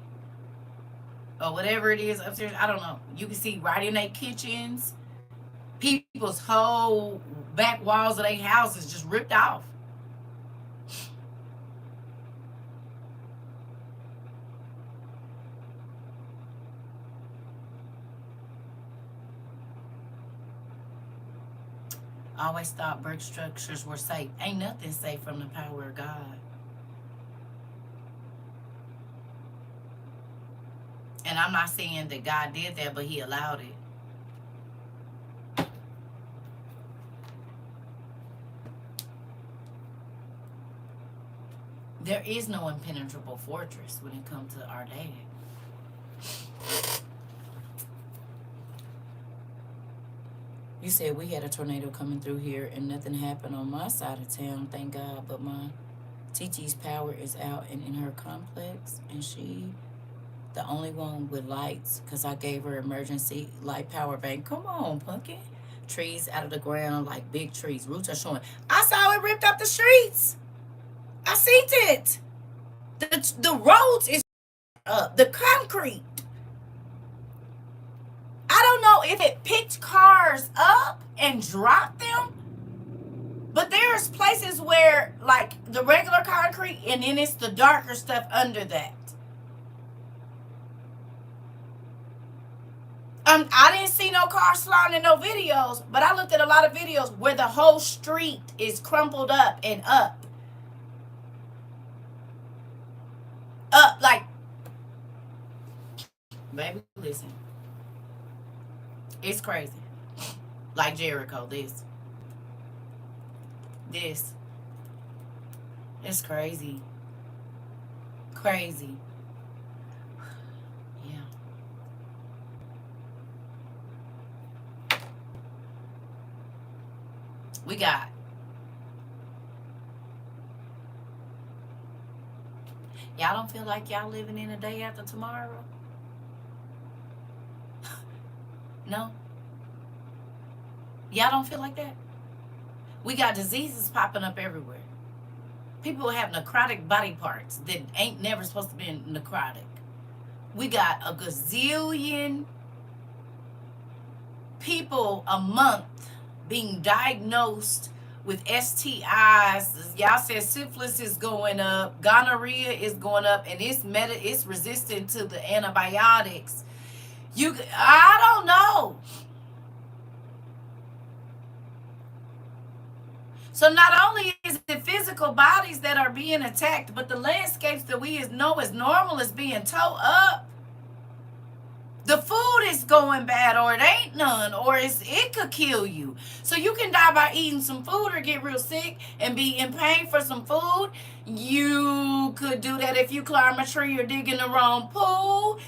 or whatever it is upstairs. I don't know. You can see right in their kitchens, people's whole back walls of their houses just ripped off. I always thought brick structures were safe. Ain't nothing safe from the power of God. And I'm not saying that God did that, but he allowed it. There is no impenetrable fortress when it comes to our dad. You said we had a tornado coming through here and nothing happened on my side of town, thank God. But my TT's power is out and in her complex, and she the only one with lights because I gave her emergency light power bank. Come on, pumpkin. Trees out of the ground like big trees. Roots are showing. I saw it ripped up the streets. I seen it. The roads is up. The concrete. I don't know if it picked cars up and dropped them, but there's places where like the regular concrete and then it's the darker stuff under that. I didn't see no cars sliding in no videos, but I looked at a lot of videos where the whole street is crumpled up and up. Up like, baby, listen. It's crazy. Like Jericho, this. It's crazy. Crazy. Yeah. We got. Y'all don't feel like y'all living in a day after tomorrow? No? Y'all don't feel like that? We got diseases popping up everywhere. People have necrotic body parts that ain't never supposed to be necrotic. We got a gazillion people a month being diagnosed with STIs. Y'all said syphilis is going up, gonorrhea is going up, and it's resistant to the antibiotics. I don't know. So not only is it physical bodies that are being attacked, but the landscapes that we know as normal is being tore up. The food is going bad, or it ain't none, or it could kill you. So you can die by eating some food or get real sick and be in pain for some food. You could do that if you climb a tree or dig in the wrong pool.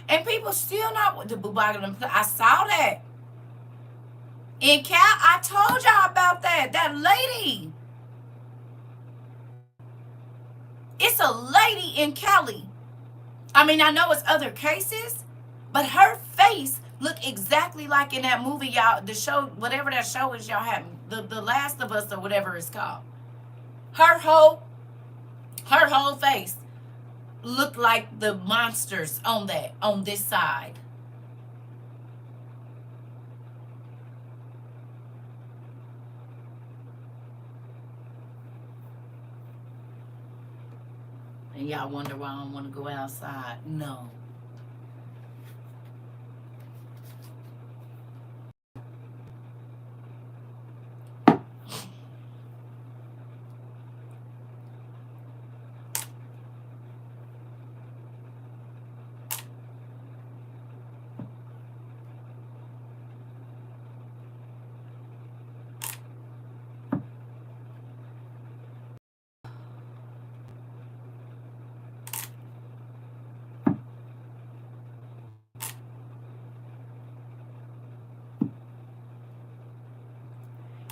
And people still not the booboggling. I saw that. In Cal, I told y'all about that. That lady. It's a lady in Cali. I mean, I know it's other cases, but her face looked exactly like in that movie, y'all, the show, whatever that show is y'all have, the Last of Us or whatever it's called. Her whole face looked like the monsters on this side. And y'all wonder why I don't want to go outside. No.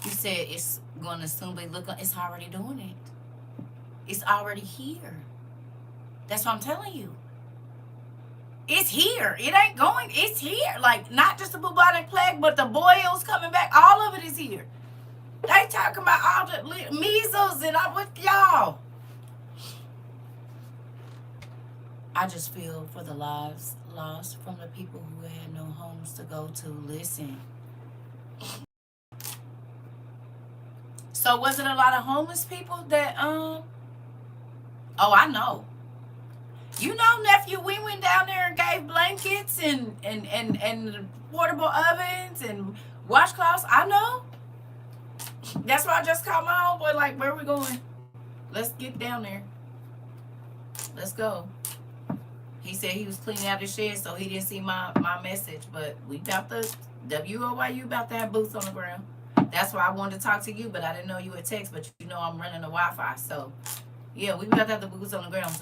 You said it's going to soon be looking. It's already doing it. It's already here. That's what I'm telling you. It's here. It ain't going. It's here. Like, not just the bubonic plague, but the boils coming back. All of it is here. They talking about all the measles and all with y'all. I just feel for the lives lost from the people who had no homes to go to. Listen. So was it a lot of homeless people that Oh, I know. You know, nephew, we went down there and gave blankets and portable ovens and washcloths. I know. That's why I just called my homeboy, like, where we going? Let's get down there. Let's go. He said he was cleaning out his shed, so he didn't see my message. But we about to, WOYU about to have boots on the ground. That's why I wanted to talk to you, but I didn't know you would text. But you know I'm running the Wi-Fi. So, yeah, we about to have the boots on the ground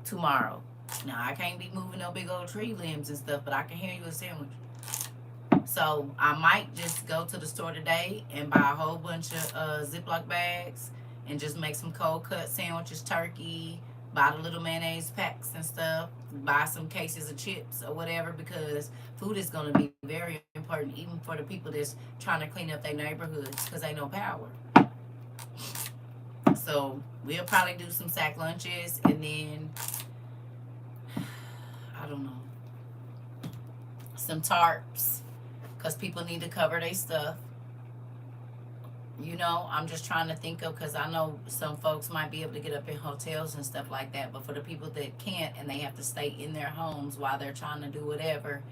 tomorrow. Now, I can't be moving no big old tree limbs and stuff, but I can hear you a sandwich. So I might just go to the store today and buy a whole bunch of Ziploc bags and just make some cold cut sandwiches, turkey, buy the little mayonnaise packs and stuff, buy some cases of chips or whatever, because food is going to be very important, even for the people that's trying to clean up their neighborhoods, because ain't no power. So we'll probably do some sack lunches, and then I don't know, some tarps, because people need to cover their stuff. You know, I'm just trying to think of, because I know some folks might be able to get up in hotels and stuff like that, but for the people that can't and they have to stay in their homes while they're trying to do whatever,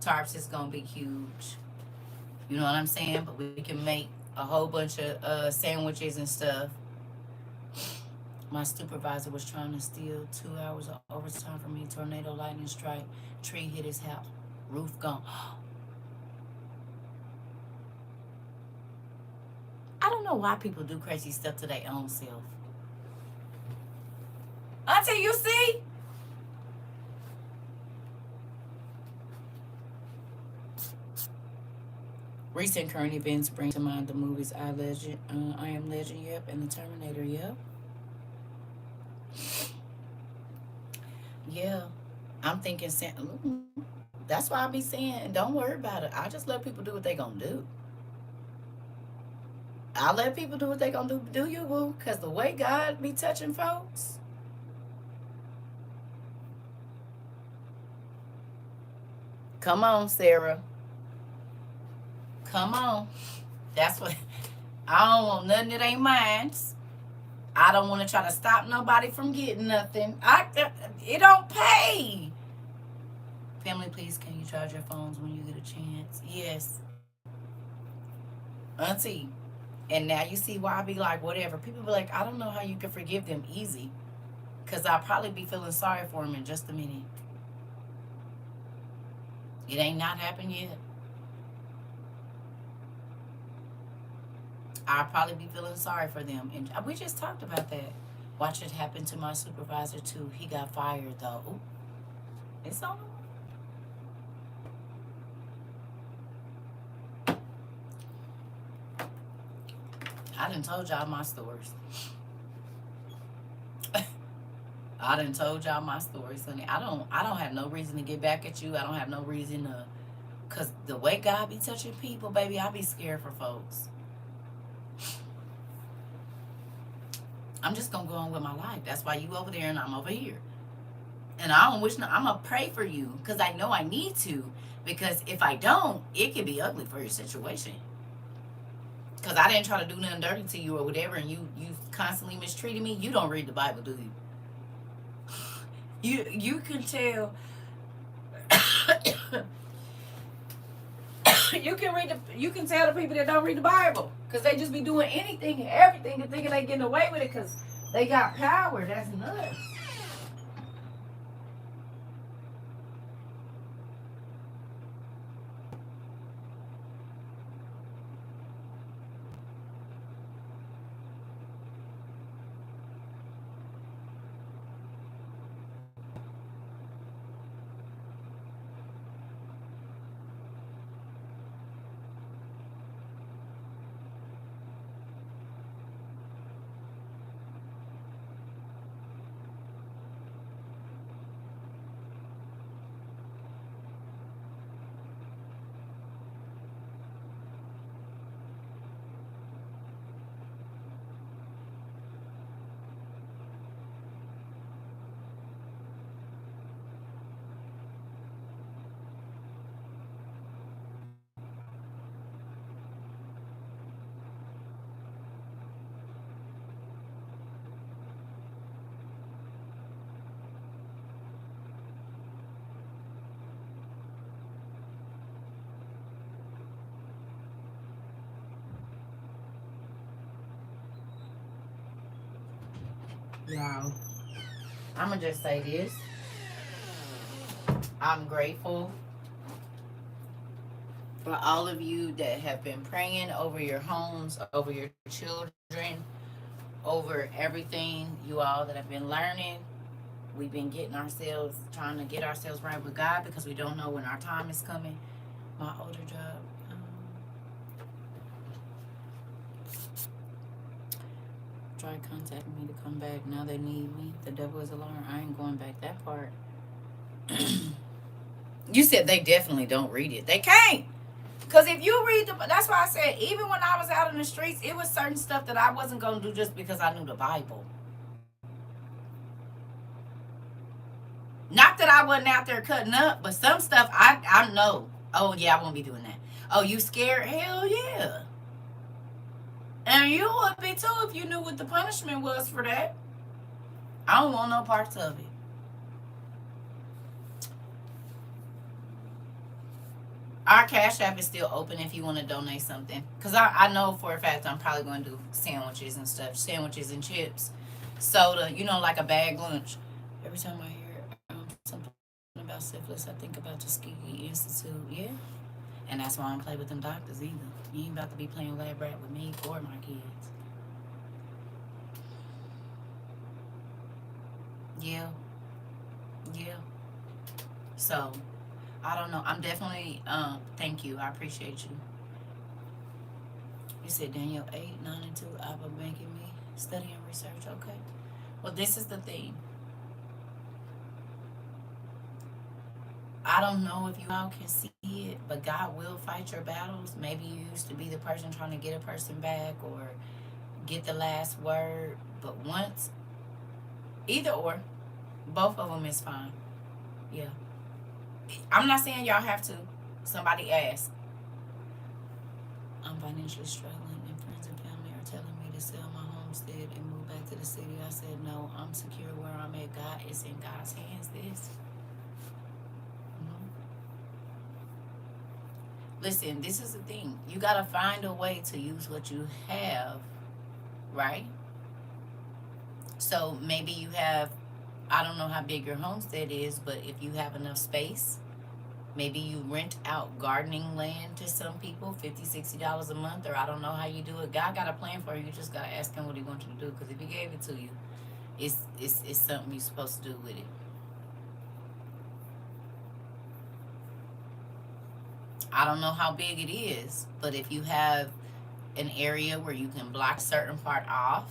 tarps is going to be huge. You know what I'm saying? But we can make a whole bunch of sandwiches and stuff. My supervisor was trying to steal 2 hours of overtime from me. Tornado, lightning strike, tree hit his house, roof gone. I don't know why people do crazy stuff to their own self. Auntie, you see? Recent current events bring to mind the movies I Am Legend, yep, and The Terminator, yep. Yeah, I'm thinking, that's why I be saying, don't worry about it. I just let people do what they gonna do. I let people do what they gonna do. Do you, boo? Because the way God be touching folks. Come on, Sarah. Come on. That's what, I don't want nothing that ain't mine. I don't want to try to stop nobody from getting nothing. It don't pay. Family, please, can you charge your phones when you get a chance? Yes. Auntie. And now you see why I be like, whatever. People be like, I don't know how you can forgive them easy. Because I'll probably be feeling sorry for them in just a minute. It ain't not happened yet. I'll probably be feeling sorry for them. And we just talked about that. Watch it happen to my supervisor, too. He got fired, though. Ooh, it's on. I done told y'all my stories. I done told y'all my stories, honey. I don't have no reason to get back at you. I don't have no reason to, because the way God be touching people, baby, I be scared for folks. I'm just going to go on with my life. That's why you over there and I'm over here. And I don't wish, I'm going to pray for you, because I know I need to. Because if I don't, it could be ugly for your situation. Because I didn't try to do nothing dirty to you or whatever, and you constantly mistreated me. You don't read the Bible, do you? You can tell. You can tell the people that don't read the Bible, because they just be doing anything and everything and thinking they getting away with it because they got power. That's nuts. Y'all, I'm going to just say this. I'm grateful for all of you that have been praying over your homes, over your children, over everything, you all that have been learning. We've been getting ourselves, trying to get ourselves right with God because we don't know when our time is coming. My older job, tried contacting me to come back. Now they need me. The devil is a liar. I ain't going back that part. You said they definitely don't read it. They can't. Because if you read that's why I said, even when I was out in the streets, it was certain stuff that I wasn't going to do just because I knew the Bible. Not that I wasn't out there cutting up, but some stuff I know. Oh, yeah, I won't be doing that. Oh, you scared? Hell yeah. And you would be too if you knew what the punishment was for that. I don't want no parts of it. Our Cash App is still open if you want to donate something. Because I know for a fact I'm probably going to do sandwiches and stuff. Sandwiches and chips. Soda, like a bag lunch. Every time I hear something about syphilis, I think about Tuskegee Institute. Yeah. And that's why I don't play with them doctors either. You ain't about to be playing lab rat with me or my kids. Yeah. Yeah. So, I don't know. I'm definitely, thank you. I appreciate you. You said Daniel 8, 9, and 2, Abba making me study and research. Okay. Well, this is the thing. I don't know if you all can see it, but God will fight your battles. Maybe you used to be the person trying to get a person back or get the last word. But once, either or, both of them is fine. Yeah. I'm not saying y'all have to. Somebody asked. I'm financially struggling and friends and family are telling me to sell my homestead and move back to the city. I said, no, I'm secure where I'm at. God is in God's hands. Listen, this is the thing. You got to find a way to use what you have, right? So maybe you have, I don't know how big your homestead is, but if you have enough space, maybe you rent out gardening land to some people, $50, $60 a month, or I don't know how you do it. God got a plan for you. You just got to ask him what he wants you to do, because if he gave it to you, it's something you're supposed to do with it. I don't know how big it is, but if you have an area where you can block a certain part off,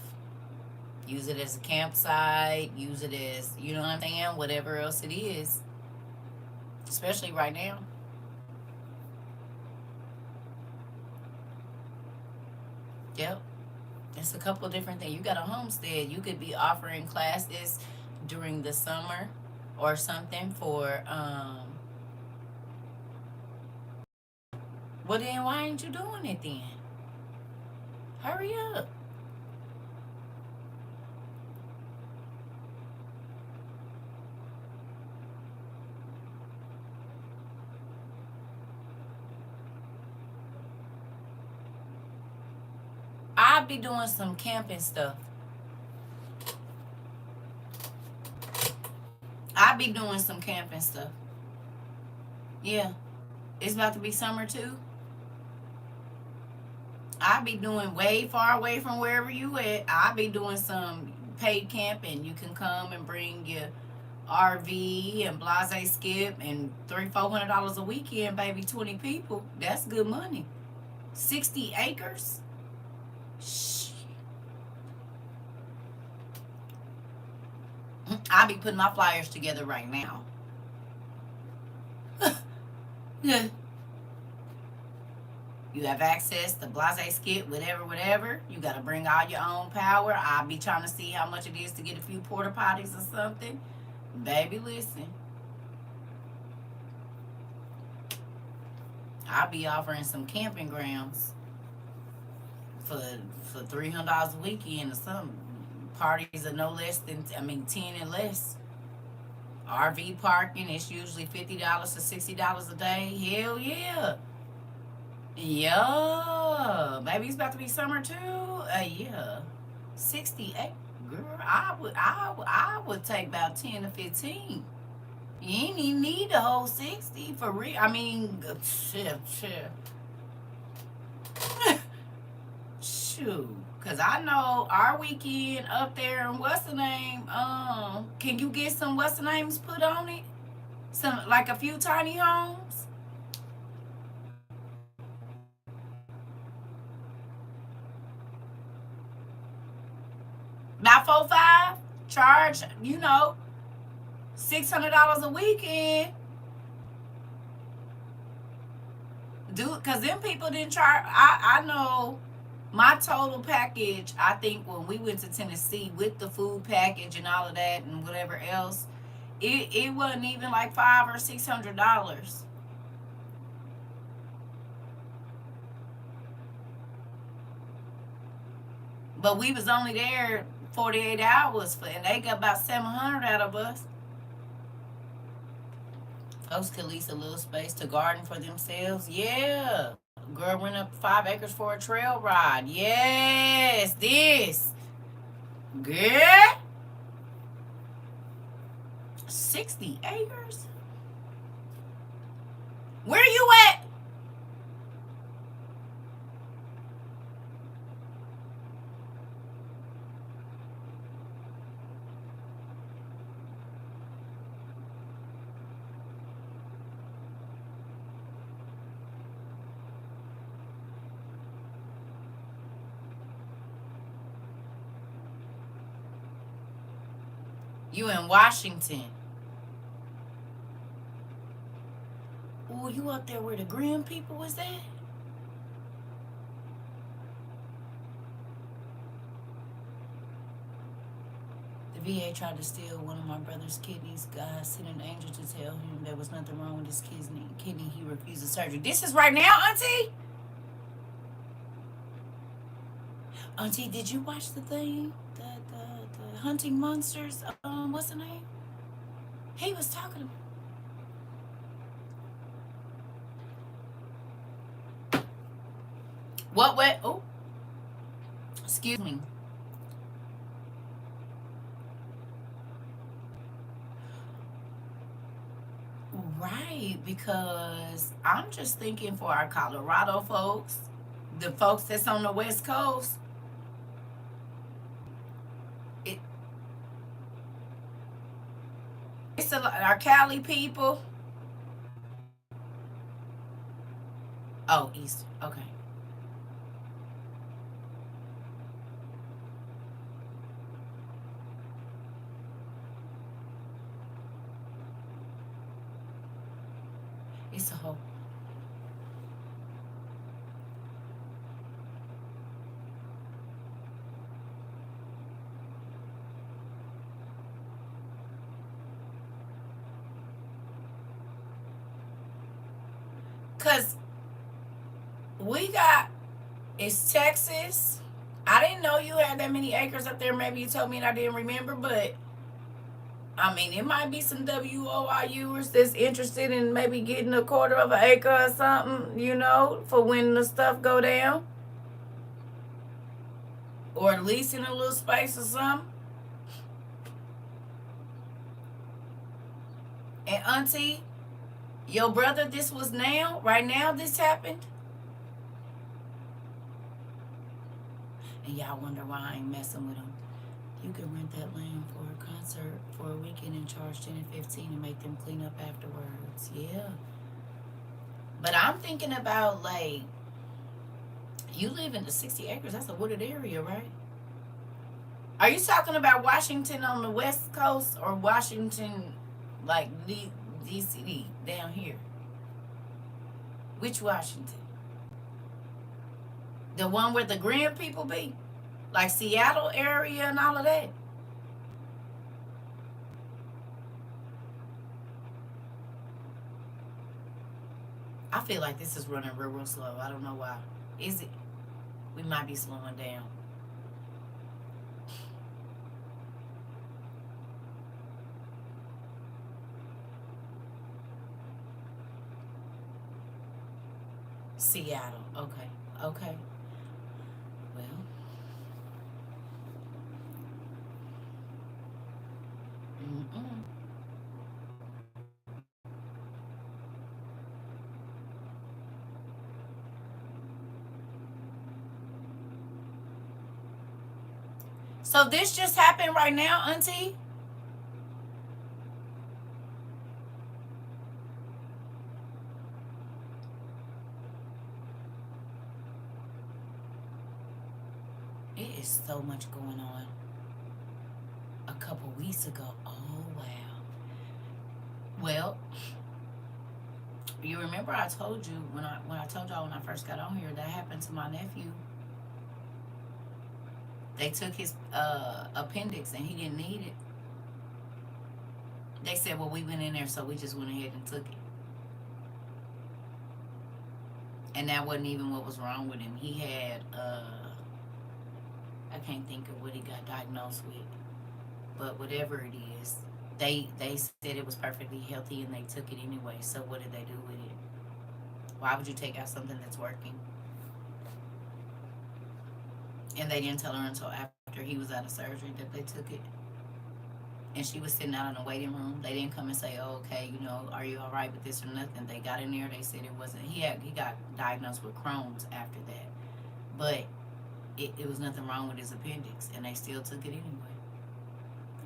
use it as a campsite, use it as, you know what I'm saying, whatever else it is, especially right now. Yep. It's a couple of different things. You got a homestead. You could be offering classes during the summer or something for, well then why ain't you doing it then? Hurry up. I'll be doing some camping stuff. I'll be doing some camping stuff. Yeah. It's about to be summer too. I'll be doing way far away from wherever you at. I'll be doing some paid camping. You can come and bring your RV and blase skip and $300-$400 a weekend, baby. 20 people. That's good money. 60 acres. Shh. I'll be putting my flyers together right now. Yeah. You have access to blase skip, whatever. You got to bring all your own power. I'll be trying to see how much it is to get a few porta potties or something. Baby, listen. I'll be offering some camping grounds for $300 a weekend or something. Parties are no less than 10 and less. RV parking, it's usually $50 to $60 a day. Hell yeah. Yeah. Maybe it's about to be summer too. Yeah. 68. Girl, I would take about 10 to 15. You ain't even need the whole 60 for real. I mean, shit. Shoot. Cause I know our weekend up there and what's the name? Can you get some what's the names put on it? Some like a few tiny homes? About 4 5? Charge, $600 a weekend. Cause them people didn't charge. I know my total package, I think when we went to Tennessee with the food package and all of that and whatever else, it wasn't even like $500 or $600. But we was only there 48 hours and they got about 700 out of us. Folks could lease a little space to garden for themselves. Yeah. Girl went up 5 acres for a trail ride. Yes, this. Girl. 60 acres? Where you at? You in Washington. Oh, you up there where the Grimm people was at? The VA tried to steal one of my brother's kidneys. God sent an angel to tell him there was nothing wrong with his kidney. He refused the surgery. This is right now, Auntie? Auntie, did you watch the thing? The Hunting Monsters? What's the name? He was talking about. What? Oh, excuse me. Right, because I'm just thinking for our Colorado folks, the folks that's on the West Coast, it, it's our Cali people. Oh, East. Okay. It's a whole. Because we got, it's Texas. I didn't know you had that many acres up there. Maybe you told me and I didn't remember, but I mean, it might be some WOIUers that's interested in maybe getting a quarter of an acre or something, for when the stuff go down, or leasing a little space or something. And Auntie, your brother, this was right now this happened. And y'all wonder why I ain't messing with him. You can rent that land for a concert for a weekend and charge 10 and 15 and make them clean up afterwards. Yeah. But I'm thinking about, like, you live in the 60 acres. That's a wooded area, right? Are you talking about Washington on the West Coast or Washington, like, D.C. down here? Which Washington? The one where the Grand people be? Like Seattle area and all of that? I feel like this is running real slow. I don't know why. Is it? We might be slowing down. Seattle. Okay. Okay. Well, So this just happened right now, Auntie? It is so much going on. A couple weeks ago. Oh, wow. Well, you remember I told you when I told y'all when I first got on here that happened to my nephew. They took his appendix and he didn't need it. They said, well, we went in there, so we just went ahead and took it. And that wasn't even what was wrong with him. He had, I can't think of what he got diagnosed with, but whatever it is, they said it was perfectly healthy and they took it anyway. So what did they do with it? Why would you take out something that's working? And they didn't tell her until after he was out of surgery that they took it. And she was sitting out in the waiting room. They didn't come and say, "Oh, okay, are you all right with this or nothing?" They got in there. They said it wasn't. He got diagnosed with Crohn's after that, but it was nothing wrong with his appendix, and they still took it anyway.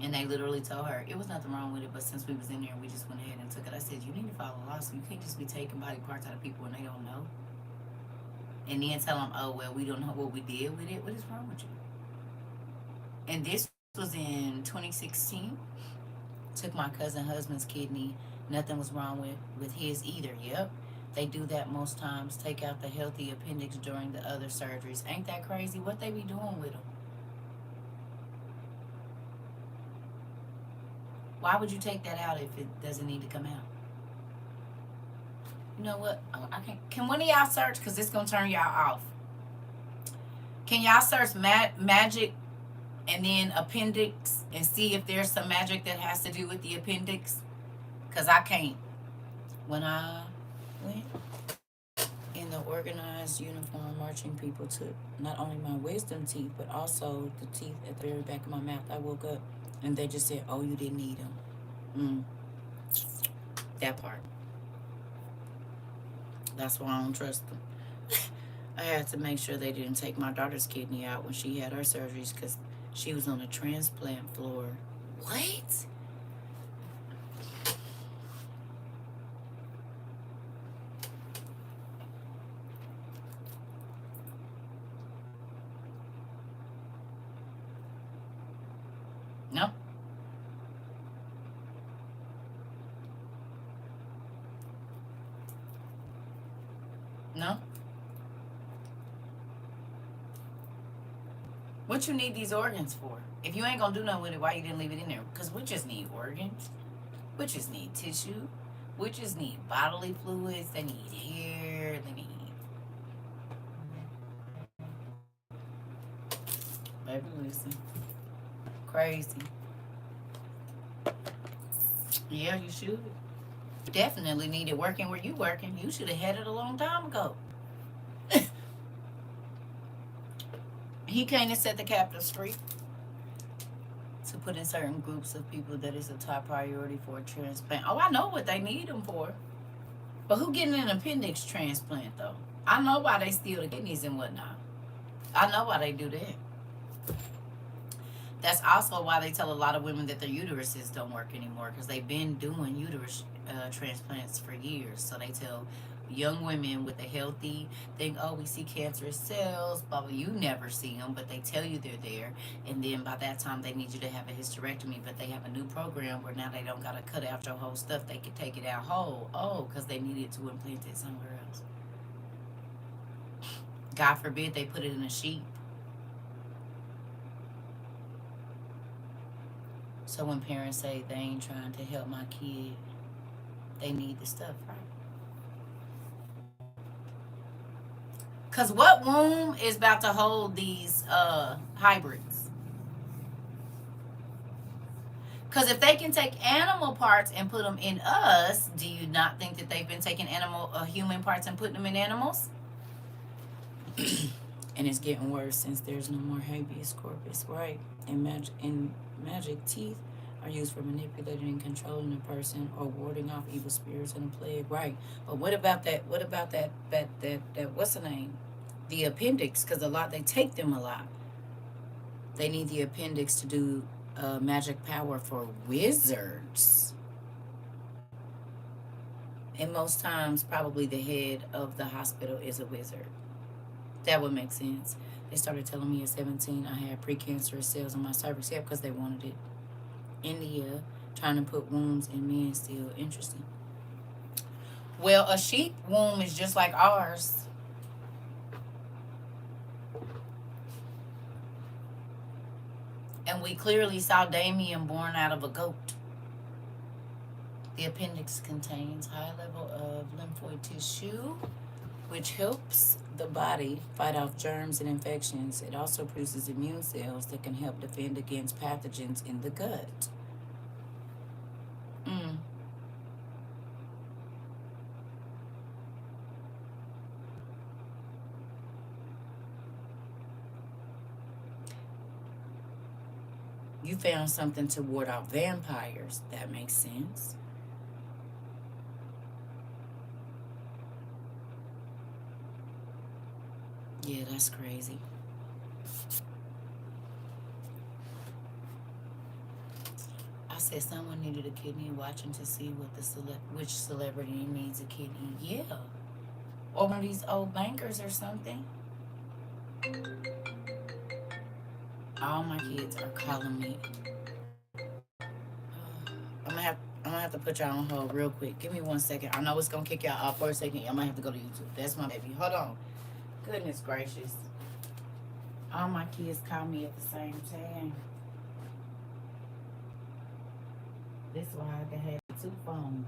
And they literally told her it was nothing wrong with it, but since we was in there, we just went ahead and took it. I said, you need to file a lawsuit. You can't just be taking body parts out of people and they don't know. And then tell them, oh, well, we don't know what we did with it. What is wrong with you? And this was in 2016. Took my cousin husband's kidney. Nothing was wrong with his either. Yep. They do that most times. Take out the healthy appendix during the other surgeries. Ain't that crazy? What they be doing with them? Why would you take that out if it doesn't need to come out? You know what? Oh, I can one of y'all search, because it's going to turn y'all off. Can y'all search magic and then appendix and see if there's some magic that has to do with the appendix? Because I can't. When I went in the organized uniform, marching people took not only my wisdom teeth, but also the teeth at the very back of my mouth. I woke up and they just said, oh, you didn't need them. That part. That's why I don't trust them. I had to make sure they didn't take my daughter's kidney out when she had her surgeries because she was on the transplant floor. What? No. No. What you need these organs for? If you ain't gonna do nothing with it, why you didn't leave it in there? Because we just need organs. We just need tissue. We just need bodily fluids. They need hair. They need... Baby, listen. Crazy. Yeah, you should. Definitely needed working where you working. You should have had it a long time ago. He came and set the captives free to put in certain groups of people that is a top priority for a transplant. Oh, I know what they need them for. But who getting an appendix transplant, though? I know why they steal the kidneys and whatnot. I know why they do that. That's also why they tell a lot of women that their uteruses don't work anymore, because they've been doing uterus transplants for years. So they tell young women with a healthy thing, oh, we see cancerous cells, blah, blah. You never see them, but they tell you they're there. And then by that time, they need you to have a hysterectomy. But they have a new program where now they don't got to cut out your whole stuff. They can take it out whole. Oh, because they needed to implant it somewhere else. God forbid they put it in a sheep. So when parents say they ain't trying to help my kid, they need the stuff, right? Because what womb is about to hold these hybrids? Because if they can take animal parts and put them in us, do you not think that they've been taking human parts and putting them in animals? And it's getting worse since there's no more habeas corpus, right? And magic teeth are used for manipulating and controlling a person or warding off evil spirits and a plague, right? But what about that? What about that what's the name? The appendix, because they take them a lot. They need the appendix to do magic power for wizards. And most times, probably the head of the hospital is a wizard. That would make sense. They started telling me at 17 I had precancerous cells in my cervix. Yeah, because they wanted it. India, trying to put wombs in men still interesting. Well, a sheep womb is just like ours. And we clearly saw Damien born out of a goat. The appendix contains high level of lymphoid tissue, which helps the body fight off germs and infections. It also produces immune cells that can help defend against pathogens in the gut. Mm. You found something to ward off vampires. That makes sense. Yeah, that's crazy. I said someone needed a kidney, watching to see what which celebrity needs a kidney. Yeah, or one of these old bankers or something. All my kids are calling me. I'm gonna have to put y'all on hold real quick. Give me 1 second. I know it's gonna kick y'all off for a second. I might have to go to YouTube. That's my baby. Hold on. Goodness gracious. All my kids call me at the same time. This is why I can have two phones.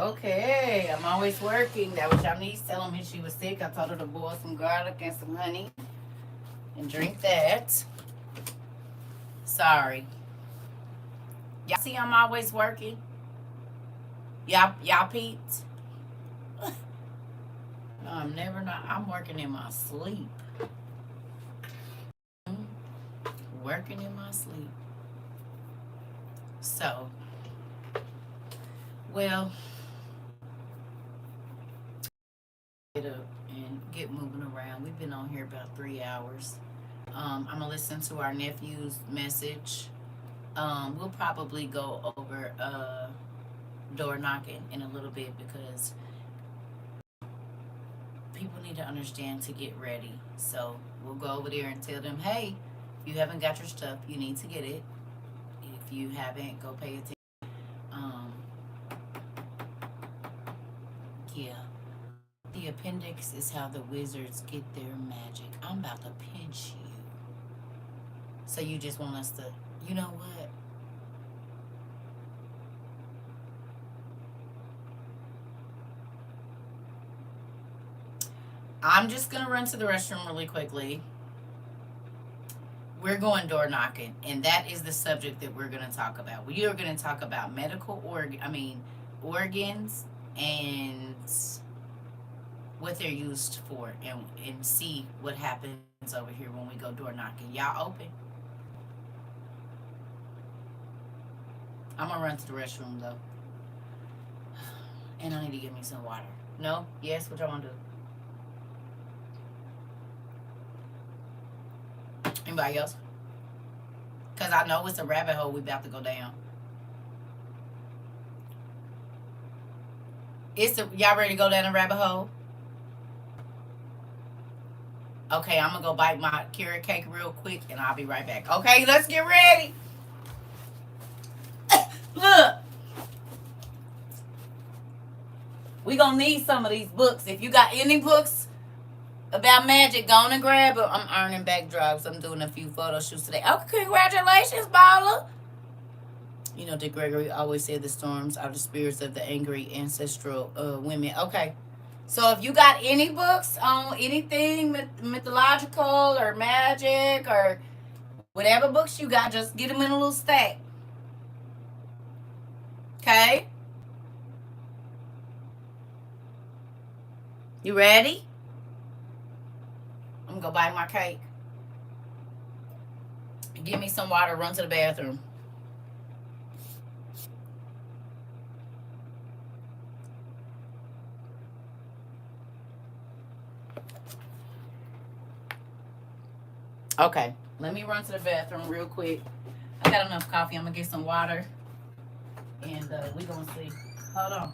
Okay, I'm always working. That was your niece telling me she was sick. I told her to boil some garlic and some honey and drink that. Sorry. Y'all see I'm always working? Y'all peeped? No, I'm never not. I'm working in my sleep. Working in my sleep. So, well, get up and get moving around. We've been on here about 3 hours. I'm gonna listen to our nephew's message. We'll probably go over door knocking in a little bit because people need to understand to get ready. So we'll go over there and tell them, hey, if you haven't got your stuff, you need to get it. If you haven't, go pay attention. Um, yeah. The appendix is how the wizards get their magic. I'm about to pinch you. So you just want us to, you know what? I'm just going to run to the restroom really quickly. We're going door knocking, and that is the subject that we're going to talk about. We are going to talk about organs and what they're used for, and see what happens over here when we go door knocking. Y'all open? I'm going to run to the restroom, though. And I need to get me some water. No? Yes? What y'all want to do? Anybody else? Because I know it's a rabbit hole we about to go down. Y'all ready to go down the rabbit hole? Okay, I'm going to go bite my carrot cake real quick, and I'll be right back. Okay, let's get ready. Look. We going to need some of these books. If you got any books about magic, go on and grab them. I'm earning backdrops. I'm doing a few photo shoots today. Oh, congratulations, Paula. You know, Dick Gregory always said the storms are the spirits of the angry ancestral women. Okay. So if you got any books on anything mythological or magic or whatever books you got, just get them in a little stack. Okay? You ready? I'm going to go buy my cake. Give me some water, run to the bathroom. Okay, let me run to the bathroom real quick. I got enough coffee. I'm going to get some water. And we're going to see. Hold on.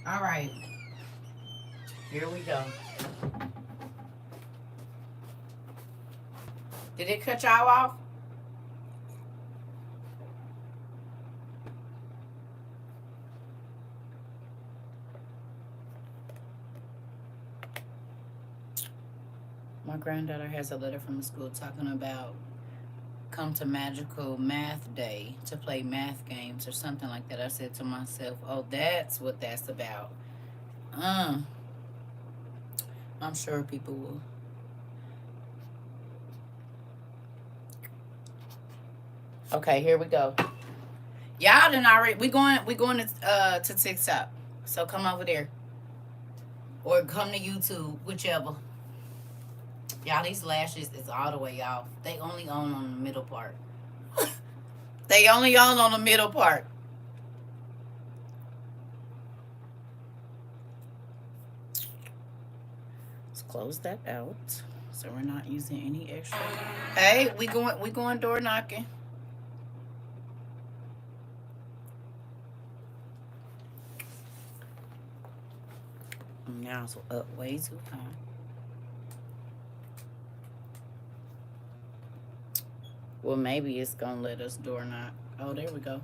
All right. Here we go. Did it cut y'all off? My granddaughter has a letter from the school talking about come to magical math day to play math games or something like that. I said to myself, oh, that's what that's about. I'm sure people will. Okay, here we go. Y'all done already. We going to TikTok. So come over there or come to YouTube, whichever. Y'all, these lashes is all the way off. They only on the middle part. They only on the middle part. Let's close that out. So we're not using any extra. Hey, we going door knocking. Now it's up way too high. Well, maybe it's gonna let us door knock. Oh, there we go.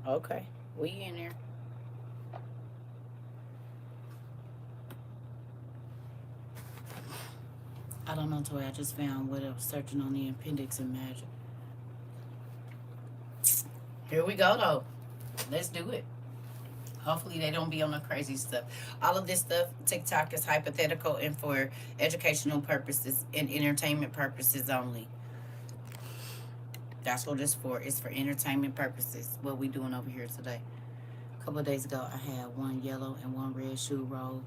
Okay, we in there. I don't know, Toy. I just found what I was searching on the appendix and magic. Here we go, though. Let's do it. Hopefully they don't be on the crazy stuff. All of this stuff, TikTok is hypothetical and for educational purposes and entertainment purposes only. That's what it's for. It's for entertainment purposes. What we doing over here today. A couple of days ago, I had one yellow and one red shoe roll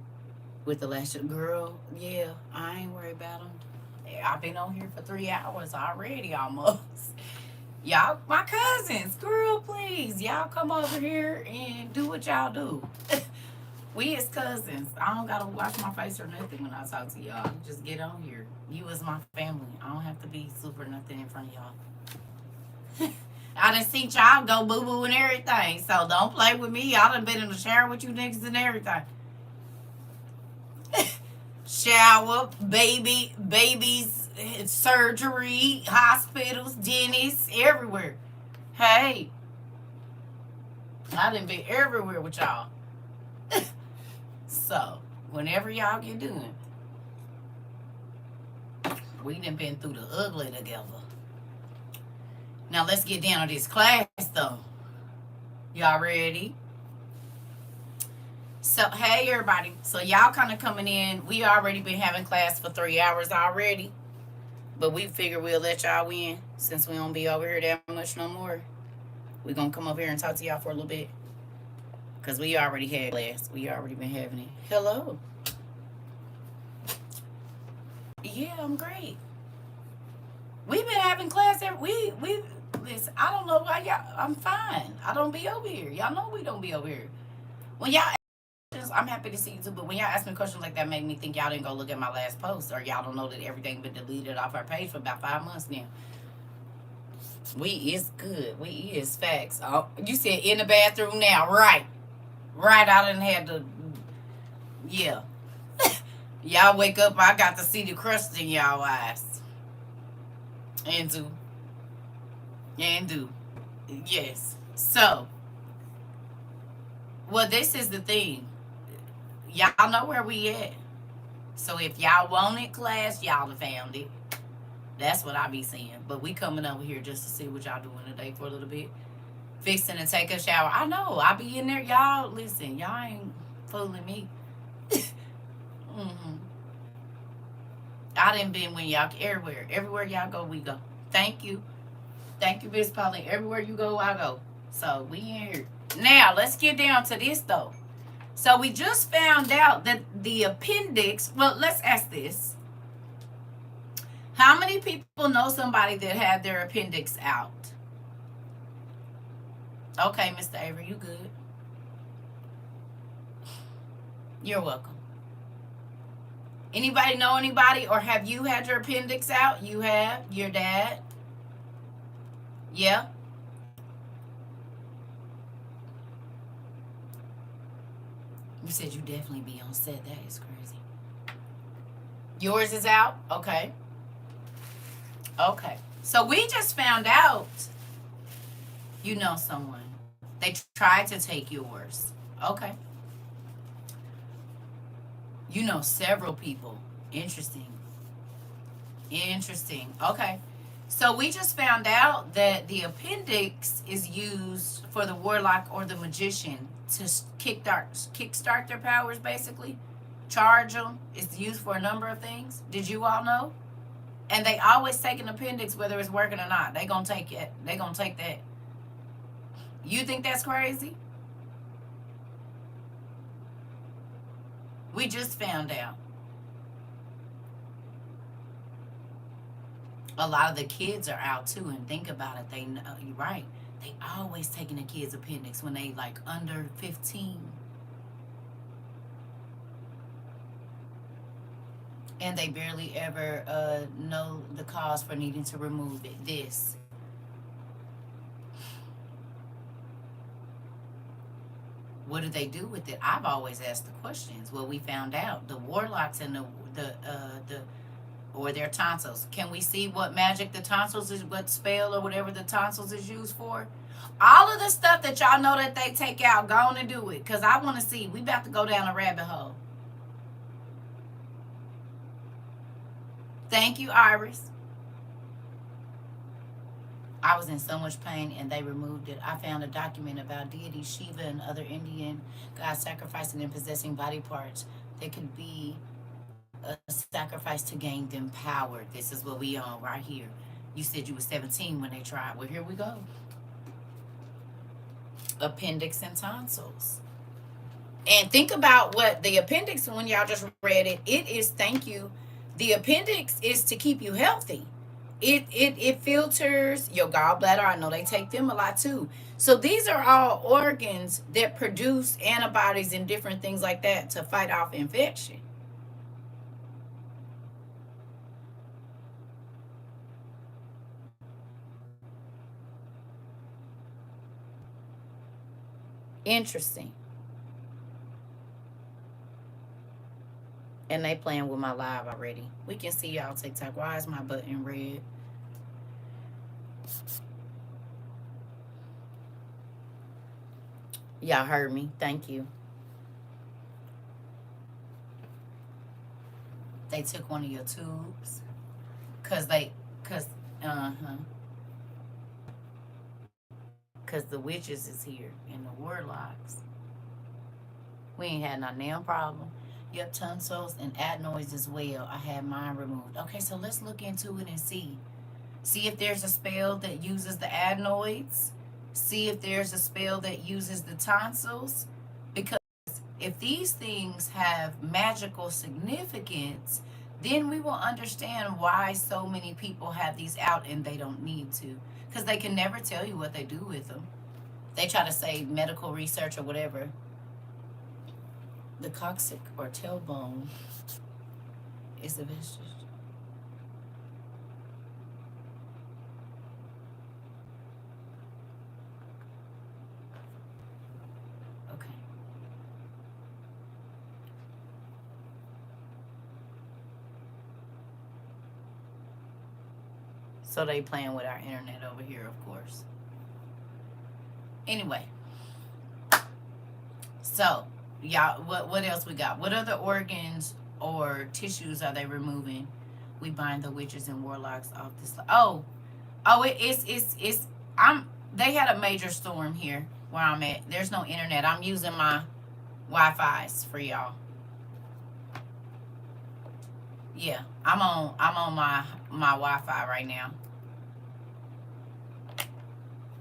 with the lash. Girl, yeah, I ain't worried about them. I've been on here for 3 hours already almost. Y'all, my cousins, girl, please. Y'all come over here and do what y'all do. We as cousins. I don't got to wash my face or nothing when I talk to y'all. Just get on here. You is my family. I don't have to be super nothing in front of y'all. I done seen y'all go boo boo and everything. So don't play with me. Y'all done been in the shower with you niggas and everything. Shower, babies, surgery, hospitals, dentists, everywhere. Hey, I done been everywhere with y'all. So, whenever y'all get done, we done been through the ugly together. Now let's get down to this class though. Y'all ready? So hey everybody. So y'all kind of coming in. We already been having class for 3 hours already. But we figure we'll let y'all in since we don't be over here that much no more. We're gonna come over here and talk to y'all for a little bit. Cause we already had class. We already been having it. Hello. Yeah, I'm great. We've been having class we listen, I don't know why y'all. I'm fine. I don't be over here. Y'all know we don't be over here. When y'all ask questions, I'm happy to see you too. But when y'all ask me questions like that, make me think y'all didn't go look at my last post, or y'all don't know that everything been deleted off our page for about 5 months now. We is good. We is facts. Oh, you said in the bathroom now, right? Right. I didn't have to. Yeah. Y'all wake up. I got to see the crust in y'all eyes. And do. Yes. So, well, this is the thing. Y'all know where we at. So if y'all wanted class, y'all have found it. That's what I be saying. But we coming over here just to see what y'all doing today for a little bit. Fixing to take a shower. I know. I be in there. Y'all, listen. Y'all ain't fooling me. Mm-hmm. I done been when y'all everywhere. Everywhere y'all go, we go. Thank you. Thank you, Miss Pauline. Everywhere you go, I go. So we in here. Now, let's get down to this, though. So we just found out that the appendix, well, let's ask this. How many people know somebody that had their appendix out? Okay, Mr. Avery, you good. You're welcome. Anybody know anybody, or have you had your appendix out? You have? Your dad? Yeah? You said you definitely be on set. That is crazy. Yours is out? Okay. Okay. So we just found out you know someone. They tried to take yours. Okay. You know several people. Interesting. Interesting. Okay. So we just found out that the appendix is used for the warlock or the magician to kickstart their powers, basically. Charge them. It's used for a number of things. Did you all know? And they always take an appendix whether it's working or not. They gonna take it. They gonna take that. You think that's crazy? We just found out. A lot of the kids are out too, and think about it. They know you're right. They always taking the kids' appendix when they like under 15. And they barely ever know the cause for needing to remove it. This. What do they do with it? I've always asked the questions. Well, we found out the warlocks and the or their tonsils. Can we see what magic the tonsils is, what spell or whatever the tonsils is used for? All of the stuff that y'all know that they take out, go on and do it. Because I want to see. We about to go down a rabbit hole. Thank you, Iris. I was in so much pain and they removed it. I found a document about deity Shiva and other Indian gods sacrificing and possessing body parts that could be a sacrifice to gain them power. This is what we on right here. You said you were 17 when they tried. Well, here we go. Appendix and tonsils. And think about what the appendix, when y'all just read it, it is, thank you. The appendix is to keep you healthy. It filters your gallbladder. I know they take them a lot too. So these are all organs that produce antibodies and different things like that to fight off infection. Interesting. And they playing with my live already. We can see y'all TikTok. Why is my button red? Y'all heard me. Thank you. They took one of your tubes. Uh-huh. Cause the witches is here and the warlocks. We ain't had no damn problem. Your tonsils and adenoids as well. I had mine removed. Okay, so let's look into it and see. See if there's a spell that uses the adenoids. See if there's a spell that uses the tonsils. Because if these things have magical significance, then we will understand why so many people have these out and they don't need to. Because they can never tell you what they do with them. They try to say medical research or whatever. The coccyx or tailbone is the vestige. Okay. So they playing with our internet over here, of course. Anyway. So, y'all, what else we got? What other organs or tissues are they removing? We bind the witches and warlocks off this. It's they had a major storm here where I'm at. There's no internet. I'm using my Wi-Fi's for y'all. Yeah, I'm on my Wi-Fi right now.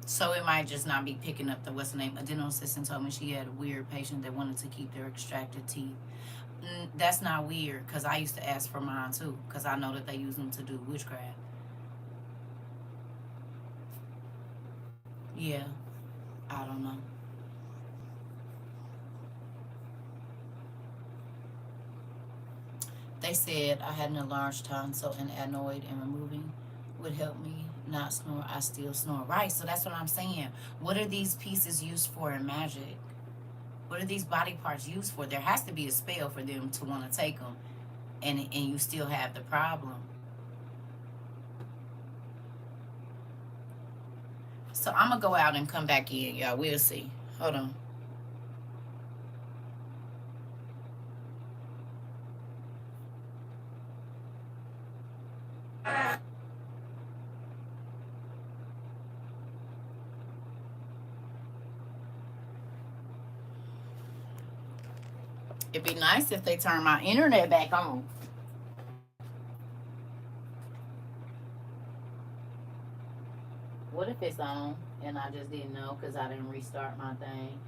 So it might just not be picking up the, what's the name? A dental assistant told me she had a weird patient that wanted to keep their extracted teeth. That's not weird, because I used to ask for mine too, because I know that they use them to do witchcraft. Yeah, I don't know. They said I had an enlarged tonsil and adenoid, and removing would help me not snore. I still snore. Right, so that's what I'm saying. What are these pieces used for in magic? What are these body parts used for? There has to be a spell for them to want to take them, and you still have the problem. So I'm gonna go out and come back in, y'all. We'll see. Hold on. It'd be nice if they turn my internet back on. What if it's on and I just didn't know because I didn't restart my thing?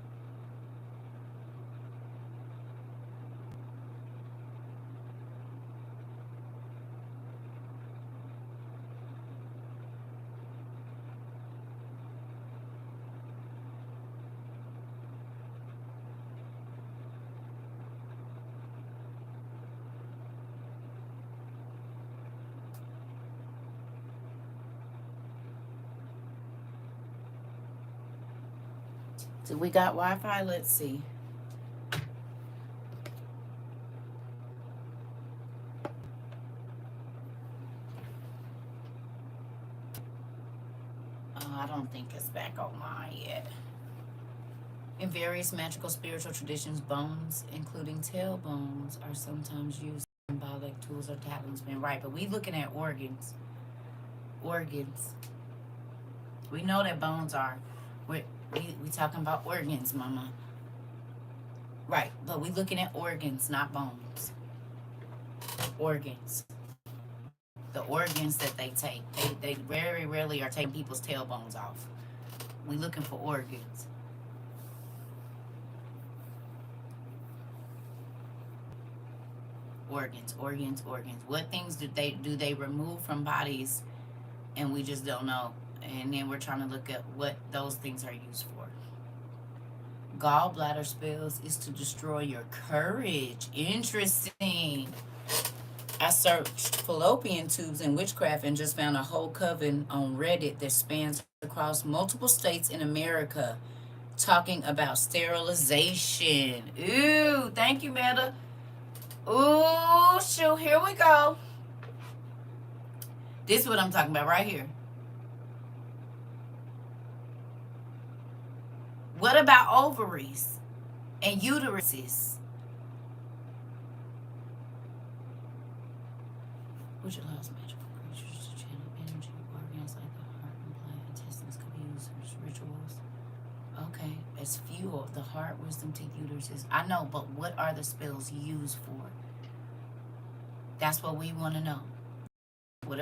So we got Wi-Fi. Let's see. I don't think it's back online yet. In various magical spiritual traditions, bones, including tail bones, are sometimes used as symbolic tools or talisman. Right, but we looking at organs. Organs. We know that bones are. We talking about organs, mama. Right, but we looking at organs, not bones. Organs. The organs that they take. They very rarely are taking people's tailbones off. We looking for organs. Organs. What things do they remove from bodies, and we just don't know. And then we're trying to look at what those things are used for. Gallbladder spells is to destroy your courage. Interesting. I searched fallopian tubes and witchcraft and just found a whole coven on Reddit that spans across multiple states in America talking about sterilization. Ooh, thank you, Meta. Ooh, shoot, here we go. This is what I'm talking about right here. What about ovaries and uteruses? Which allows magical creatures to channel energy. Organs like the heart and blood intestines could be used for rituals. Okay, as fuel, the heart, wisdom to uteruses. I know, but what are the spells used for? That's what we want to know.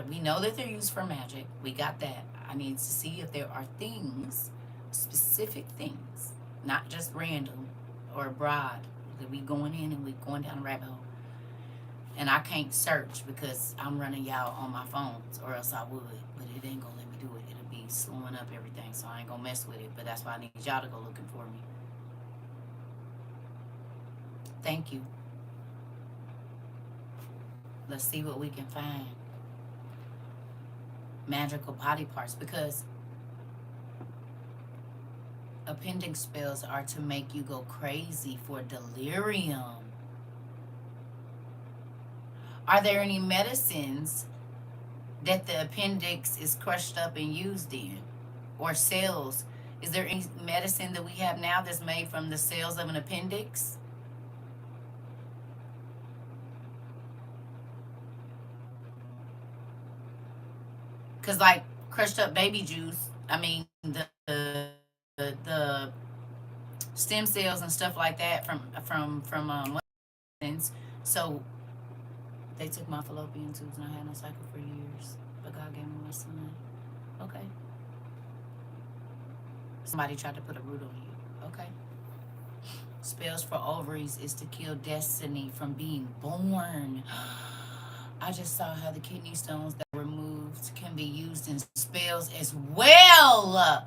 We know that they're used for magic. We got that. I need to see if there are things, specific things, not just random or broad. That we going in and we going down a rabbit hole. And I can't search because I'm running y'all on my phones, or else I would. But it ain't gonna let me do it. It'll be slowing up everything, so I ain't gonna mess with it. But that's why I need y'all to go looking for me. Thank you. Let's see what we can find. Magical body parts, because appendix spells are to make you go crazy for delirium. Are there any medicines that the appendix is crushed up and used in? Or cells? Is there any medicine that we have now that's made from the cells of an appendix? Because like crushed up baby juice, I mean the stem cells and stuff like that from so they took my fallopian tubes and I had no cycle for years, but God gave me my son. Okay. Somebody tried to put a root on you. Okay. Spells for ovaries is to kill destiny from being born. I just saw how the kidney stones that were removed can be used in spells as well.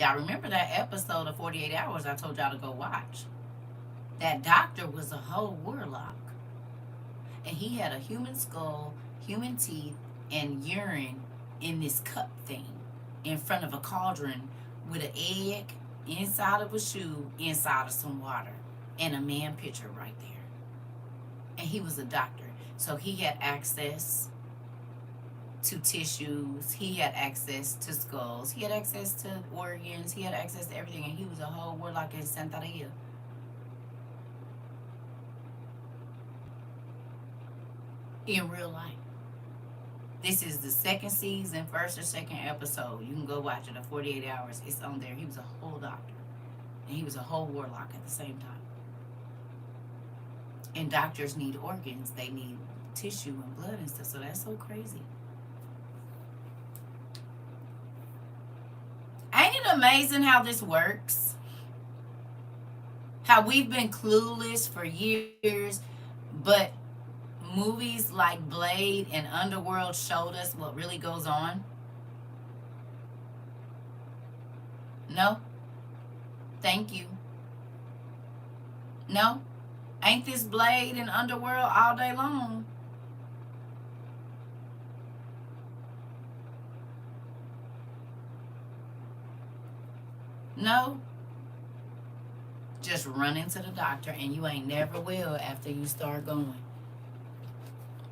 Y'all remember that episode of 48 Hours I told y'all to go watch? That doctor was a whole warlock. And he had a human skull, human teeth, and urine in this cup thing in front of a cauldron with an egg inside of a shoe, inside of some water, and a man picture right there. And he was a doctor. So he had access to tissues, he had access to skulls, he had access to organs, he had access to everything, and he was a whole warlock in Santeria. In real life. This is the second season, first or second episode. You can go watch it in 48 hours. It's on there. He was a whole doctor. And he was a whole warlock at the same time. And doctors need organs. They need tissue and blood and stuff. So that's so crazy. Ain't it amazing how this works? How we've been clueless for years, but movies like Blade and Underworld showed us what really goes on? No? Thank you. No? Ain't this Blade and Underworld all day long? No? Just run into the doctor and you ain't never will after you start going.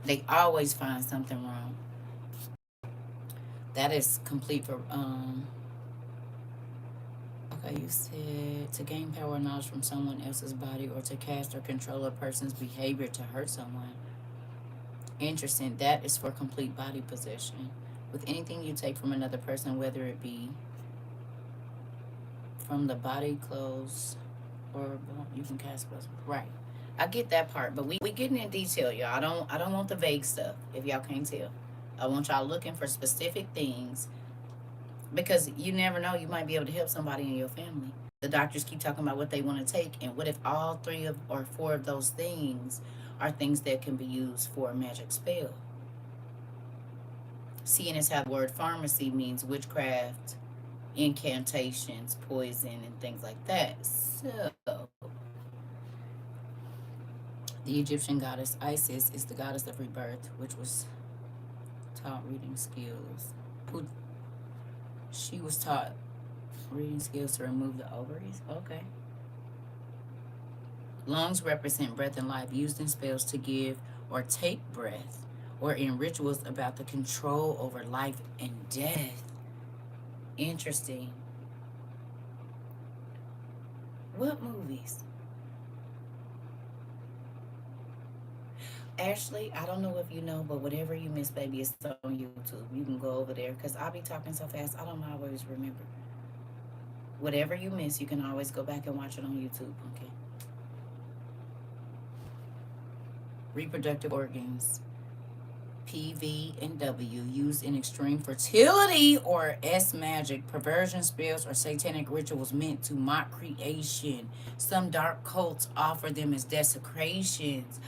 They always find something wrong. That is complete for okay, you said to gain power or knowledge from someone else's body or to cast or control a person's behavior to hurt someone. Interesting. That is for complete body possession. With anything you take from another person, whether it be from the body, clothes, or you can cast spells. Right. I get that part, but we getting in detail, y'all. I don't want the vague stuff, if y'all can't tell. I want y'all looking for specific things because you never know, you might be able to help somebody in your family. The doctors keep talking about what they want to take, and what if all three of or four of those things are things that can be used for a magic spell? Seeing as how the word pharmacy means witchcraft, incantations, poison, and things like that. So, the Egyptian goddess Isis is the goddess of rebirth, which was taught reading skills. She was taught reading skills to remove the ovaries. Okay. Lungs represent breath and life, used in spells to give or take breath, or in rituals about the control over life and death. Interesting. What movies? Ashley, I don't know if you know, but whatever you miss, baby, it's on YouTube. You can go over there because I be talking so fast, I don't always remember. Whatever you miss, you can always go back and watch it on YouTube, okay? Reproductive organs, PV and W, used in extreme fertility or S magic, perversion spells, or satanic rituals meant to mock creation. Some dark cults offer them as desecrations.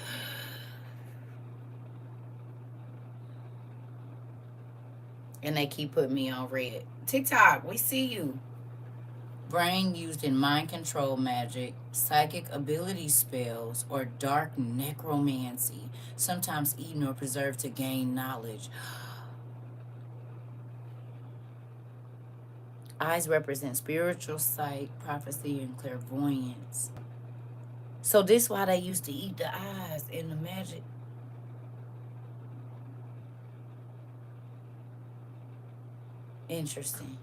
And they keep putting me on red. TikTok, we see you. Brain used in mind control magic, psychic ability spells, or dark necromancy, sometimes eaten or preserved to gain knowledge. Eyes represent spiritual sight, prophecy, and clairvoyance. So this why they used to eat the eyes in the magic. Interesting.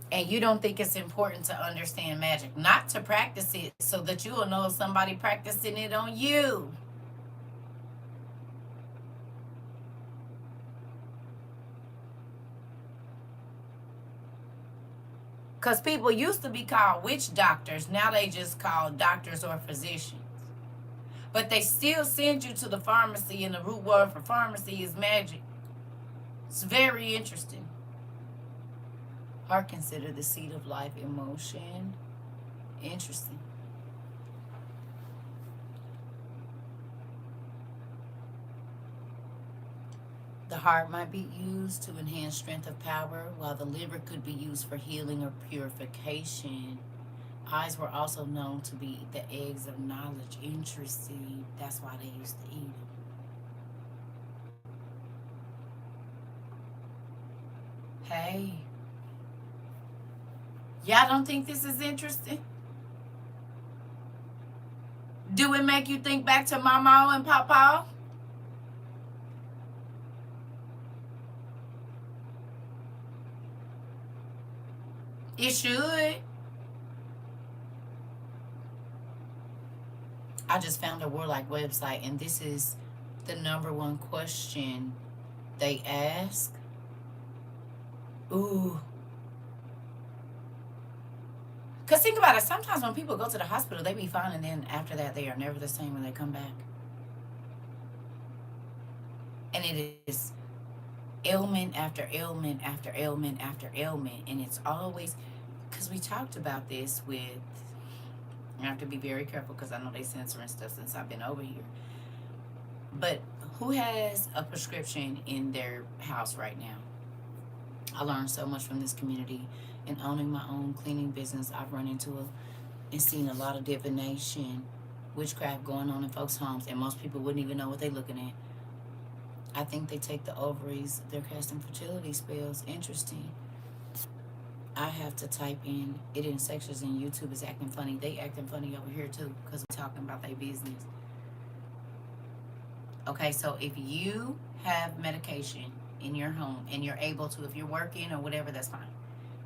And you don't think it's important to understand magic, not to practice it, so that you will know if somebody practicing it on you. Because people used to be called witch doctors. Now they just call doctors or physicians. But they still send you to the pharmacy, and the root word for pharmacy is magic. It's very interesting. Heart considered the seat of life, emotion. Interesting. The heart might be used to enhance strength of power, while the liver could be used for healing or purification. Eyes were also known to be the eggs of knowledge. Interesting. That's why they used to eat them. Hey, y'all don't think this is interesting? Do it make you think back to Mama and Papa? It should. I just found a Warlock website, and this is the number one question they ask. Ooh. Because think about it, sometimes when people go to the hospital, they be fine, and then after that, they are never the same when they come back. And it is ailment after ailment after ailment after ailment. And it's always, because we talked about this with, I have to be very careful because I know they censoring stuff since I've been over here. But who has a prescription in their house right now? I learned so much from this community. And owning my own cleaning business, I've run into and seen a lot of divination, witchcraft going on in folks' homes, and most people wouldn't even know what they're looking at. I think they take the ovaries, they're casting fertility spells. Interesting. I have to type in it in sections, and YouTube is acting funny. They acting funny over here too because we're talking about their business. Okay, so if you have medication in your home and you're able to, if you're working or whatever, that's fine.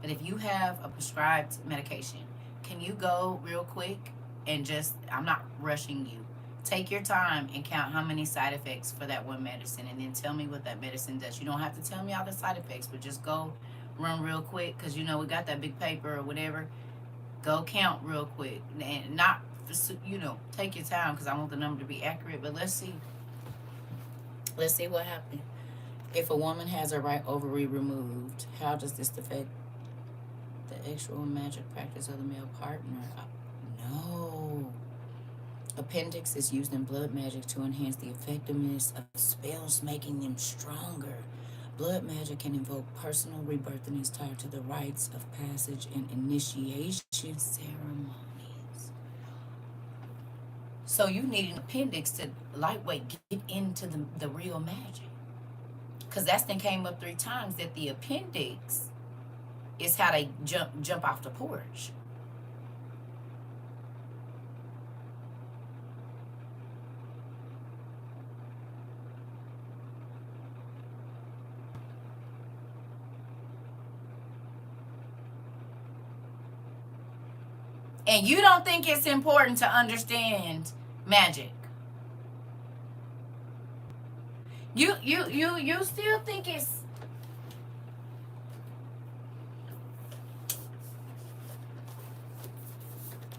But if you have a prescribed medication, can you go real quick and just, I'm not rushing you, take your time and count how many side effects for that one medicine, and then tell me what that medicine does. You don't have to tell me all the side effects, but just go run real quick, because you know we got that big paper or whatever. Go count real quick, and not, take your time, because I want the number to be accurate. But let's see what happened. If a woman has her right ovary removed, how does this affect the actual magic practice of the male partner? No. Appendix is used in blood magic to enhance the effectiveness of spells, making them stronger. Blood magic can invoke personal rebirth and is tied to the rites of passage and initiation ceremonies. So you need an appendix to lightweight get into the real magic. Because that thing came up 3 times, that the appendix is how they jump off the porch. And you don't think it's important to understand magic. You still think it's,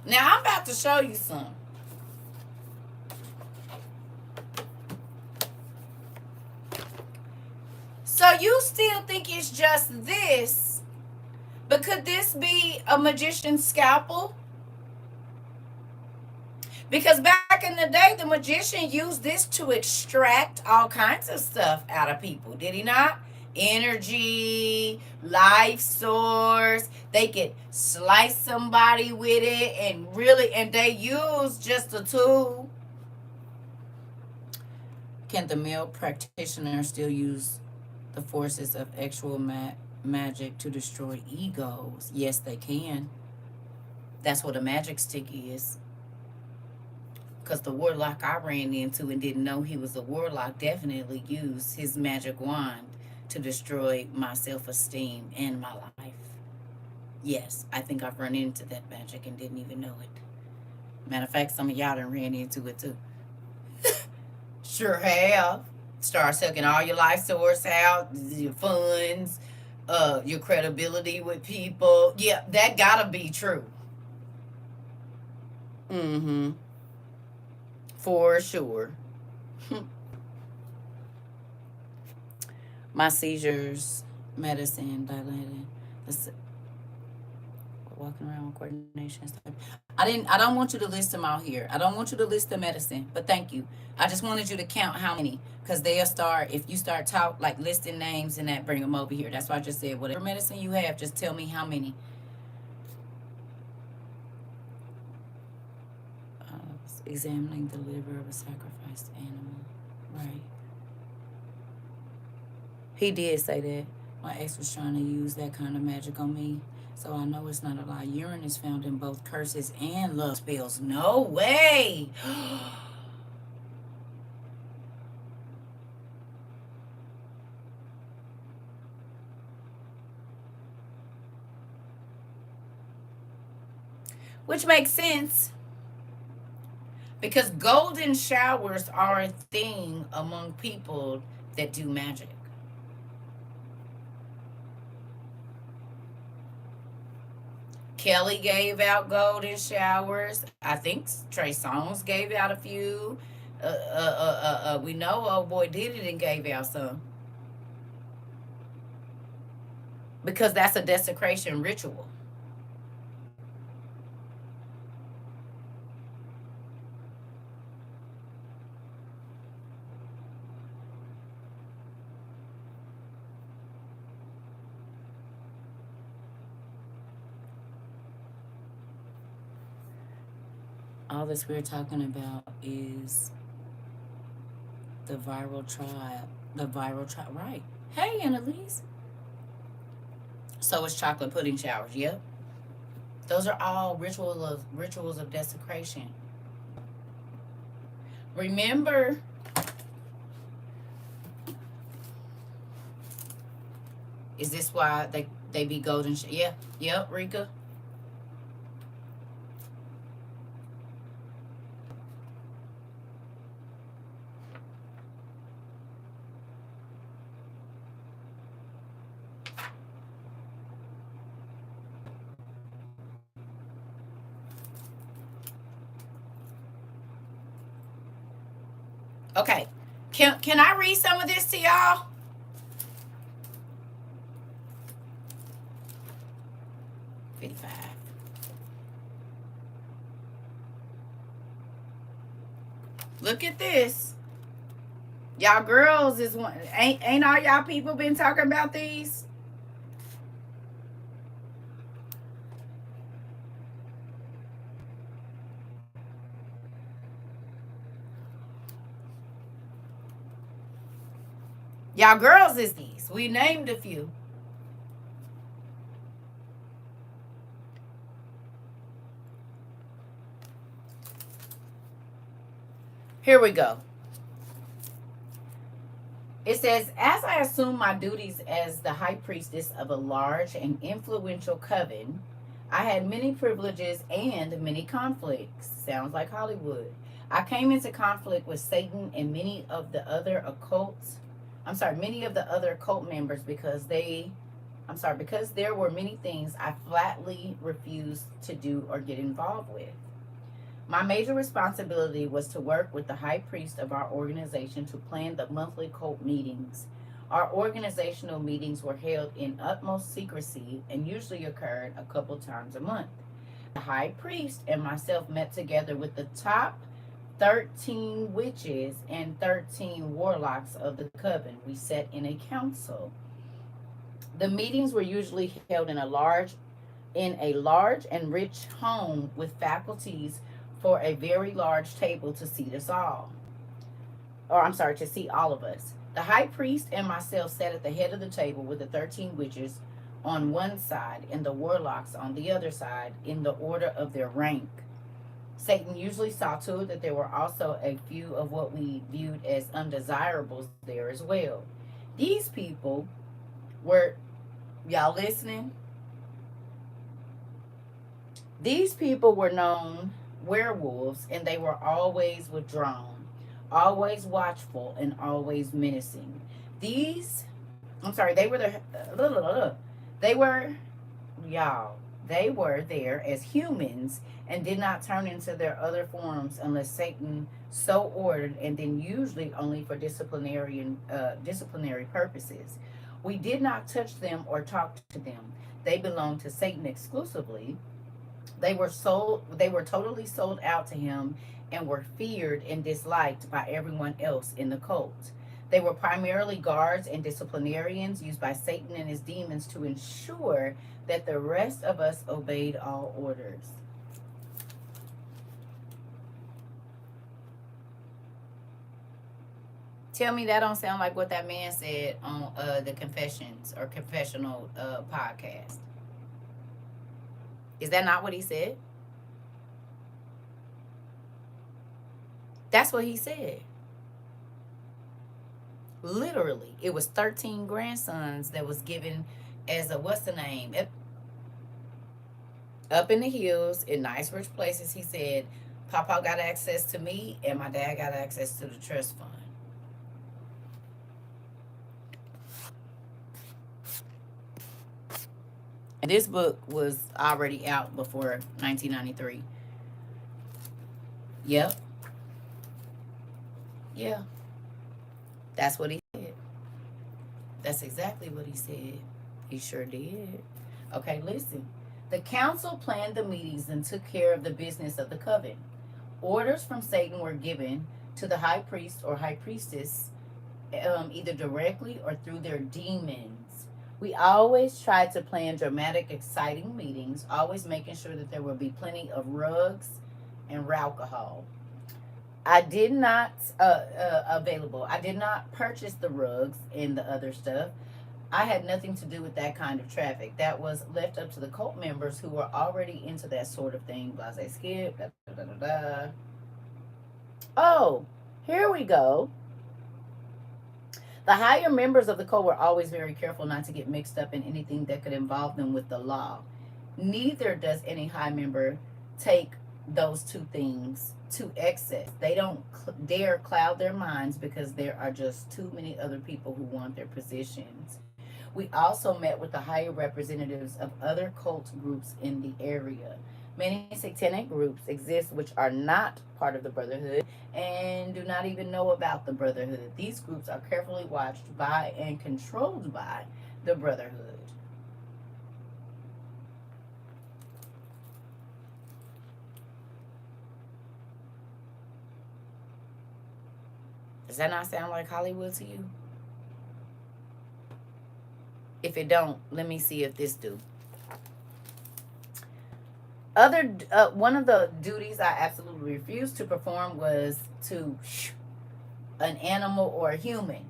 now I'm about to show you some. So you still think it's just this, but could this be a magician's scalpel? Because back in the day, the magician used this to extract all kinds of stuff out of people, did he not? Energy, life source. They could slice somebody with it, and they use just a tool. Can the male practitioner still use the forces of actual magic to destroy egos? Yes, they can. That's what a magic stick is. Because the warlock I ran into and didn't know he was a warlock definitely used his magic wand to destroy my self-esteem and my life. Yes, I think I've run into that magic and didn't even know it. Matter of fact, some of y'all done ran into it too. Sure have. Start sucking all your life source out, your funds, your credibility with people. Yeah, that gotta be true. Mm-hmm. For sure. My seizures, medicine, dilated. Walking around with coordination stuff. I don't want you to list them out here. I don't want you to list the medicine, but thank you. I just wanted you to count how many, because they'll start, if you start listing names and that, bring them over here. That's why I just said whatever medicine you have, just tell me how many. examining the liver of a sacrificed animal. Right. He did say that. My ex was trying to use that kind of magic on me. So I know it's not a lie. Urine is found in both curses and love spells. No way! Which makes sense. Because golden showers are a thing among people that do magic. Kelly gave out golden showers. I think Trey Songz gave out a few. We know old boy did it and gave out some. Because that's a desecration ritual. All this we're talking about is the viral tribe. The viral tribe, right? Hey, Annalise. So it's chocolate pudding showers. Yep. Those are all rituals of desecration. Remember, is this why they be golden? Yeah. Yep. Rika. Okay. Can I read some of this to y'all? 55. Look at this. Y'all girls is one ain't all y'all people been talking about these? Y'all girls is these. We named a few. Here we go. It says, as I assume my duties as the high priestess of a large and influential coven, I had many privileges and many conflicts. Sounds like Hollywood. I came into conflict with Satan and many of the other occults. Many of the other cult members because because there were many things I flatly refused to do or get involved with. My major responsibility was to work with the high priest of our organization to plan the monthly cult meetings. Our organizational meetings were held in utmost secrecy and usually occurred a couple times a month. The high priest and myself met together with the top 13 witches and 13 warlocks of the coven. We sat in a council. The meetings were usually held in a large and rich home with faculties for a very large table to seat us all. To seat all of us. The high priest and myself sat at the head of the table with the 13 witches on one side and the warlocks on the other side in the order of their rank. Satan usually saw to it that there were also a few of what we viewed as undesirables there as well. These people were, y'all listening? These people were known werewolves, and they were always withdrawn, always watchful, and always menacing. They were they were, y'all, they were there as humans and did not turn into their other forms unless Satan so ordered, and then usually only for disciplinary purposes. We did not touch them or talk to them. They belonged to Satan exclusively. They were totally sold out to him and were feared and disliked by everyone else in the cult. They were primarily guards and disciplinarians used by Satan and his demons to ensure that the rest of us obeyed all orders. tell me that don't sound like what that man said on the Confessions or Confessional podcast. Is that not what he said? That's what he said. Literally, it was 13 grandsons that was given as a, what's the name? Up in the hills in nice rich places. He said, Papa got access to me and my dad got access to the trust fund. And this book was already out before 1993. Yep. Yeah. That's what he said. That's exactly what he said. He sure did. Okay, listen. The council planned the meetings and took care of the business of the coven. Orders from Satan were given to the high priest or high priestess, either directly or through their demons. We always tried to plan dramatic, exciting meetings, always making sure that there would be plenty of rugs and alcohol. I did not available. I did not purchase the rugs and the other stuff. I had nothing to do with that kind of traffic. That was left up to the cult members who were already into that sort of thing. Blase skip. Da, da, da, da. Oh, here we go. The higher members of the cult were always very careful not to get mixed up in anything that could involve them with the law. Neither does any high member take those two things to excess. They don't dare cloud their minds because there are just too many other people who want their positions. We also met with the higher representatives of other cult groups in the area. Many satanic groups exist which are not part of the Brotherhood and do not even know about the Brotherhood. These groups are carefully watched by and controlled by the Brotherhood. Does that not sound like Hollywood to you? If it don't, let me see if this do. One of the duties I absolutely refused to perform was to an animal or a human.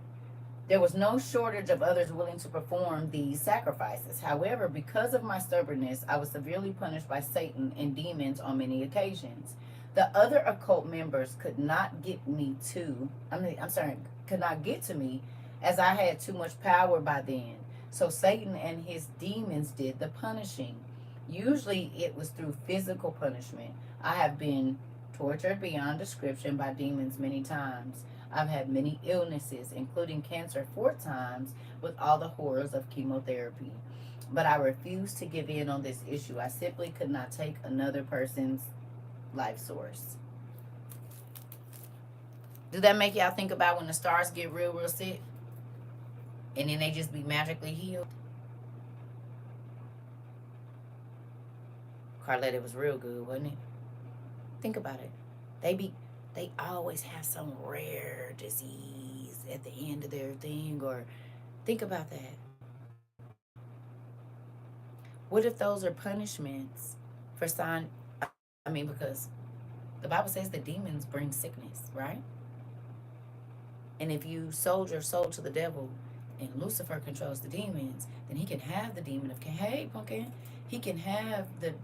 There was no shortage of others willing to perform these sacrifices. However, because of my stubbornness, I was severely punished by Satan and demons on many occasions. The other occult members could not get me to, could not get to me as I had too much power by then. So Satan and his demons did the punishing. Usually it was through physical punishment. I have been tortured beyond description by demons many times. I've had many illnesses, including cancer 4 times, with all the horrors of chemotherapy. But I refused to give in on this issue. I simply could not take another person's life source. Do that make y'all think about when the stars get real, real sick? And then they just be magically healed? Carlette, it was real good, wasn't it? Think about it. They always have some rare disease at the end of their thing, or think about that. What if those are punishments for sign? Because the Bible says the demons bring sickness, right? And if you sold your soul to the devil and Lucifer controls the demons, then he can have the demon of hey pumpkin. He can have the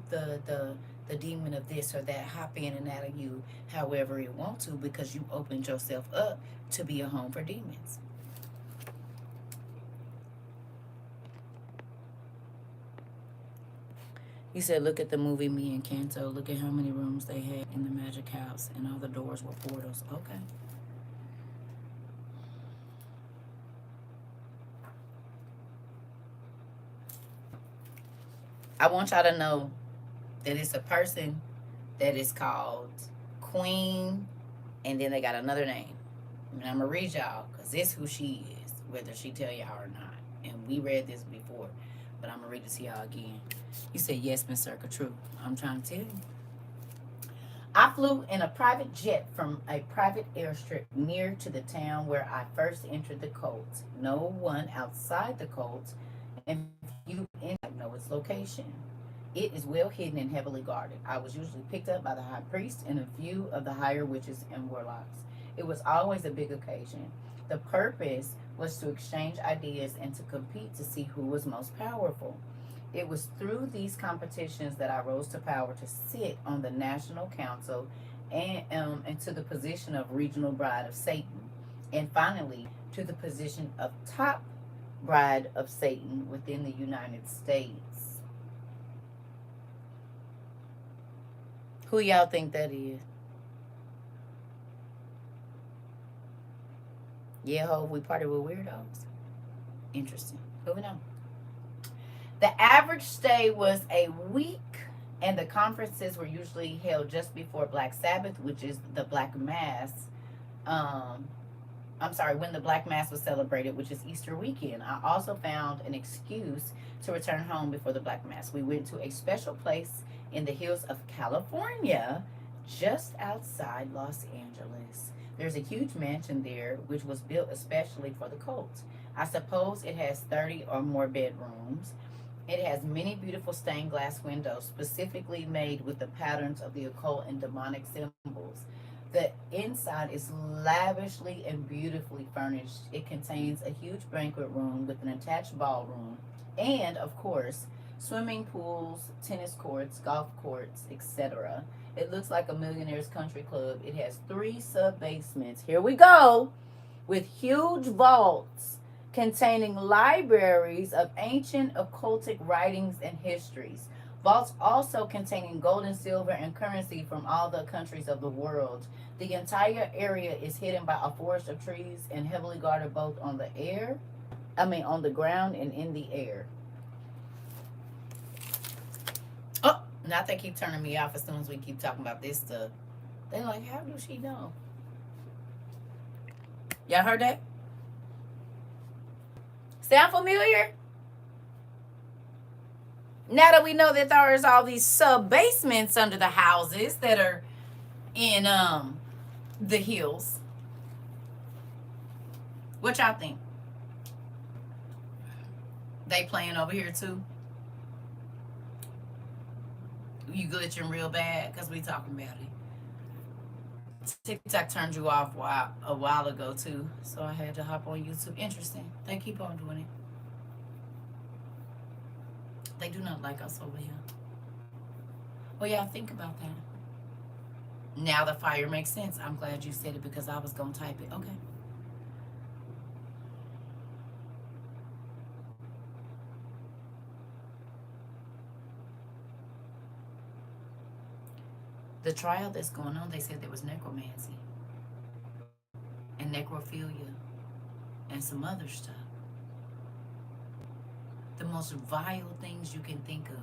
demon of this or that hop in and out of you however it wants to, because you opened yourself up to be a home for demons. He said, look at the movie Me and Kanto. Look at how many rooms they had in the magic house and all the doors were portals. Okay. I want y'all to know that it's a person that is called Queen, and then they got another name. And I'm going to read y'all, because this is who she is, whether she tell y'all or not. And we read this before, but I'm going to read it to y'all again. You said, yes, Miss CERCA TROVA. I'm trying to tell you. I flew in a private jet from a private airstrip near to the town where I first entered the cult. No one outside the cult, and few inside know its location. It is well hidden and heavily guarded. I was usually picked up by the high priest and a few of the higher witches and warlocks. It was always a big occasion. The purpose was to exchange ideas and to compete to see who was most powerful. It was through these competitions that I rose to power to sit on the National Council and to the position of Regional Bride of Satan, and finally to the position of Top Bride of Satan within the United States. Who y'all think that is? Yeah, ho, we party with weirdos. Interesting. Moving on. The average stay was a week, and the conferences were usually held just before Black Sabbath, which is the Black Mass. I'm sorry, when the Black Mass was celebrated, which is Easter weekend. I also found an excuse to return home before the Black Mass. We went to a special place in the hills of California, just outside Los Angeles. There's a huge mansion there, which was built especially for the cult. I suppose it has 30 or more bedrooms. It has many beautiful stained glass windows, specifically made with the patterns of the occult and demonic symbols. The inside is lavishly and beautifully furnished. It contains a huge banquet room with an attached ballroom and, of course, swimming pools, tennis courts, golf courts, etc. It looks like a millionaire's country club. It has 3 sub-basements. Here we go. With huge vaults containing libraries of ancient occultic writings and histories. Vaults also containing gold and silver and currency from all the countries of the world. The entire area is hidden by a forest of trees and heavily guarded both on the ground and in the air. Oh, now they keep turning me off as soon as we keep talking about this stuff. They're like, how does she know? Y'all heard that? Sound familiar? Now that we know that there's all these sub-basements under the houses that are in the hills. What y'all think? They playing over here too? You glitching real bad because we talking about it. TikTok turned you off a while ago too, so I had to hop on YouTube. Interesting. They keep on doing it. They do not like us over here. Well, yeah, think about that. Now the fire makes sense. I'm glad you said it because I was going to type it. Okay. The trial that's going on, they said there was necromancy and necrophilia and some other stuff. The most vile things you can think of.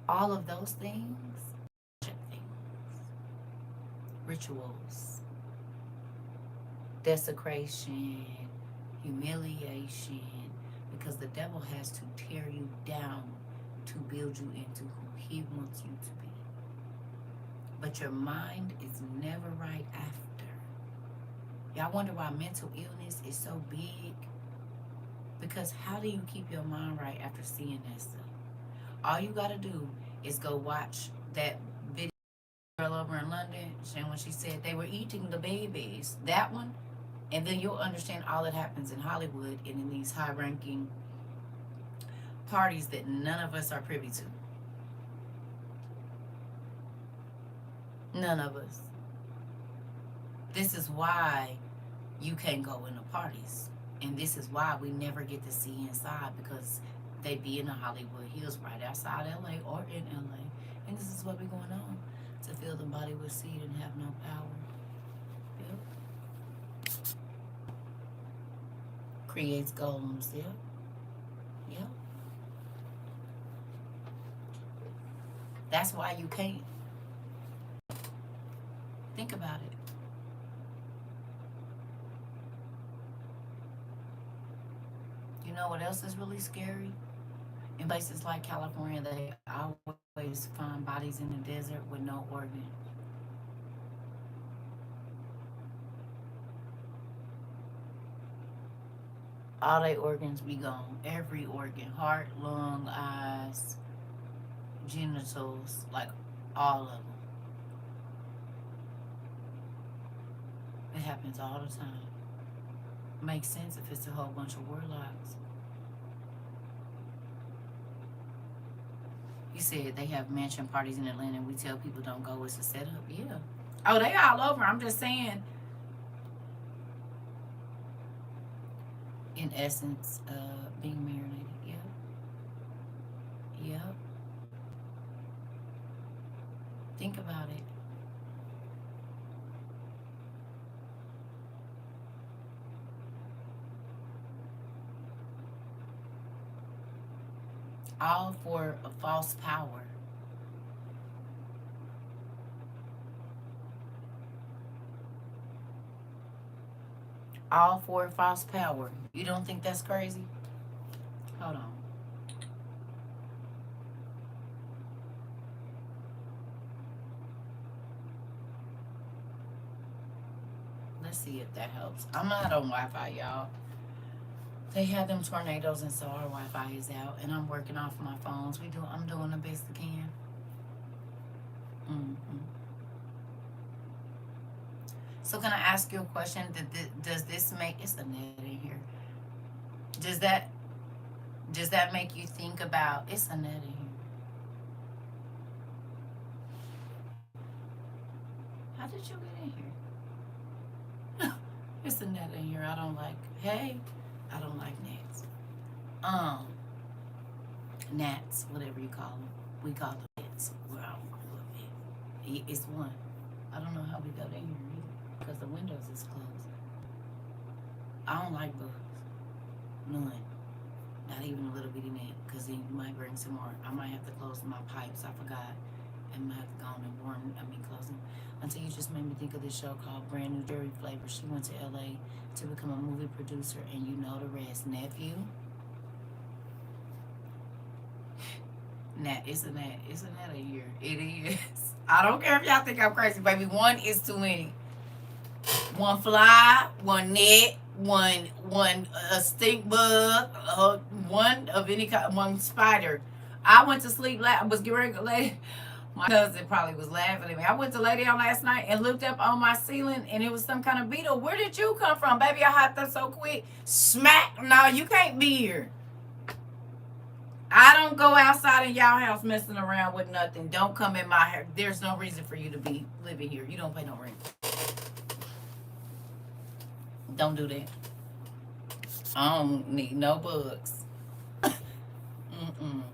All of those things, rituals, desecration, humiliation, because the devil has to tear you down to build you into who he wants you to be. But your mind is never right after. Y'all wonder why mental illness is so big? Because how do you keep your mind right after seeing that stuff? All you gotta do is go watch that video girl over in London, when she said they were eating the babies. That one, and then you'll understand all that happens in Hollywood and in these high-ranking parties that none of us are privy to. None of us. This is why you can't go into parties. And this is why we never get to see inside, because they be in the Hollywood Hills right outside LA or in LA. And this is what be going on. To fill the body with seed and have no power. Yep. Creates golems. Yep. Yep. That's why you can't. Think about it. You know what else is really scary? In places like California, they always find bodies in the desert with no organ. All their organs be gone. Every organ. Heart, lung, eyes, genitals, like all of them. happens all the time. Makes sense if it's a whole bunch of warlocks. You said they have mansion parties in Atlanta and we tell people don't go. It's a setup. Yeah. Oh, they all over. I'm just saying, in essence, being marinated. Yep. Yep. Think about it. All for a false power. All for a false power. You don't think that's crazy? Hold on. Let's see if that helps. I'm not on Wi-Fi, y'all. They had them tornadoes, and so our Wi-Fi is out, and I'm working off my phones. I'm doing the best I can. Mm-hmm. So can I ask you a question? Does this make, it's a net in here? Does that make you think about, it's a net in here? How did you get in here? It's a net in here. I don't like. Hey, I don't like gnats. Gnats, whatever you call them. We call them gnats. Where I grew up in. It's one. I don't know how we got in here either because the windows is closed. I don't like bugs. None. Not even a little bitty net, because then you might bring some more. I might have to close my pipes. I forgot. I might have to go on and close them. Until you just made me think of this show called Brand New Dairy Flavor. She went to LA to become a movie producer, and you know the rest. Nephew. It's a net a year. It is. I don't care if y'all think I'm crazy, baby. One is too many. One fly, one net, one a stink bug, one of any kind, one spider. I went to sleep. I was getting ready to lay. My cousin probably was laughing at me. I went to lay down last night and looked up on my ceiling, and it was some kind of beetle. Where did you come from, baby? I hopped up so quick. Smack! No, you can't be here. I don't go outside in y'all house messing around with nothing. Don't come in my house. There's no reason for you to be living here. You don't pay no rent. Don't do that. I don't need no bugs. Mm-mm.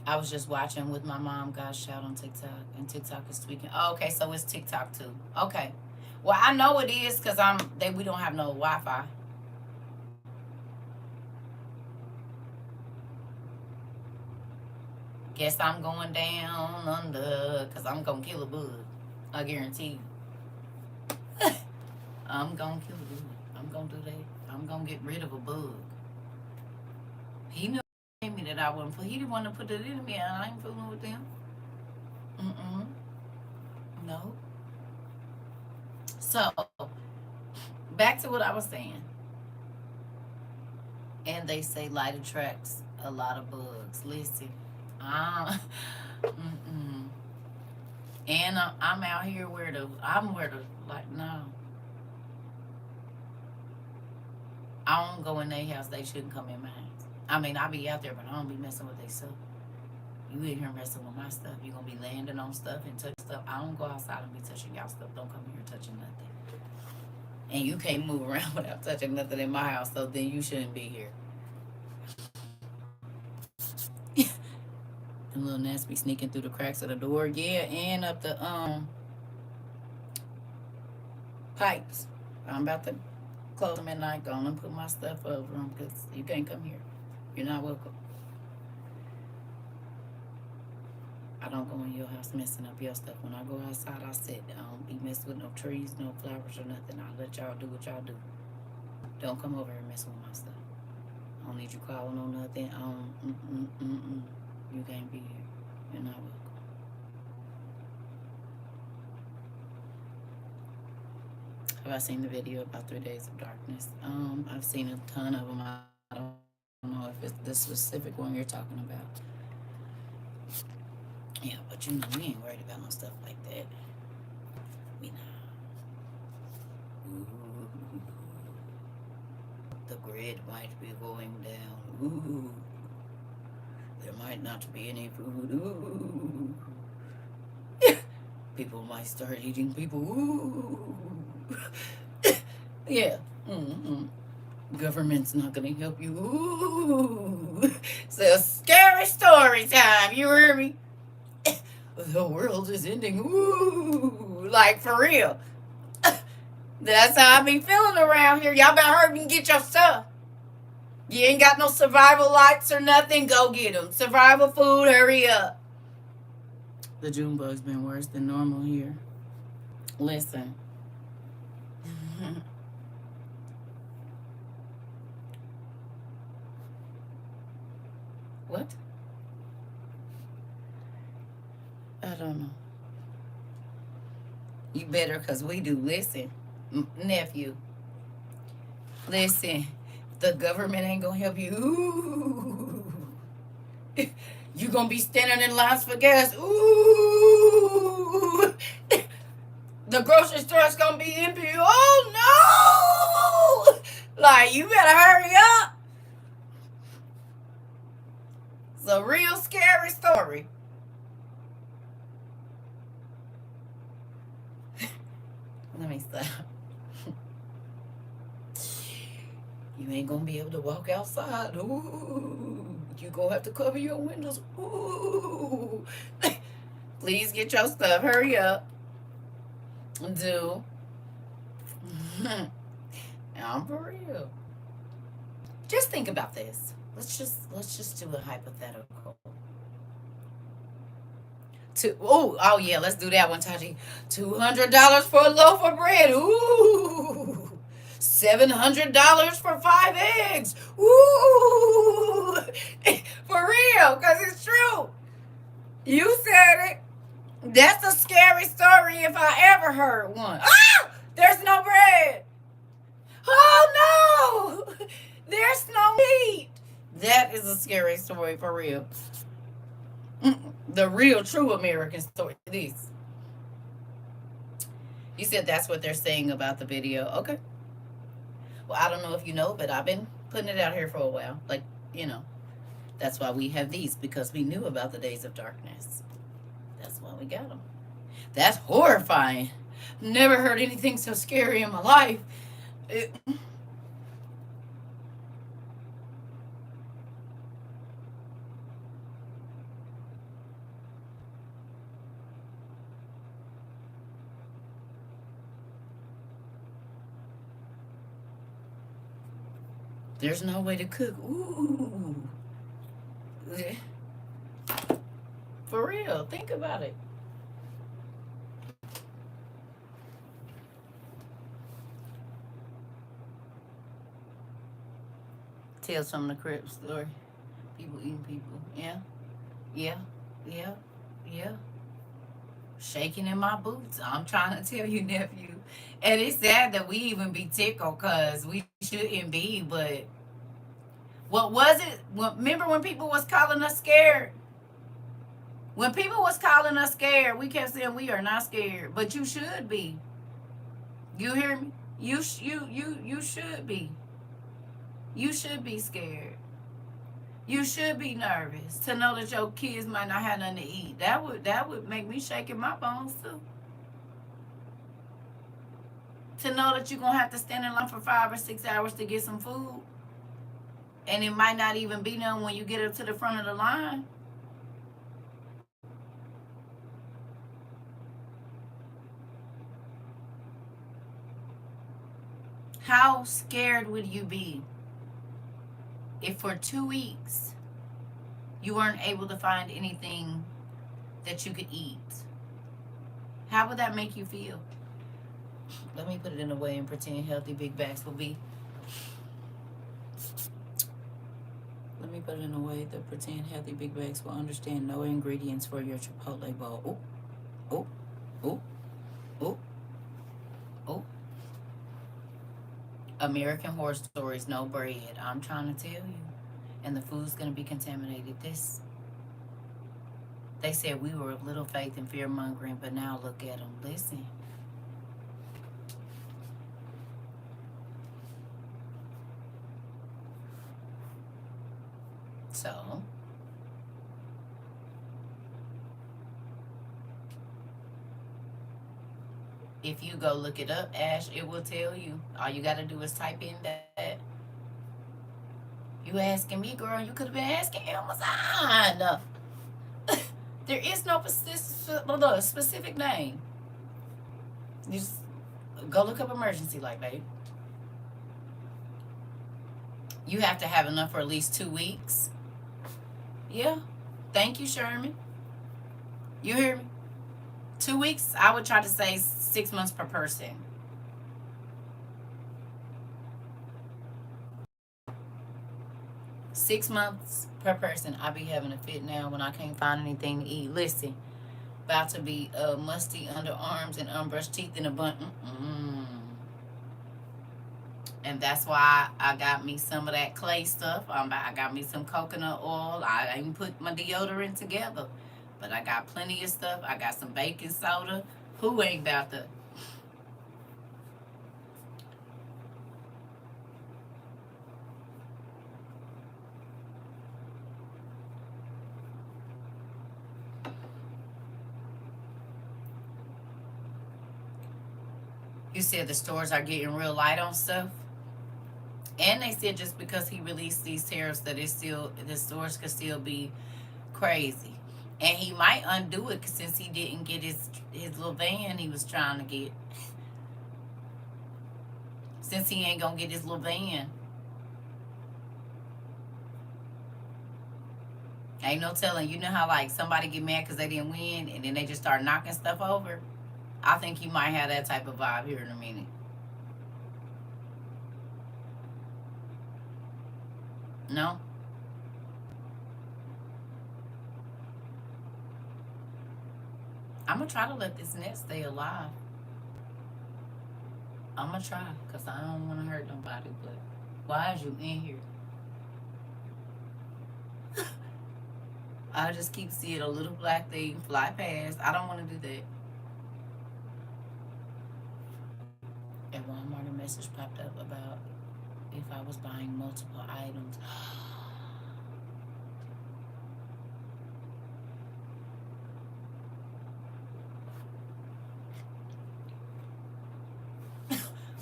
I was just watching with my mom. Got shot on TikTok, and TikTok is tweaking. Oh, okay, so it's TikTok too. Okay. Well, I know it is because we don't have no Wi-Fi. Guess I'm going down under because I'm gonna kill a bug. I guarantee you. I'm gonna kill a bug. I'm gonna do that. I'm gonna get rid of a bug. He knew me that I wouldn't put. He didn't want to put it in me, and I ain't fooling with them. No. So back to what I was saying. And they say light attracts a lot of bugs. Listen. And I'm out here where the like, no. I don't go in their house. They shouldn't come in mine. I mean, I be out there, but I don't be messing with their stuff. You in here messing with my stuff. You're going to be landing on stuff and touching stuff. I don't go outside and be touching y'all stuff. Don't come here touching nothing. And you can't move around without touching nothing in my house, so then you shouldn't be here. The little gnats be sneaking through the cracks of the door. Yeah, and up the pipes. I'm about to close them at night. Go and put my stuff over them because you can't come here. You're not welcome. I don't go in your house messing up your stuff. When I go outside, I sit. I don't be messing with no trees, no flowers, or nothing. I let y'all do what y'all do. Don't come over here and mess with my stuff. I don't need you calling on nothing. You can't be here. You're not welcome. Have I seen the video about 3 Days of Darkness? I've seen a ton of them. I don't know if it's the specific one you're talking about. Yeah, but you know we ain't worried about no stuff like that. We not. Ooh, the grid might be going down. Ooh, there might not be any food. Ooh, people might start eating people. Ooh, yeah. Mm-hmm. Government's not gonna help you. Ooh, it's a scary story time. You hear me? The world is ending. Ooh, like for real. That's how I be feeling around here. Y'all better hurry and get your stuff. You ain't got no survival lights or nothing. Go get them. Survival food. Hurry up. The June bug's been worse than normal here. Listen. What? I don't know. You better, because we do. Listen, nephew. Listen. The government ain't going to help you. Ooh. You going to be standing in lines for gas. Ooh. The grocery store's going to be empty. Oh, no. Like, you better hurry up. It's a real scary story. Let me stop. You ain't gonna be able to walk outside. Ooh, you gonna have to cover your windows. Ooh. Please get your stuff. Hurry up. Do. I'm for real. Just think about this. Let's just do a hypothetical. Oh yeah, let's do that one, Taji. $200 for a loaf of bread. Ooh. $700 for 5 eggs. Ooh. For real, because it's true. You said it. That's a scary story if I ever heard one. Ah! There's no bread. Oh no! There's no meat. That is a scary story for real. The real, true American story. This. You said that's what they're saying about the video. Okay. Well, I don't know if you know, but I've been putting it out here for a while. Like, that's why we have these, because we knew about the days of darkness. That's why we got them. That's horrifying. Never heard anything so scary in my life. There's no way to cook. Ooh. For real. Think about it. Tales from the Crypt story. People eating people. Yeah. Yeah. Yeah. Yeah. Shaking in my boots. I'm trying to tell you, nephew. And it's sad that we even be tickled, because we shouldn't be, but what was it? Remember when people was calling us scared? When people was calling us scared, we kept saying we are not scared, but you should be. You hear me? You should be. You should be scared. You should be nervous to know that your kids might not have nothing to eat. That would make me shake in my bones too. To know that you're gonna have to stand in line for 5 or 6 hours to get some food, and it might not even be none when you get up to the front of the line. How scared would you be if for 2 weeks you weren't able to find anything that you could eat? How would that make you feel? Let me put it in a way and pretend healthy big bags will be. Let me put it in a way that pretend healthy big bags will understand no ingredients for your Chipotle bowl. Oh, oh, oh, oh, oh. American Horror Stories, no bread. I'm trying to tell you. And the food's going to be contaminated. They said we were of little faith and fear mongering, but now look at them. Listen. So if you go look it up, Ash, it will tell you. All you got to do is type in that. You asking me, girl, you could have been asking Amazon. There is no specific name. You just go look up emergency, like, babe. You have to have enough for at least 2 weeks. Yeah. Thank you, Sherman. You hear me? 2 weeks, I would try to say 6 months per person. 6 months per person. I be having a fit now when I can't find anything to eat. Listen, about to be musty underarms and unbrushed teeth in a bun. And that's why I got me some of that clay stuff. I got me some coconut oil. I even put my deodorant together. But I got plenty of stuff. I got some baking soda. Who ain't about to? You said the stores are getting real light on stuff. And they said just because he released these tariffs that the stores could still be crazy. And he might undo it since he didn't get his little van he was trying to get. Since he ain't gonna get his little van. Ain't no telling. You know how like somebody get mad because they didn't win and then they just start knocking stuff over? I think he might have that type of vibe here in a minute. No? I'm going to try to let this net stay alive. I'm going to try because I don't want to hurt nobody. But why is you in here? I just keep seeing a little black thing fly past. I don't want to do that. At Walmart, a message popped up about if I was buying multiple items.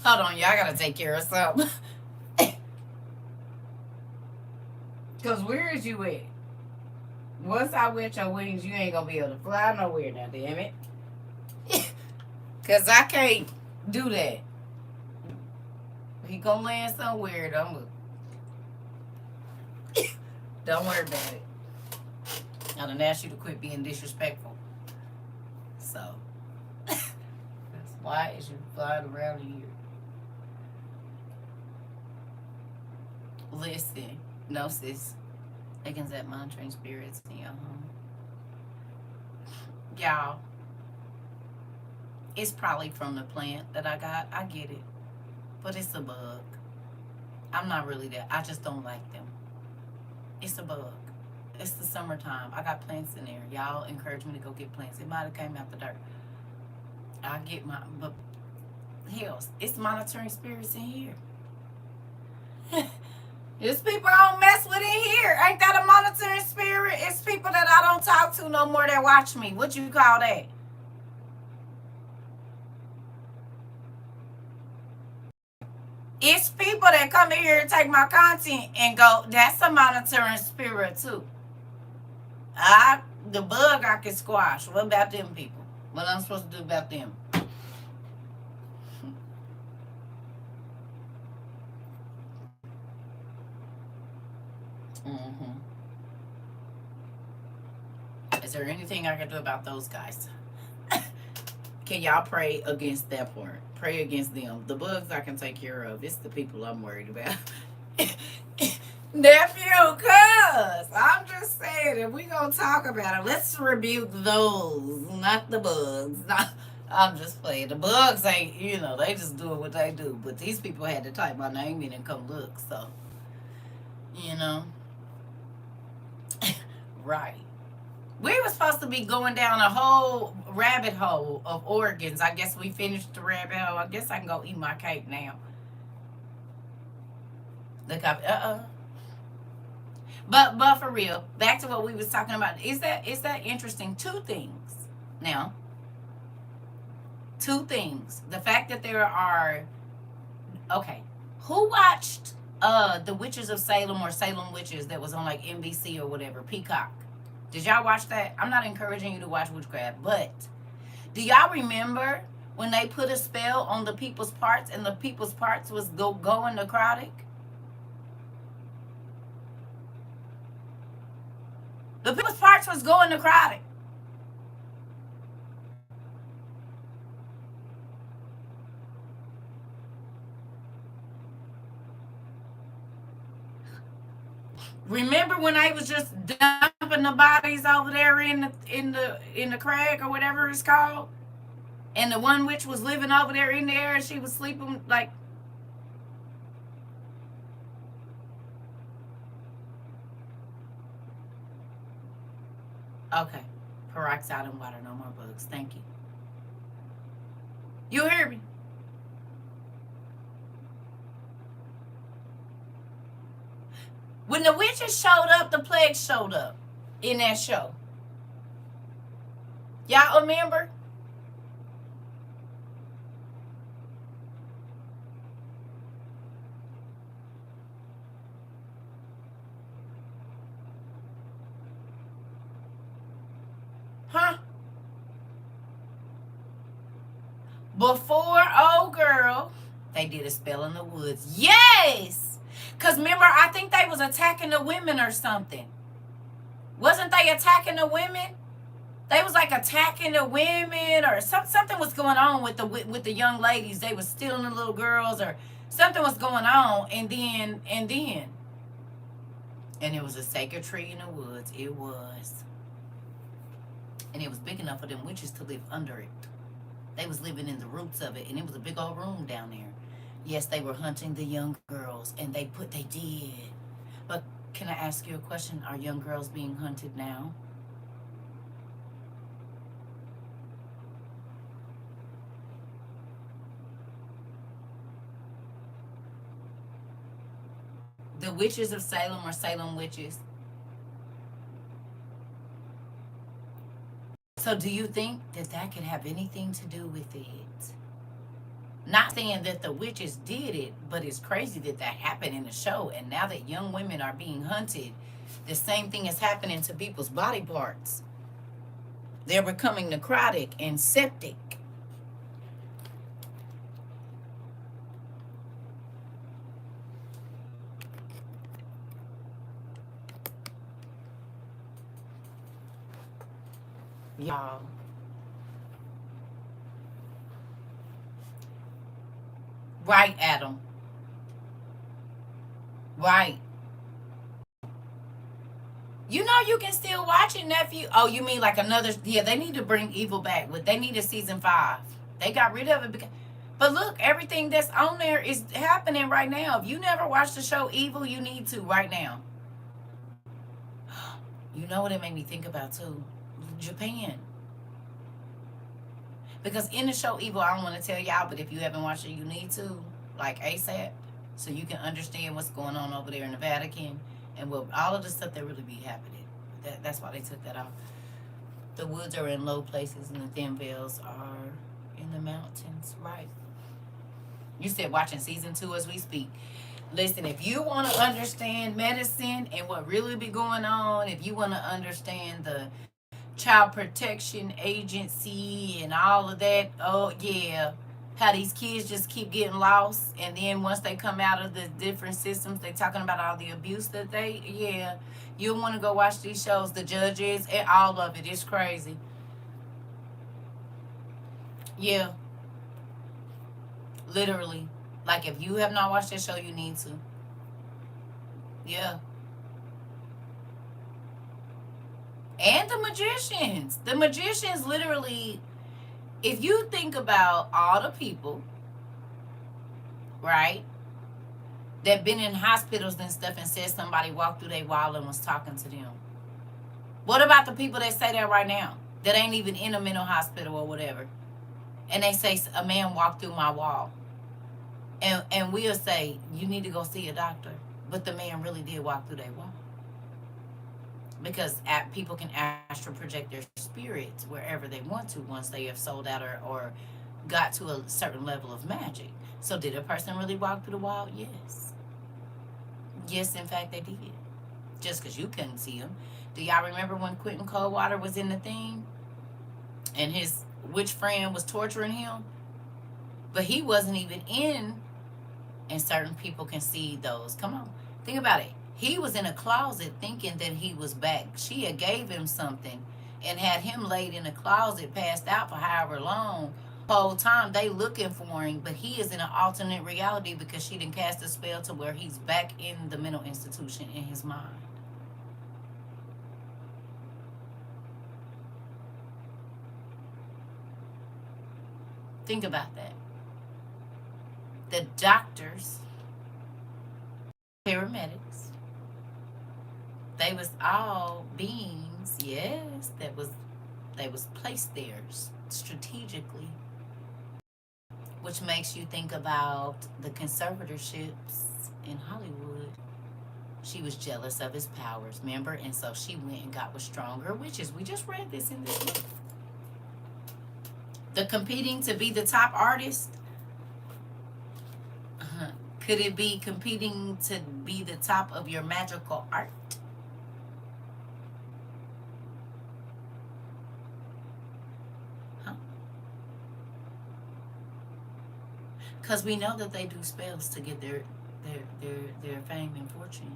Hold on, y'all gotta take care of something. Cause where is you at? Once I wet your wings, you ain't gonna be able to fly nowhere now, damn it. Cause I can't do that. He gonna land somewhere. Don't worry about it. I done asked you to quit being disrespectful. So that's why is you flying around here. Listen, no sis. They can set monitoring spirits in your home. Y'all, it's probably from the plant that I got. I get it. But it's a bug. I'm not really that. I just don't like them. It's a bug. It's the summertime. I got plants in there. Y'all encourage me to go get plants. It might have came out the dirt. I get my, but hell, it's monitoring spirits in here. It's people I don't mess with in here. Ain't that a monitoring spirit? It's people that I don't talk to no more that watch me. What you call that? It's people that come in here and take my content and go, that's a monitoring spirit too. The bug I can squash. What about them people? What I'm supposed to do about them? Mm-hmm. Is there anything I can do about those guys? Can y'all pray against that part? Pray against them. The bugs I can take care of. It's the people I'm worried about. Nephew, cuz I'm just saying, if we gonna talk about it, let's rebuke those, not the bugs. I'm just playing. The bugs ain't, they just doing what they do. But these people had to type my name in and come look, so right. We were supposed to be going down a whole rabbit hole of organs. I guess we finished the rabbit hole. I guess I can go eat my cake now. Look up. But for real, back to what we was talking about. Is that interesting? Two things. Now, two things. The fact that there are, okay, who watched The Witches of Salem or Salem Witches that was on like NBC or whatever, Peacock? Did y'all watch that? I'm not encouraging you to watch witchcraft, but do y'all remember when they put a spell on the people's parts and the people's parts was going necrotic? The people's parts was going necrotic. Remember when I was just dumping the bodies over there in the crag or whatever it's called, and the one witch was living over there in there, and she was sleeping like. Okay, peroxide and water, no more bugs. Thank you. You hear me? When the witches showed up, the plague showed up in that show. Y'all remember? Huh? Before old girl, they did a spell in the woods. Yes! Because remember, I think they was attacking the women or something. Wasn't they attacking the women? They was like attacking the women, or something was going on with the young ladies. They was stealing the little girls, or something was going on, and it was a sacred tree in the woods. It was. And it was big enough for them witches to live under it. They was living in the roots of it, and it was a big old room down there. Yes, they were hunting the young girls, and they did. But can I ask you a question? Are young girls being hunted now? The witches of Salem or Salem witches. So do you think that could have anything to do with it? Not saying that the witches did it, but it's crazy that happened in the show. And now that young women are being hunted, the same thing is happening to people's body parts. They're becoming necrotic and septic. Y'all. Right, Adam. Right. You know you can still watch it, nephew. Oh, you mean like another? Yeah, they need to bring Evil back. But they need a season 5. They got rid of it because. But look, everything that's on there is happening right now. If you never watched the show Evil, you need to right now. You know what it made me think about too? Japan. Because in the show Evil, I don't want to tell y'all, but if you haven't watched it, you need to, like ASAP, so you can understand what's going on over there in the Vatican and what all of the stuff that really be happening. That's why they took that off. The woods are in low places and the thin veils are in the mountains. Right. You said watching season 2 as we speak. Listen, if you want to understand medicine and what really be going on, if you want to understand the child protection agency and all of that, oh yeah, how these kids just keep getting lost, and then once they come out of the different systems, they talking about all the abuse that they, yeah, you'll want to go watch these shows, the judges and all of it. It's crazy. Yeah, literally. Like if you have not watched that show, you need to. Yeah. And the magicians literally, if you think about all the people, right, that been in hospitals and stuff and said somebody walked through their wall and was talking to them. What about the people that say that right now, that ain't even in a mental hospital or whatever, and they say a man walked through my wall, and we'll say you need to go see a doctor, but the man really did walk through their wall. because people can astral project their spirits wherever they want to once they have sold out, or got to a certain level of magic. So did a person really walk through the wall? Yes. Yes, in fact, they did. Just because you couldn't see them. Do y'all remember when Quentin Coldwater was in the thing and his witch friend was torturing him? But he wasn't even in, and certain people can see those. Come on. Think about it. He was in a closet thinking that he was back. She had gave him something and had him laid in a closet, passed out for however long. Whole time they looking for him, but he is in an alternate reality because she didn't cast a spell to where he's back in the mental institution in his mind. Think about that. The doctors, paramedics, they was all beings, yes, they was placed there strategically, which makes you think about the conservatorships in Hollywood. She was jealous of his powers, remember? And so she went and got with stronger witches. We just read this in this book. The competing to be the top artist. Could it be competing to be the top of your magical art? Huh? Because we know that they do spells to get their fame and fortune.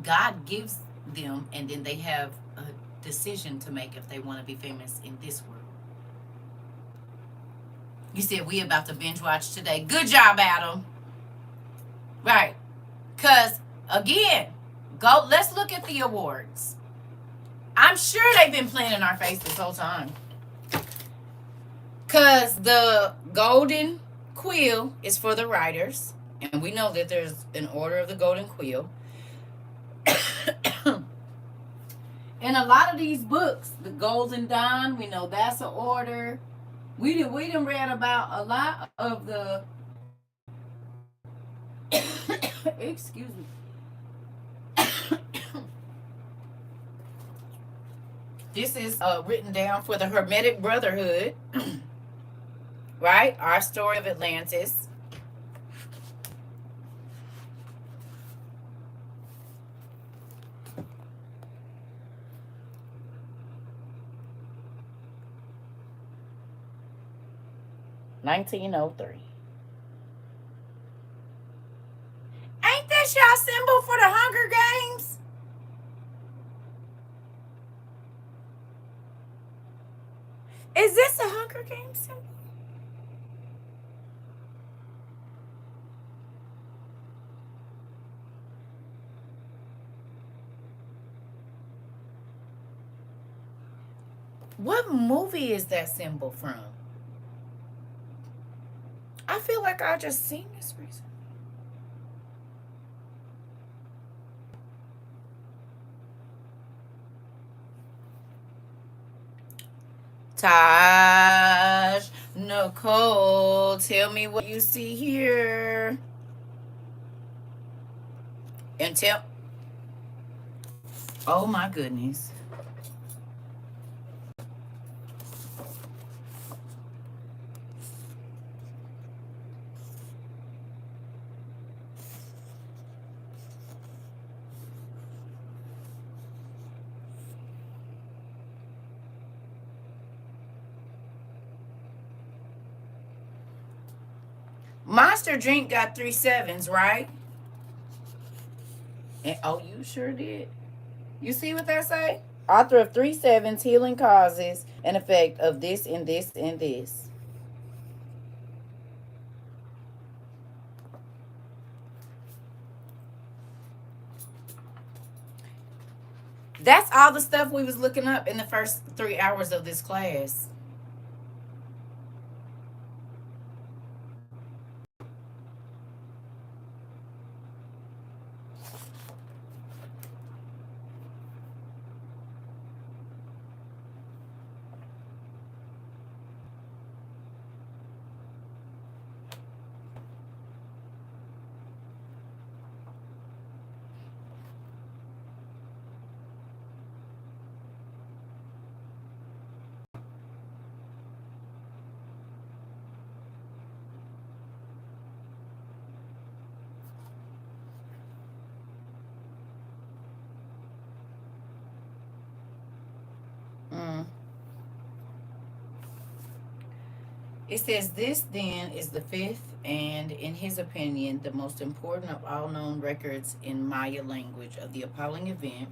God gives them, and then they have a decision to make if they want to be famous in this world. You said we about to binge watch today. Good job, Adam. Right. Because, again, let's look at the awards. I'm sure they've been playing in our face this whole time. Because the Golden Quill is for the writers. And we know that there's an order of the Golden Quill. In a lot of these books, the Golden Dawn, we know that's an order. We done read about a lot of the excuse me. This is written down for the Hermetic Brotherhood, right? Our story of Atlantis. $1903. Ain't that y'all symbol for the Hunger Games? Is this a Hunger Games symbol? What movie is that symbol from? I feel like I just seen this recently. Taj, Nicole, tell me what you see here. And tell. Oh my goodness. Monster Drink got 3 sevens, right? And oh, you sure did. You see what that say? Author of 3 sevens, healing causes and effect of this and this and this. That's all the stuff we was looking up in the first 3 hours of this class. It says, this then is the fifth and, in his opinion, the most important of all known records in Maya language of the appalling event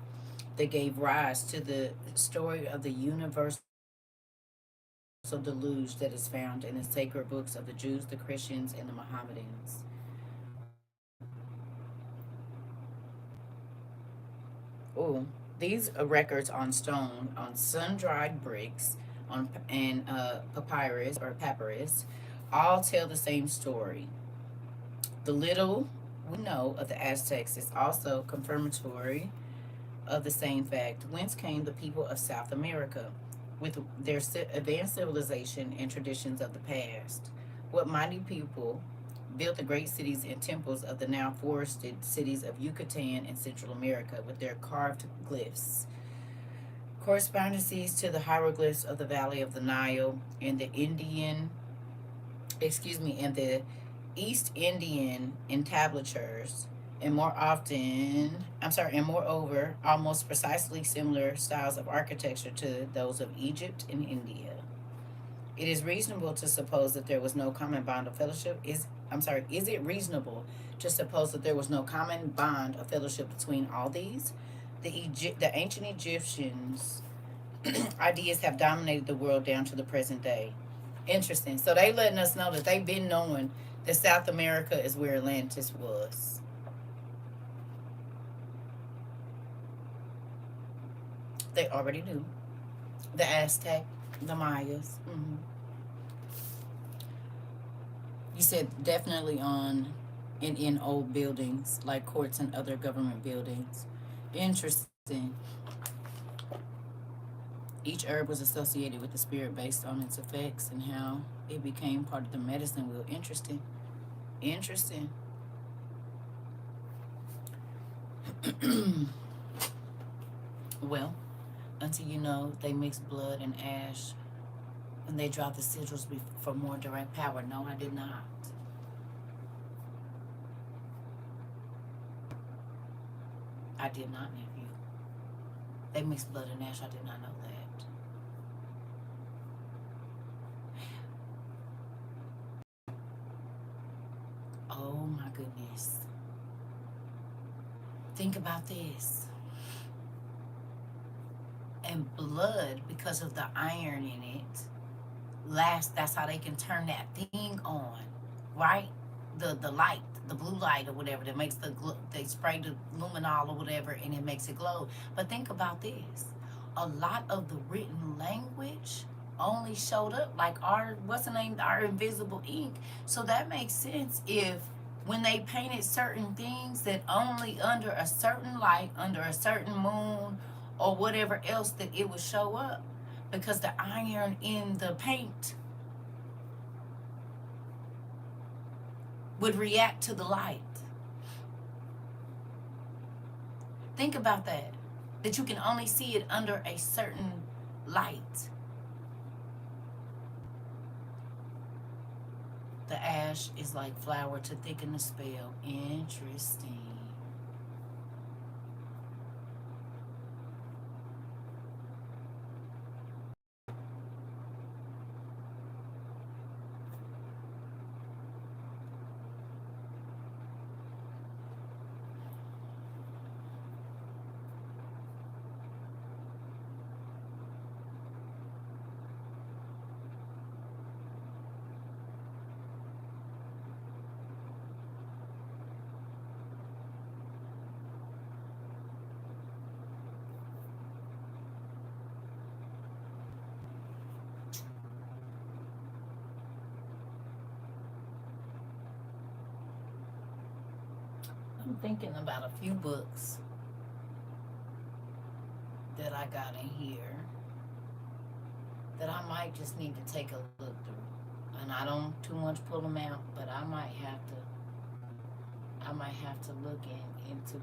that gave rise to the story of the universal deluge that is found in the sacred books of the Jews, the Christians, and the Mohammedans. Oh, these records on stone, on sun-dried bricks, on and papyrus, all tell the same story. The little we know of the Aztecs is also confirmatory of the same fact. Whence came the people of South America with their advanced civilization and traditions of the past? What mighty people built the great cities and temples of the now forested cities of Yucatan and Central America with their carved glyphs, correspondences to the hieroglyphs of the Valley of the Nile and and the East Indian entablatures, and moreover, almost precisely similar styles of architecture to those of Egypt and India. It is reasonable to suppose that there was no common bond of fellowship. Is it reasonable to suppose that there was no common bond of fellowship between all these? The ancient Egyptians' ideas have dominated the world down to the present day. Interesting. So they letting us know that they've been knowing that South America is where Atlantis was. They already knew. The Aztec, the Mayas. You said definitely on in old buildings like courts and other government buildings. Interesting. Each herb was associated with the spirit based on its effects and how it became part of the medicine wheel. Interesting. Interesting. Well, until you know they mix blood and ash and they drop the sigils for more direct power. No, I did not. I did not, nephew. They mix blood and ash. I did not know that. Oh my goodness. Think about this. And blood, because of the iron in it, lasts. That's how they can turn that thing on, right? The light, the blue light or whatever that makes they spray the luminol or whatever and it makes it glow. But think about this. A lot of the written language only showed up like our invisible ink. So that makes sense if when they painted certain things that only under a certain light, under a certain moon or whatever else that it would show up because the iron in the paint would react to the light. Think about that. That you can only see it under a certain light. The ash is like flour to thicken the spell. Interesting. I'm thinking about a few books that I got in here that I might just need to take a look through. And I don't too much pull them out, but I might have to look into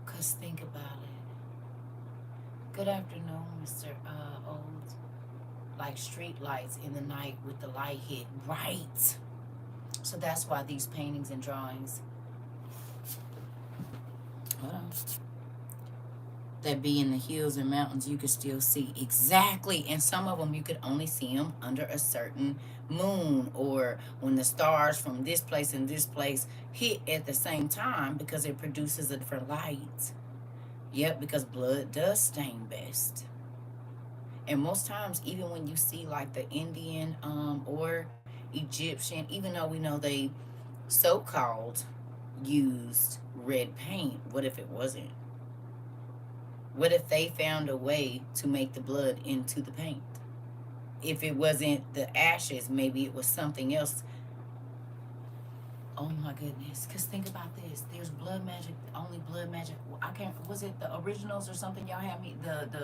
cause think about it. Good afternoon, Mr. Old. Like street lights in the night with the light hit right. So that's why these paintings and drawings. Hold on. that be in the hills and mountains, you could still see exactly. And some of them you could only see them under a certain moon, or when the stars from this place and this place hit at the same time, because it produces a different light. Yep, because blood does stain best. And most times, even when you see like the Indian or Egyptian, even though we know they so-called used red paint, what if it wasn't? What if they found a way to make the blood into the paint? If it wasn't the ashes, maybe it was something else. Oh my goodness. Because think about this. There's blood magic, only blood magic. I can't, was it the originals or something? Y'all had me,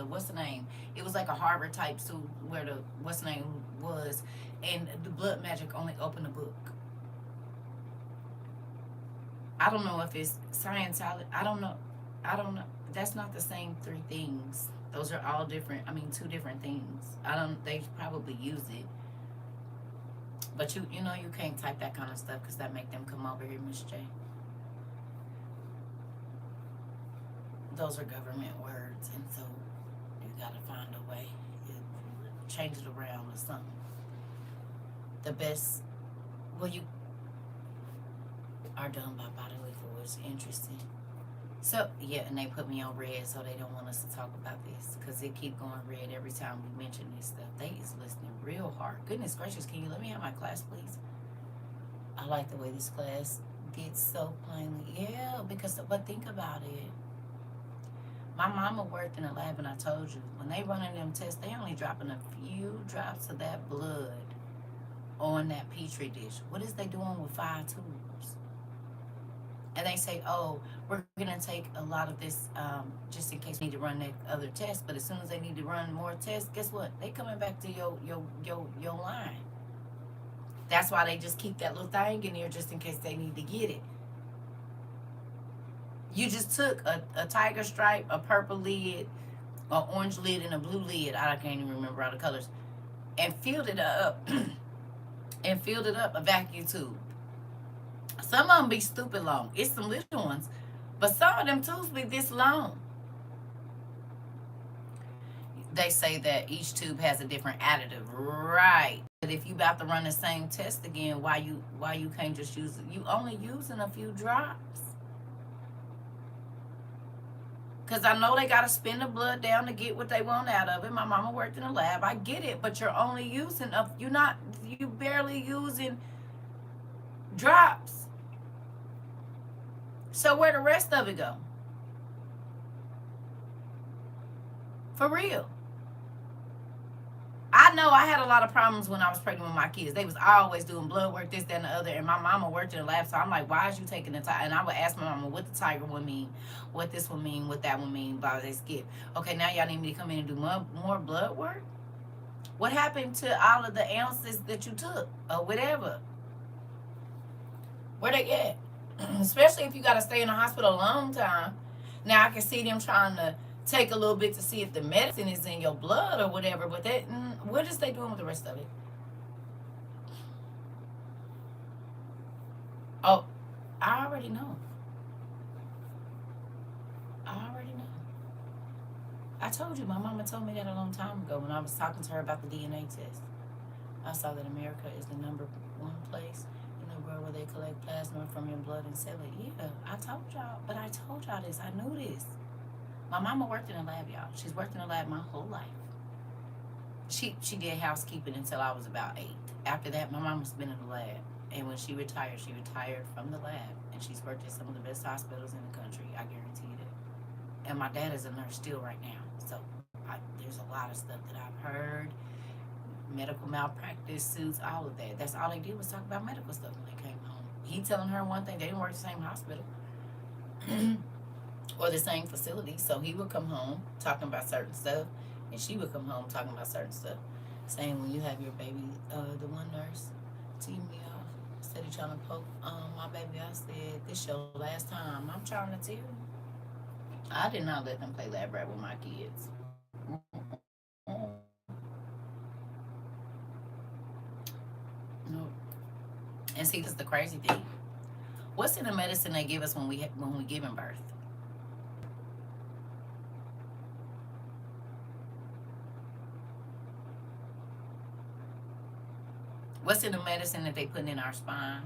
what's the name? It was like a Harvard type suit where the, what's the name was. And the blood magic only opened the book. I don't know if it's science. I don't know. I don't know. That's not the same three things. Those are all different. I mean, two different things. I don't. They probably use it, but you know you can't type that kind of stuff because that make them come over here, Miss J. Those are government words, and so you gotta find a way to change it around or something. The best. Well, you are done by bodily fluids. Interesting. So, yeah, and they put me on red, so they don't want us to talk about this, because it keep going red every time we mention this stuff. They is listening real hard. Goodness gracious, can you let me have my class, please? I like the way this class gets so plainly. Yeah, because, but think about it. My mama worked in a lab, and I told you, when they running them tests, they only dropping a few drops of that blood on that petri dish. What is they doing with 5 tubes? And they say, oh, we're going to take a lot of this just in case we need to run that other test. But as soon as they need to run more tests, guess what? They coming back to your line. That's why they just keep that little thing in there just in case they need to get it. You just took a tiger stripe, a purple lid, an orange lid, and a blue lid. I can't even remember all the colors. And filled it up. And filled it up, a vacuum tube. Some of them be stupid long. It's some little ones. But some of them tubes be this long. They say that each tube has a different additive. Right. But if you about to run the same test again, why you can't just use it? You only using a few drops. Because I know they got to spin the blood down to get what they want out of it. My mama worked in a lab. I get it. But you're only using, you barely using drops. So where the rest of it go? For real. I know I had a lot of problems when I was pregnant with my kids. They was always doing blood work, this, that, and the other. And my mama worked in the lab. So I'm like, why is you taking the tiger? And I would ask my mama what the tiger would mean, what this would mean, what that would mean, blah, they skip. Okay, now y'all need me to come in and do more blood work? What happened to all of the ounces that you took or whatever? Where they at? Especially if you got to stay in the hospital a long time. Now I can see them trying to take a little bit to see if the medicine is in your blood or whatever, but that, what is they doing with the rest of it? Oh, I already know. I told you, my mama told me that a long time ago when I was talking to her about the DNA test. I saw that America is the #1 place in the world where they collect plasma from your blood and sell it. Yeah, I told y'all, but I told y'all this. I knew this. My mama worked in a lab, y'all. She's worked in a lab my whole life. She did housekeeping until I was about 8. After that, my mama's been in the lab. And when she retired from the lab. And she's worked at some of the best hospitals in the country. I guarantee you that. And my dad is a nurse still right now. So there's a lot of stuff that I've heard. Medical malpractice suits, all of that. That's all they did was talk about medical stuff when they came home. He telling her one thing. They didn't work the same hospital. Or the same facility. So he would come home talking about certain stuff, and she would come home talking about certain stuff. Saying when you have your baby, the one nurse teed me off, instead of trying to poke my baby, I said, this your last time. I'm trying to tell you. I did not let them play lab rat with my kids. No. And see, this is the crazy thing. What's in the medicine they give us when we giving birth? What's in the medicine that they put in our spine?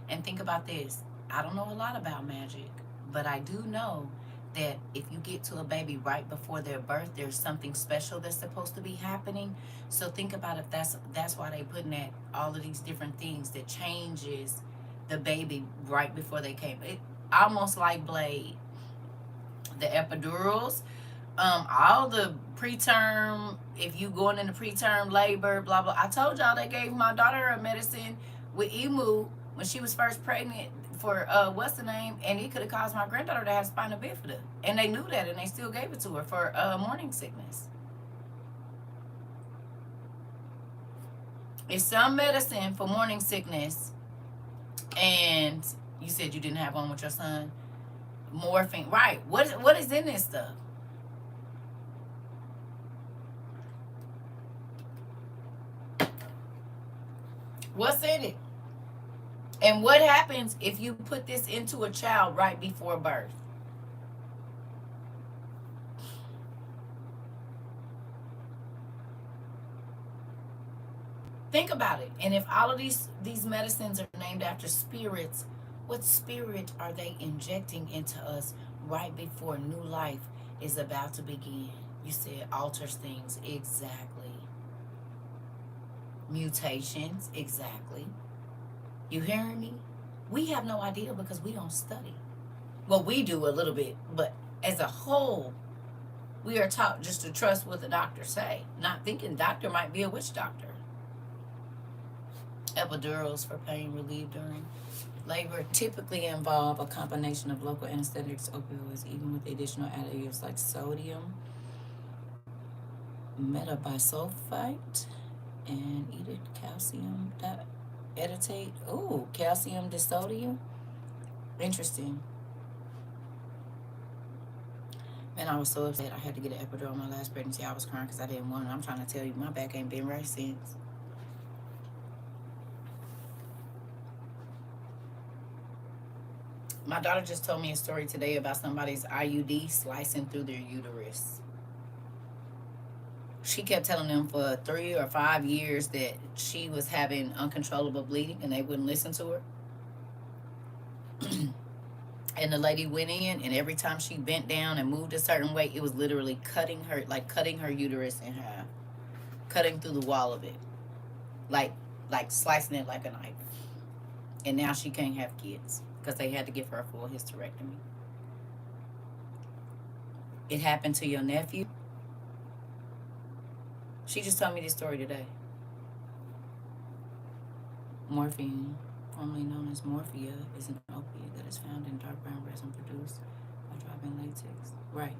And think about this. I don't know a lot about magic, but I do know that if you get to a baby right before their birth, there's something special that's supposed to be happening. So think about if that's why they put in that all of these different things that changes the baby right before they came. It almost like Blade, the epidurals, all the preterm, if you going into preterm labor, blah blah. I told y'all they gave my daughter a medicine with emu when she was first pregnant for what's the name, and it could have caused my granddaughter to have spina bifida, and they knew that, and they still gave it to her for morning sickness. It's some medicine for morning sickness, and you said you didn't have one with your son. Morphine, right? What is in this stuff? What's in it? And what happens if you put this into a child right before birth? Think about it. And if all of these medicines are named after spirits, what spirit are they injecting into us right before new life is about to begin? You said alters things. Exactly. Mutations. Exactly. You hearing me? We have no idea because we don't study. Well, we do a little bit, but as a whole, we are taught just to trust what the doctors say, not thinking doctor might be a witch doctor. Epidurals for pain relief during labor typically involve a combination of local anesthetics, opioids, even with the additional additives like sodium, metabisulfite, and either calcium editate. Oh, calcium disodium. Interesting. Man, I was so upset. I had to get an epidural my last pregnancy. I was crying because I didn't want it. I'm trying to tell you, my back ain't been right since. My daughter just told me a story today about somebody's IUD slicing through their uterus. She kept telling them for 3 or 5 years that she was having uncontrollable bleeding and they wouldn't listen to her. And the lady went in, and every time she bent down and moved a certain way, it was literally cutting her uterus in half, cutting through the wall of it, like slicing it like a knife. And now she can't have kids because they had to give her a full hysterectomy. It happened to your nephew. She just told me this story today. Morphine, formerly known as morphia, is an opiate that is found in dark brown resin produced by dropping latex. Right.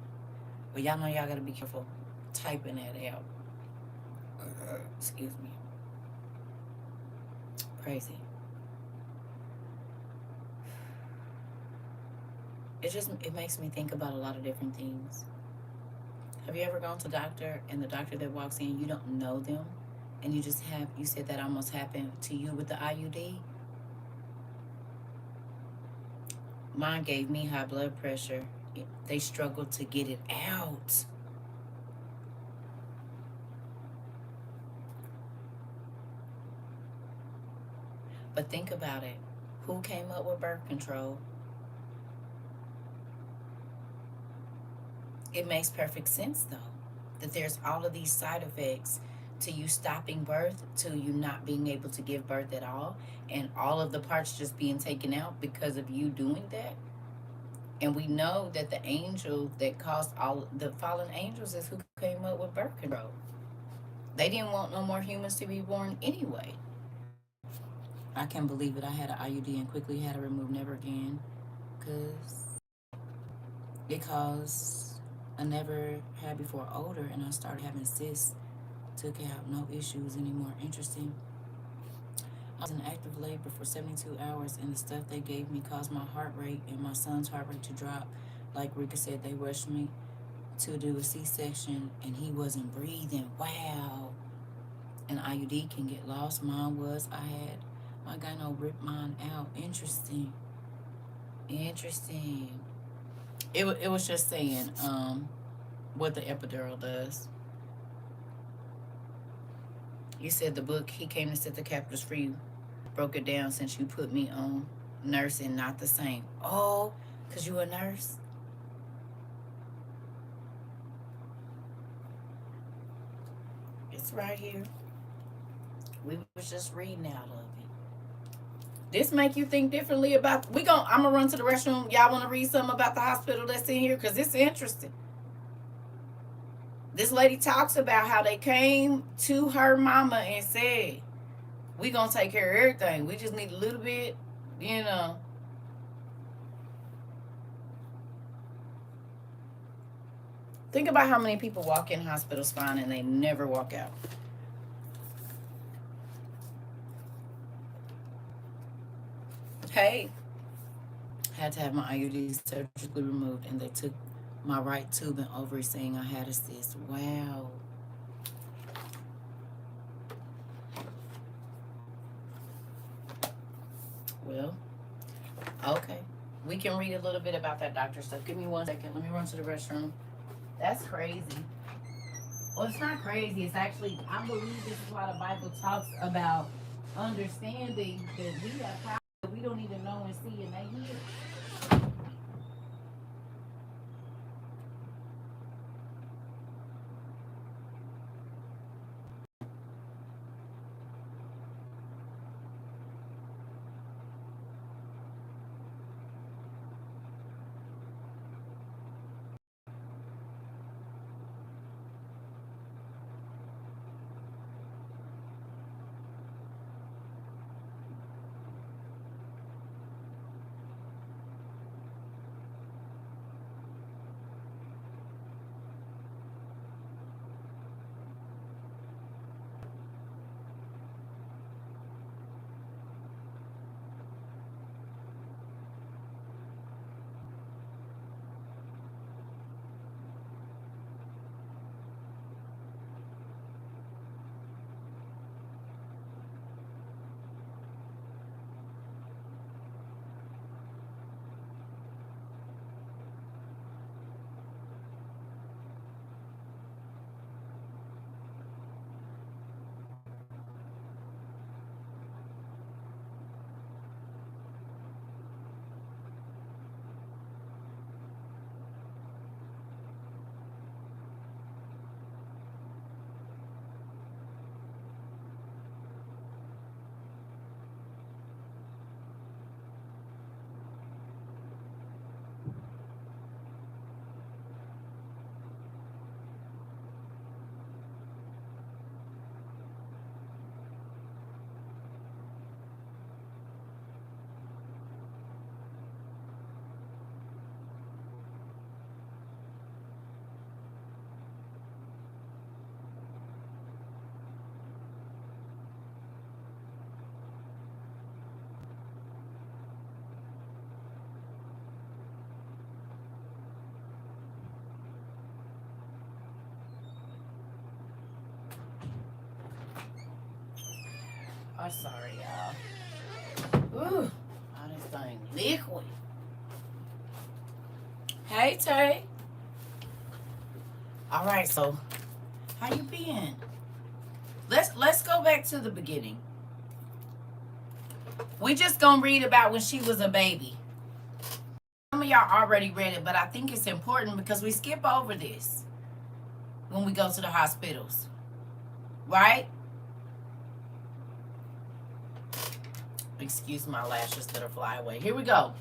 But y'all know y'all gotta be careful typing that out. Excuse me. Crazy. It makes me think about a lot of different things. Have you ever gone to a doctor and the doctor that walks in, you don't know them, and you said that almost happened to you with the IUD? Mine gave me high blood pressure. They struggled to get it out. But think about it. Who came up with birth control? It makes perfect sense, though, that there's all of these side effects to you stopping birth, to you not being able to give birth at all, and all of the parts just being taken out because of you doing that. And we know that the angel that caused all the fallen angels is who came up with birth control. They didn't want no more humans to be born anyway. I can't believe it. I had an IUD and quickly had it removed, never again, because I never had before older, and I started having cysts. Took it out, no issues anymore. Interesting. I was in active labor for 72 hours, and the stuff they gave me caused my heart rate and my son's heart rate to drop. Like Rika said, they rushed me to do a C-section, and he wasn't breathing. Wow. An IUD can get lost. Mine was. My gyno ripped mine out. Interesting. It was just saying what the epidural does. You said the book, He Came to Set the Captives Free, broke it down since you put me on nursing, not the same. Oh, because you a nurse? It's right here. We was just reading out of it. This make you think differently about, I'm gonna run to the restroom. Y'all want to read something about the hospital that's in here? Because it's interesting. This lady talks about how they came to her mama and said, we gonna take care of everything. We just need a little bit, you know. Think about how many people walk in hospitals fine and they never walk out. Hey, had to have my IUD surgically removed, and they took my right tube and ovary, saying I had a cyst. Wow. Well, okay. We can read a little bit about that doctor stuff. Give me 1 second. Let me run to the restroom. That's crazy. Well, it's not crazy. It's actually, I believe this is why the Bible talks about understanding that we have power that we don't even know and see, and they hear. I'm sorry, y'all. Ooh, all this thing liquid. Hey, Tay. All right, so how you been? Let's go back to the beginning. We just gonna read about when she was a baby. Some of y'all already read it, but I think it's important because we skip over this when we go to the hospitals, right? Excuse my lashes that are fly away. Here we go.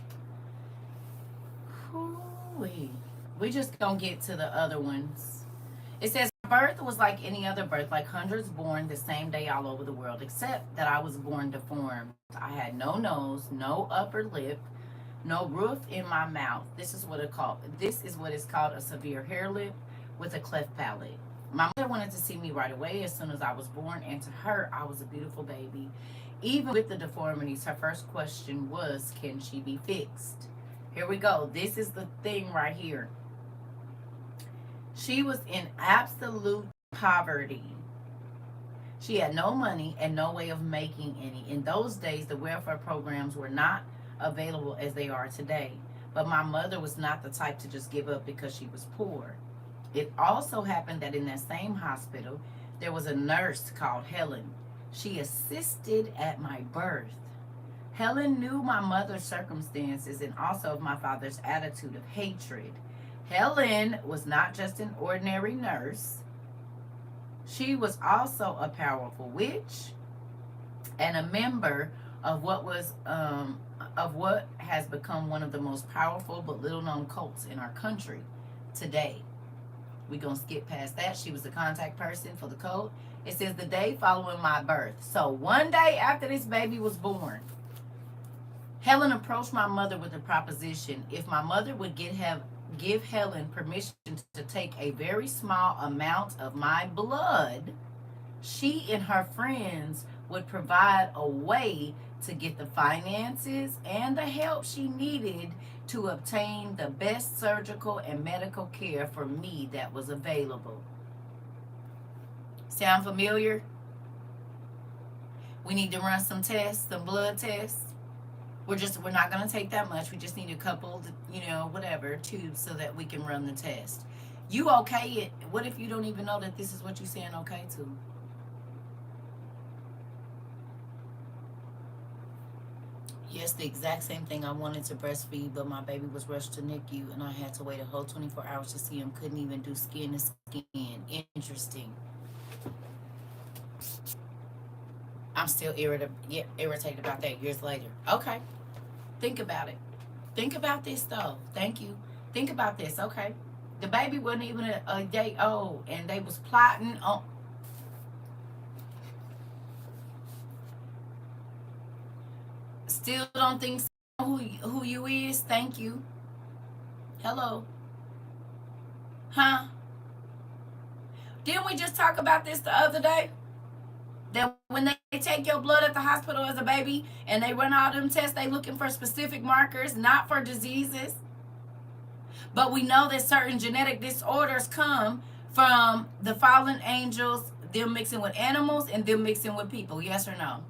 Hoo-wee. We just gonna get to the other ones. It says, birth was like any other birth, like hundreds born the same day all over the world, except that I was born deformed. I had no nose, no upper lip, no roof in my mouth. This is what is called a severe hair lip with a cleft palate. My mother wanted to see me right away as soon as I was born, and to her, I was a beautiful baby. Even with the deformities, her first question was, can she be fixed? Here we go. This is the thing right here. She was in absolute poverty. She had no money and no way of making any. In those days, the welfare programs were not available as they are today. But my mother was not the type to just give up because she was poor. It also happened that in that same hospital, There was a nurse called Helen. She assisted at my birth. Helen knew my mother's circumstances and also of my father's attitude of hatred. Helen was not just an ordinary nurse. She was also a powerful witch and a member of what has become one of the most powerful but little known cults in our country today. We're going to skip past that. She was the contact person for the cult. It says the day following my birth. So one day after this baby was born, Helen approached my mother with a proposition. If my mother would give Helen permission to take a very small amount of my blood, she and her friends would provide a way to get the finances and the help she needed to obtain the best surgical and medical care for me that was available. Sound familiar? We need to run some tests, some blood tests. We're not going to take that much. We just need a couple, whatever, tubes so that we can run the test. You okay it? What if you don't even know that this is what you're saying okay to? Yes, the exact same thing. I wanted to breastfeed, but my baby was rushed to NICU, and I had to wait a whole 24 hours to see him. Couldn't even do skin to skin. Interesting. I'm still irritated about that years later. Okay. Think about it. Think about this, though. Thank you. Think about this, okay? The baby wasn't even a day old, and they was plotting on... Still don't think so who you is? Thank you. Hello. Huh? Didn't we just talk about this the other day? That when they take your blood at the hospital as a baby and they run all them tests, they looking for specific markers, not for diseases. But we know that certain genetic disorders come from the fallen angels, them mixing with animals and them mixing with people. Yes or no?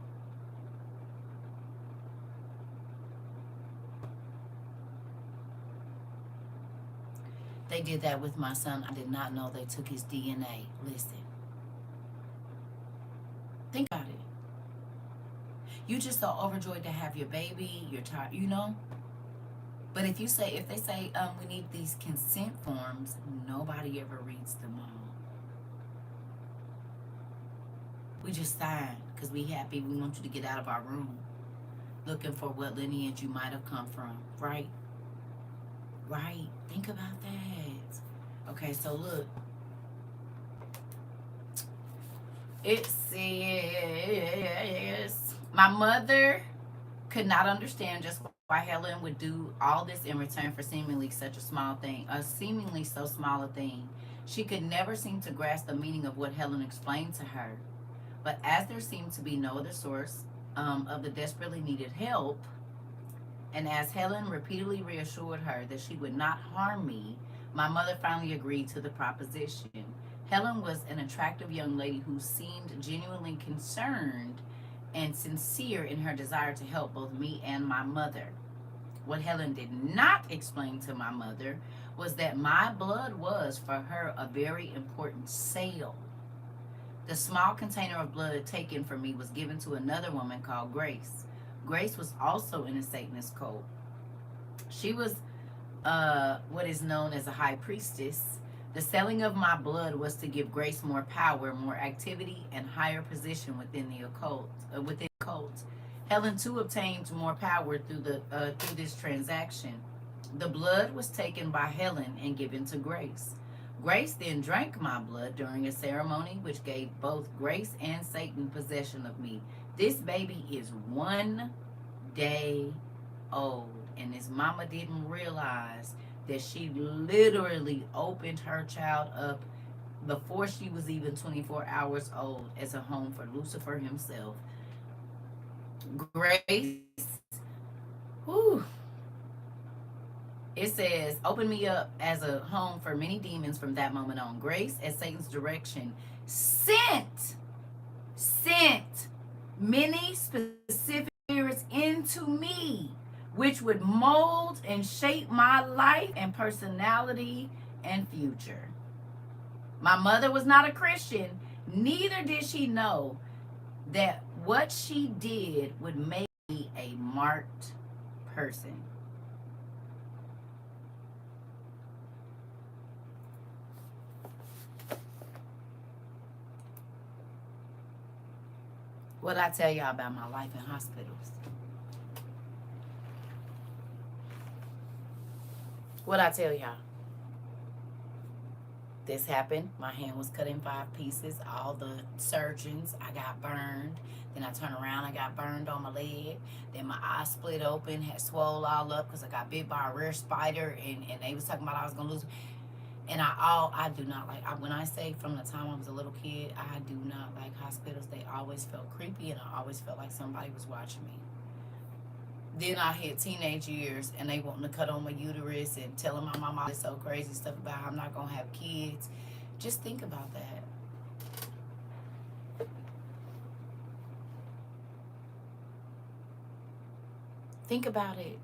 They did that with my son. I did not know they took his DNA. Listen. Think about it. You just so overjoyed to have your baby. You're tired, But if they say, we need these consent forms, nobody ever reads them all. We just sign because we happy. We want you to get out of our room. Looking for what lineage you might have come from. Right? Right. Think about that. Okay, so look. It says, my mother could not understand just why Helen would do all this in return for seemingly such a small thing, seemingly so small a thing. She could never seem to grasp the meaning of what Helen explained to her. But as there seemed to be no other source of the desperately needed help, and as Helen repeatedly reassured her that she would not harm me, my mother finally agreed to the proposition. Helen was an attractive young lady who seemed genuinely concerned and sincere in her desire to help both me and my mother. What Helen did not explain to my mother was that my blood was, for her, a very important sale. The small container of blood taken from me was given to another woman called Grace. Grace was also in a Satanist cult. She was what is known as a high priestess. The selling of my blood was to give Grace more power, more activity, and higher position within the occult. Helen too obtained more power through this transaction. The blood was taken by Helen and given to Grace. Grace then drank my blood during a ceremony which gave both Grace and Satan possession of me. This baby is 1 day old, and his mama didn't realize that she literally opened her child up before she was even 24 hours old as a home for Lucifer himself. Grace, whew, it says, open me up as a home for many demons from that moment on. Grace, at Satan's direction, sent many specific spirits into me, which would mold and shape my life and personality and future. My mother was not a Christian, Neither did she know that what she did would make me a marked person. What I tell y'all about my life in hospitals? What I tell y'all? This happened. My hand was cut in 5 pieces. All the surgeons, I got burned. Then I turned around, I got burned on my leg. Then my eye split open, had swole all up because I got bit by a rare spider, and they was talking about I was gonna lose. And I do not like. When I say from the time I was a little kid, I do not like hospitals. They always felt creepy, and I always felt like somebody was watching me. Then I hit teenage years, and they wanting to cut on my uterus and telling my mama all this so crazy stuff about how I'm not gonna have kids. Just think about that. Think about it.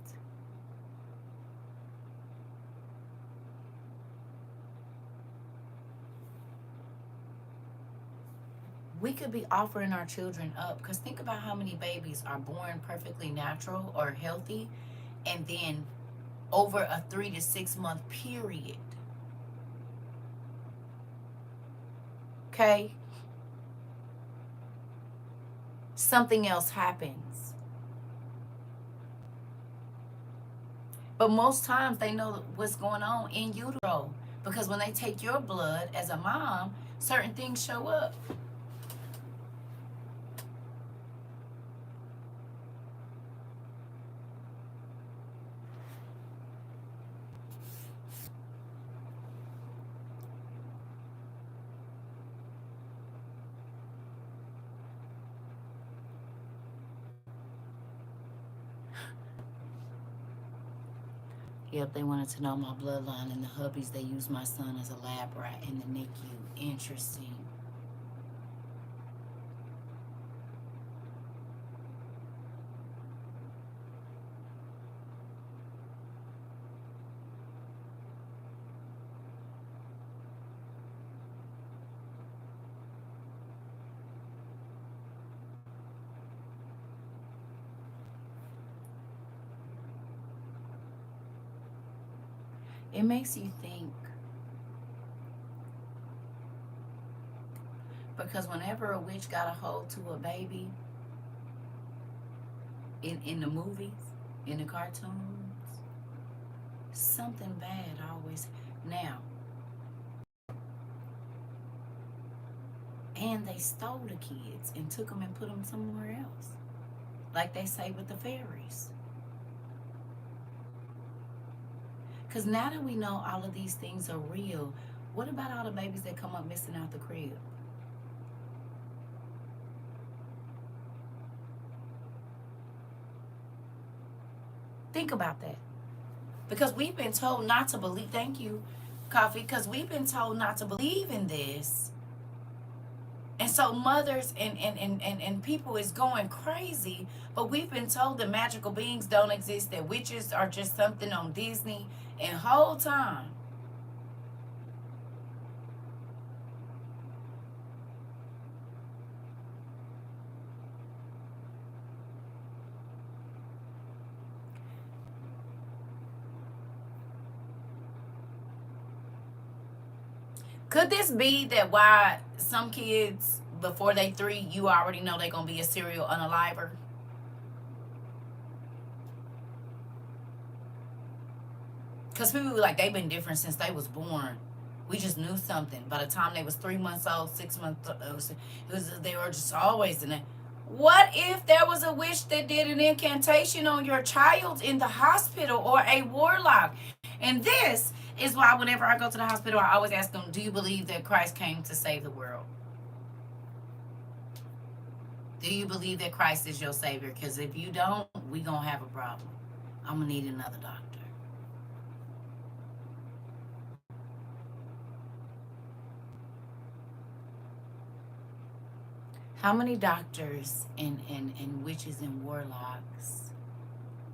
We could be offering our children up, because think about how many babies are born perfectly natural or healthy, and then over a 3 to 6 month period, okay, something else happens. But most times they know what's going on in utero, because when they take your blood as a mom, certain things show up. Yep, they wanted to know my bloodline, and the hubbies, they used my son as a lab rat in the NICU. Interesting. It makes you think, because whenever a witch got a hold to a baby in the movies, in the cartoons, something bad always. Now, and they stole the kids and took them and put them somewhere else, like they say with the fairies. Because now that we know all of these things are real, what about all the babies that come up missing out the crib? Think about that. Because we've been told not to believe, thank you, Coffee, because we've been told not to believe in this. And so mothers and people is going crazy, but we've been told that magical beings don't exist, that witches are just something on Disney, and whole time. Could this be that why some kids, before they 3, you already know they're going to be a serial unaliver? Because people be like, they've been different since they was born. We just knew something. By the time they was 3 months old, 6 months they were just always in it. What if there was a witch that did an incantation on your child in the hospital, or a warlock? And this is why whenever I go to the hospital, I always ask them, do you believe that Christ came to save the world? Do you believe that Christ is your Savior? Because if you don't, we going to have a problem. I'm going to need another doctor. How many doctors and witches and warlocks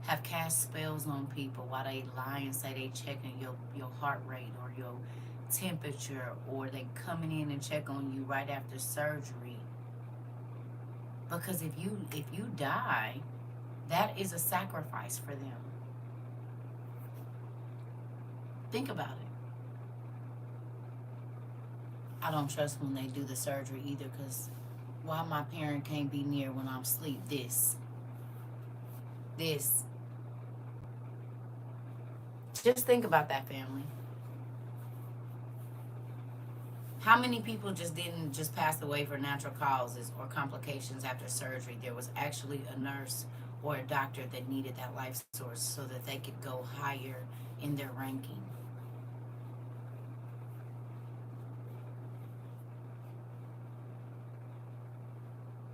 have cast spells on people while they lie and say they checking your heart rate or your temperature, or they coming in and check on you right after surgery. Because if you die, that is a sacrifice for them. Think about it. I don't trust when they do the surgery either, because why my parent can't be near when I'm asleep? This. Just think about that, family. How many people just didn't just pass away for natural causes or complications after surgery? There was actually a nurse or a doctor that needed that life source so that they could go higher in their ranking.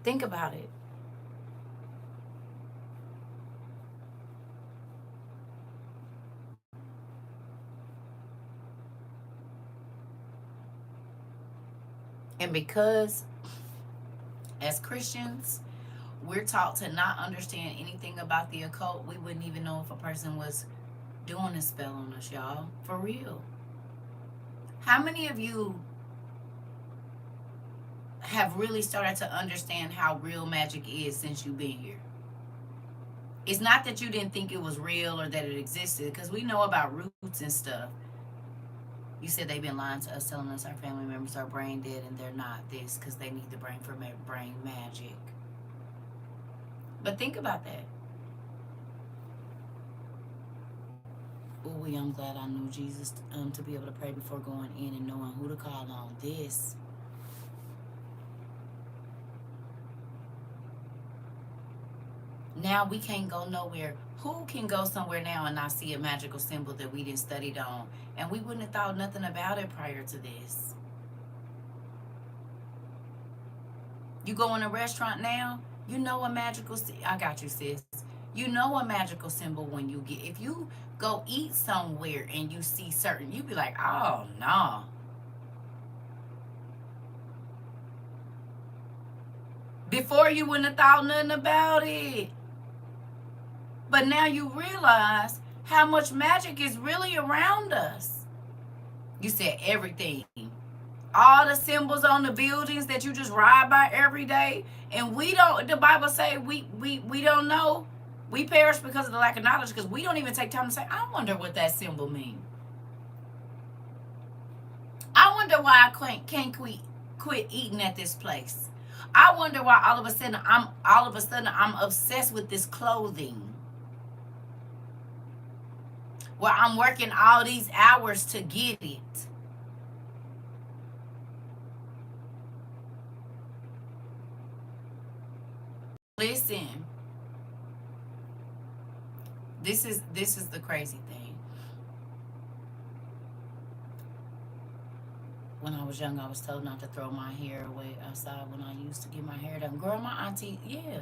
Think about it. And because as Christians, we're taught to not understand anything about the occult, we wouldn't even know if a person was doing a spell on us, y'all. For real. How many of you have really started to understand how real magic is since you've been here? It's not that you didn't think it was real or that it existed, because we know about roots and stuff. You said they've been lying to us, telling us our family members are brain dead and they're not this because they need the brain for brain magic. But think about that. Ooh, I'm glad I knew Jesus to be able to pray before going in and knowing who to call on. This. Now we can't go nowhere. Who can go somewhere now and not see a magical symbol that we didn't studied on? And we wouldn't have thought nothing about it prior to this. You go in a restaurant now, you know a magical, I got you, sis. You know a magical symbol when you get, if you go eat somewhere and you see certain, you be like, oh, no. Before you wouldn't have thought nothing about it. But now you realize how much magic is really around us. You said everything. All the symbols on the buildings that you just ride by every day. And we don't, the Bible say we don't know. We perish because of the lack of knowledge, because we don't even take time to say, I wonder what that symbol means. I wonder why I can't quit eating at this place. I wonder why all of a sudden I'm obsessed with this clothing. Where I'm working all these hours to get it. Listen. This is the crazy thing. When I was young, I was told not to throw my hair away outside when I used to get my hair done. Girl, my auntie, yeah.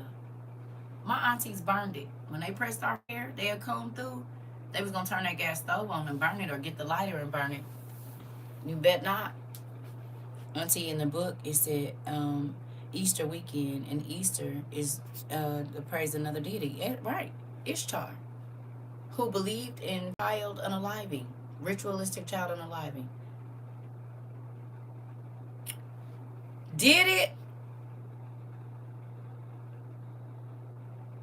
My aunties burned it. When they pressed our hair, they'd come through. They was going to turn that gas stove on and burn it, or get the lighter and burn it. You bet not. Auntie, in the book, it said Easter weekend, and Easter is the praise another deity. Yeah, right. Ishtar, who believed in child unaliving, ritualistic child unaliving. Did it?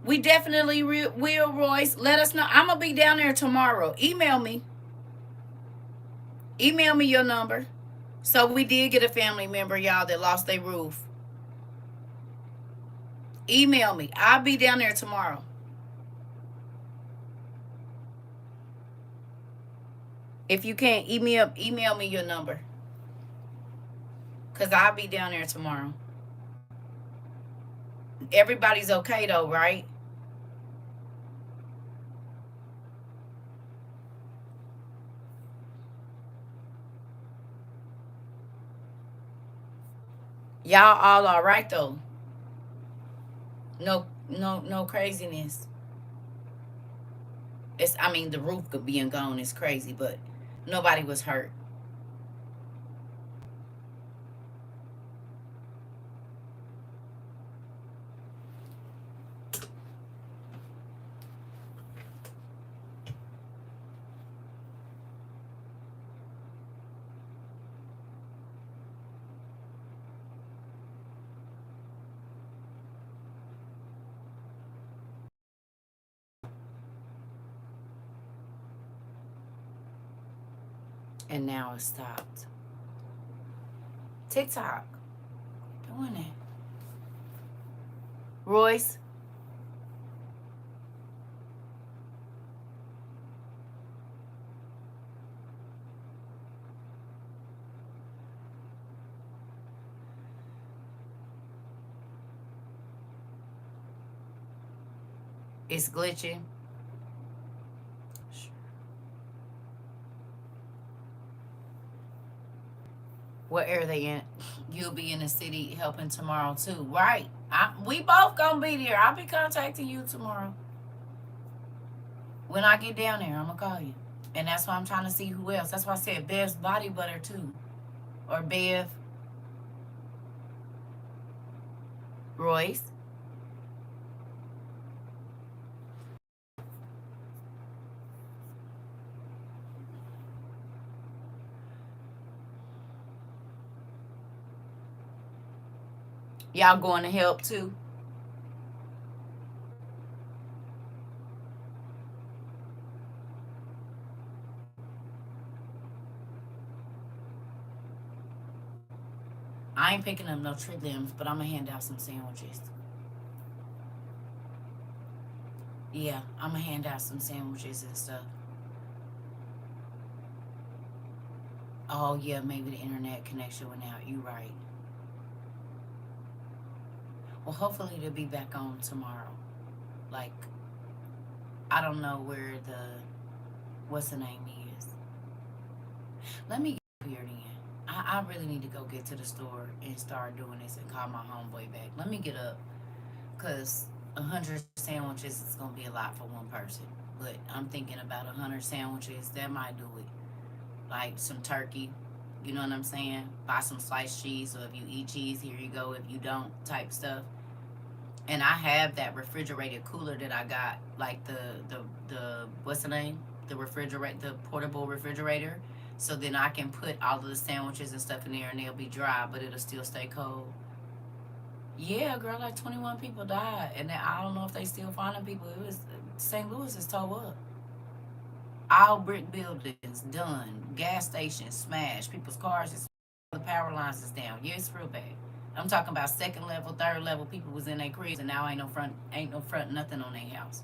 We definitely will, Royce. Let us know. I'm going to be down there tomorrow. Email me. Email me your number. So we did get a family member, y'all, that lost their roof. Email me. I'll be down there tomorrow. If you can't, email me your number. Because I'll be down there tomorrow. Everybody's okay, though, right? Y'all all right, though. No craziness. I mean, the roof being gone is crazy, but nobody was hurt. And now it stopped. TikTok. Doing it. Royce. It's glitching. What area they in? You'll be in the city helping tomorrow too, right? We both gonna be there. I'll be contacting you tomorrow. When I get down there, I'm gonna call you. And that's why I'm trying to see who else. That's why I said Bev's body butter too, or Bev. Royce. Y'all going to help too? I ain't picking up no tree limbs, but I'm gonna hand out some sandwiches. Yeah, I'm gonna hand out some sandwiches and stuff. Oh yeah, maybe the internet connection went out. You right. Well, hopefully they'll be back on tomorrow. Like, I don't know where the what's the name is. Let me get here then. I really need to go get to the store and start doing this and call my homeboy back. Let me get up, cause 100 sandwiches is gonna be a lot for one person. But I'm thinking about 100 sandwiches. That might do it. Like some turkey, you know what I'm saying? Buy some sliced cheese. So if you eat cheese, here you go. If you don't, type stuff. And I have that refrigerated cooler that I got, like the what's the name? The portable refrigerator. So then I can put all of the sandwiches and stuff in there, and they'll be dry, but it'll still stay cold. Yeah, girl, like 21 people died, and I don't know if they still finding people. It was St. Louis is tore up. All brick buildings done, gas stations smashed, people's cars is the power lines is down. Yeah, it's real bad. I'm talking about second level, third level. People was in their cribs, and now ain't no front, nothing on their house.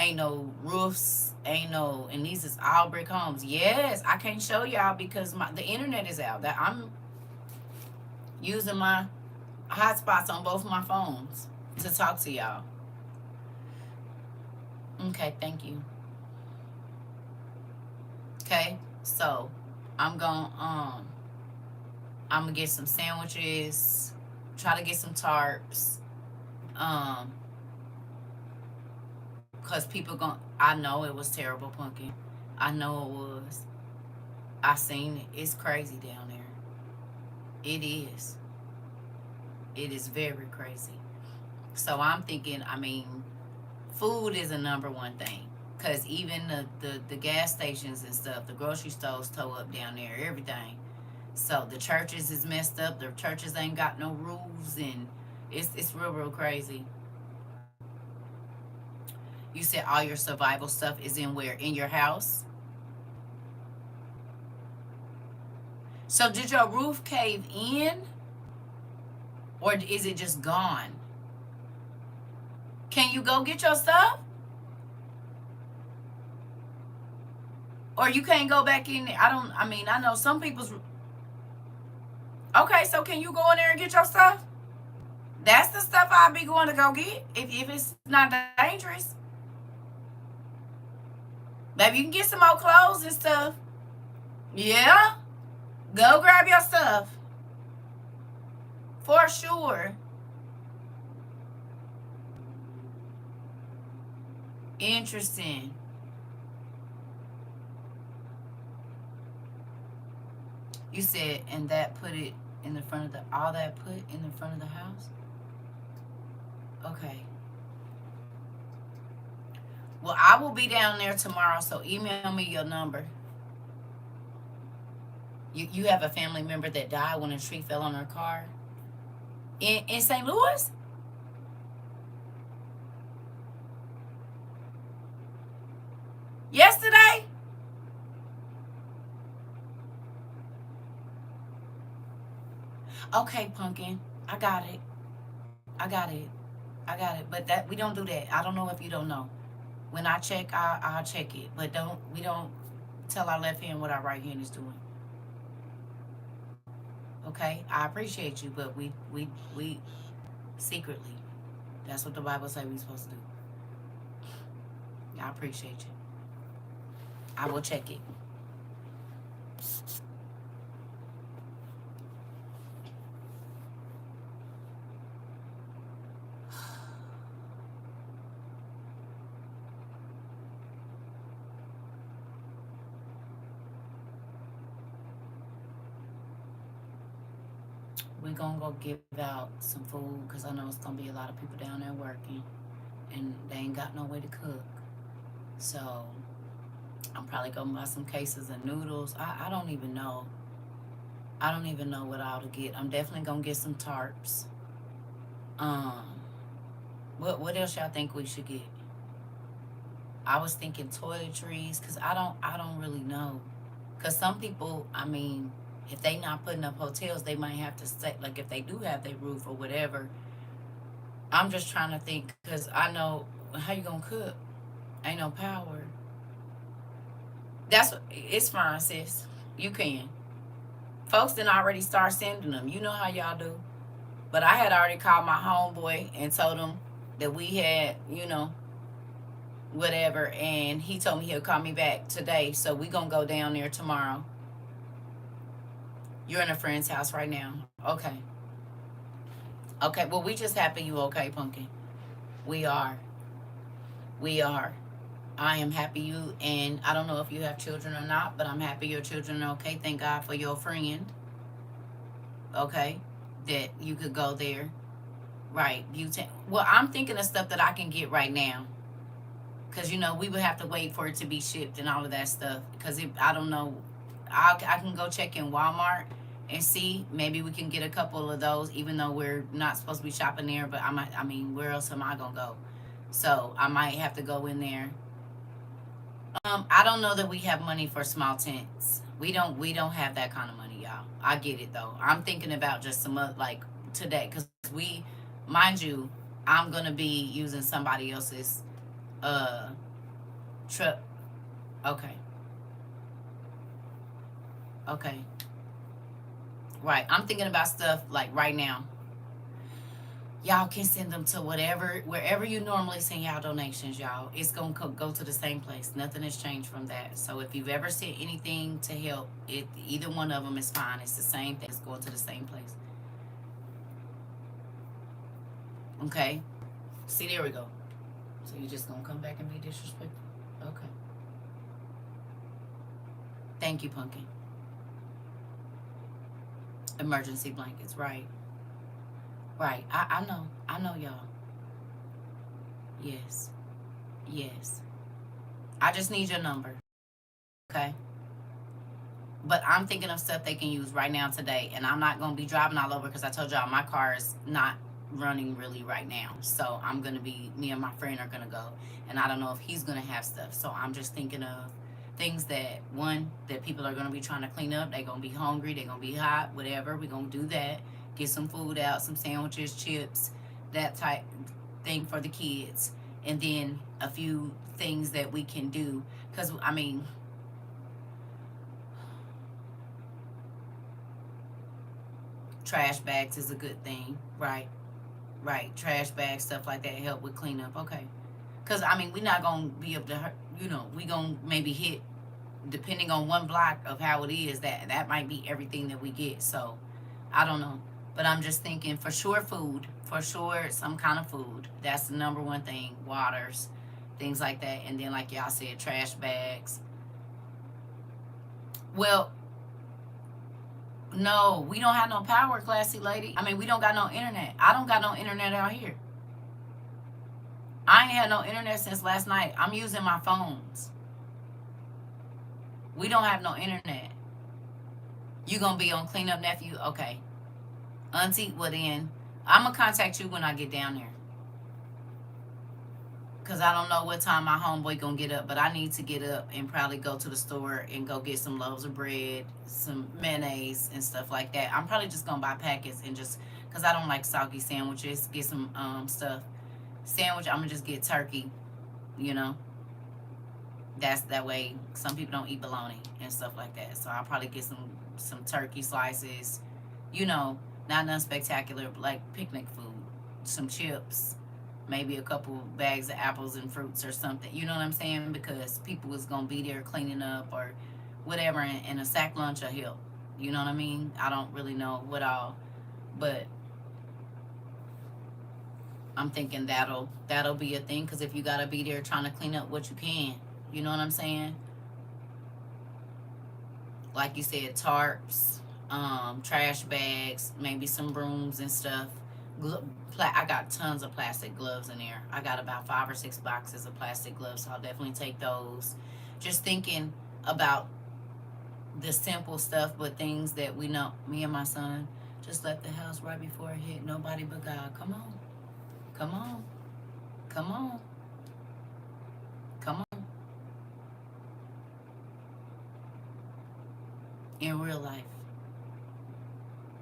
Ain't no roofs, ain't no, and these is all brick homes. Yes, I can't show y'all because the internet is out. That I'm using my hotspots on both my phones to talk to y'all. Okay, thank you. Okay, so I'm gonna I'm gonna get some sandwiches, try to get some tarps, um, cause people gon' I know it was terrible, Pumpkin. I know it was. I seen it. It's crazy down there. It is. It is very crazy. So I'm thinking. I mean, food is a number one thing. Cause even the gas stations and stuff, the grocery stores tow up down there, everything. So the churches is messed up. The churches ain't got no rules, and it's real crazy. You said all your survival stuff is in where? In your house? So did your roof cave in, or is it just gone? Can you go get your stuff? Or you can't go back in there? I mean, I know some people's. Okay, so can you go in there and get your stuff? That's the stuff I'll be going to go get if it's not dangerous. Maybe you can get some more clothes and stuff. Yeah. Go grab your stuff. For sure. Interesting. You said, and that put it in the front of the, all that put in the front of the house? Okay. Well, I will be down there tomorrow, so email me your number. You have a family member that died when a tree fell on her car? In St. Louis? Yesterday? Okay, Pumpkin. I got it. I got it. I got it. But that we don't do that. I don't know if you don't know. When I check, I'll check it. But we don't tell our left hand what our right hand is doing. Okay? I appreciate you, but we secretly. That's what the Bible say we supposed to do. I appreciate you. I will check it. We're gonna go give out some food because I know it's gonna be a lot of people down there working and they ain't got no way to cook. So I'm probably gonna buy some cases of noodles. I don't even know. I don't even know what all to get. I'm definitely gonna get some tarps. Um, what else y'all think we should get? I was thinking toiletries because I don't really know. Cause some people, I mean, if they not putting up hotels, they might have to stay. Like if they do have their roof or whatever. I'm just trying to think because I know how you gonna cook. Ain't no power. It's fine, sis. You can. Folks didn't already start sending them. You know how y'all do. But I had already called my homeboy and told him that we had, whatever, and he told me he'll call me back today. So we gonna go down there tomorrow. You're in a friend's house right now. Okay. Okay. Well, we just happy you okay, Pumpkin. We are. We are. I am happy you, and I don't know if you have children or not, but I'm happy your children are okay. Thank God for your friend. Okay, that you could go there. Right. Well, I'm thinking of stuff that I can get right now. Because, we would have to wait for it to be shipped and all of that stuff. Because I don't know. I can go check in Walmart and see. Maybe we can get a couple of those, even though we're not supposed to be shopping there. But I mean, where else am I going to go? So I might have to go in there. I don't know that we have money for small tents. We don't have that kind of money, y'all. I get it though. I'm thinking about just some like today because mind you, I'm gonna be using somebody else's uh truck. Okay, okay, right. I'm thinking about stuff like right now. Y'all can send them to wherever you normally send y'all donations, y'all. It's gonna go to the same place. Nothing has changed from that. So if you've ever sent anything to help, either one of them is fine. It's the same thing. It's going to the same place. Okay. See, there we go. So you're just gonna come back and be disrespectful. Okay. Thank you, Pumpkin. Emergency blankets, right? Right. I know. I know, y'all. Yes. Yes. I just need your number. Okay. But I'm thinking of stuff they can use right now today, and I'm not gonna be driving all over because I told y'all my car is not running really right now. So me and my friend are gonna go, and I don't know if he's gonna have stuff. So I'm just thinking of things that people are gonna be trying to clean up. They're gonna be hungry. They're gonna be hot. Whatever. We're gonna do that. Get some food out, some sandwiches, chips, that type thing for the kids, and then a few things that we can do. Because I mean, trash bags is a good thing, right? Right, trash bags, stuff like that help with cleanup. Okay, because I mean, we're not gonna be able to, we gonna maybe hit, depending on one block of how it is, that might be everything that we get. So, I don't know, but I'm just thinking for sure food, for sure some kind of food. That's the number one thing. Waters, things like that, and then like y'all said, trash bags. Well, no, we don't have no power, classy lady. I mean, we don't got no internet. I don't got no internet out here. I ain't had no internet since last night. I'm using my phones. We don't have no internet. You gonna be on cleanup, nephew? Okay. Auntie, well then, I'm gonna contact you when I get down there. Because I don't know what time my homeboy gonna get up, but I need to get up and probably go to the store and go get some loaves of bread, some mayonnaise and stuff like that. I'm probably just gonna buy packets and just, because I don't like soggy sandwiches, get some stuff. Sandwich, I'm gonna just get turkey, you know. That's that way some people don't eat bologna and stuff like that. So I'll probably get some turkey slices, you know, not nothing spectacular, but like picnic food, some chips, maybe a couple bags of apples and fruits or something. You know what I'm saying? Because people is gonna be there cleaning up or whatever, and a sack lunch will help. You know what I mean? I don't really know what all, but I'm thinking that'll be a thing. Because if you gotta be there trying to clean up what you can, you know what I'm saying? Like you said, tarps, trash bags, maybe some brooms and stuff. I got tons of plastic gloves in there. I got about 5 or 6 boxes of plastic gloves, so I'll definitely take those. Just thinking about the simple stuff, but things that we know. Me and my son just left the house right before it hit. Nobody but God. Come on, come on, come on, come on. In real life.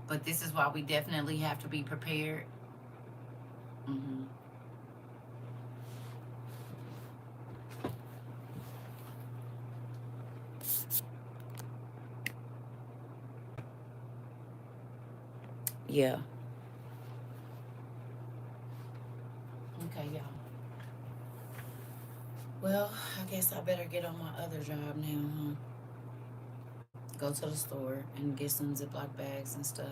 But this is why we definitely have to be prepared. hmm Yeah. Okay, y'all. Well, I guess I better get on my other job now, huh? Go to the store and get some Ziploc bags and stuff.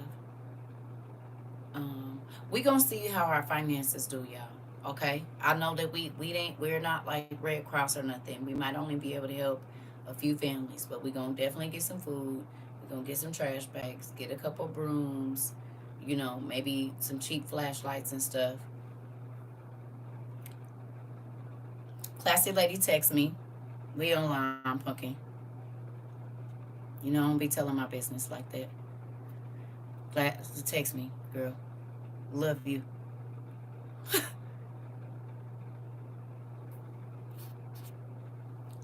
Um, we gonna see how our finances do, y'all. Okay. I know that we're not like Red Cross or nothing. We might only be able to help a few families, but we gonna definitely get some food. We're gonna get some trash bags, get a couple brooms, you know, maybe some cheap flashlights and stuff. Classy lady text me. We online, pumpkin. You know, I don't be telling my business like that. Text me, girl. Love you.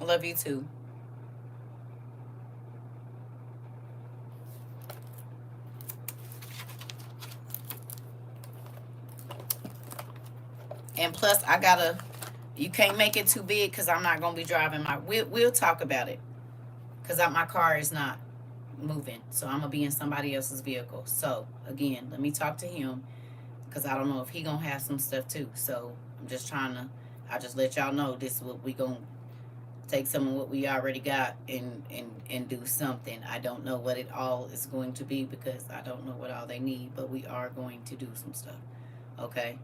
Love you too. And plus, I gotta. You can't make it too big because I'm not gonna be driving my. We'll talk about it because my car is not moving, so I'm gonna be in somebody else's vehicle. So again, let me talk to him because I don't know if he gonna have some stuff too. So I'm just trying to. I just let y'all know this is what we gonna take some of what we already got and do something. I don't know what it all is going to be because I don't know what all they need, but we are going to do some stuff. Okay.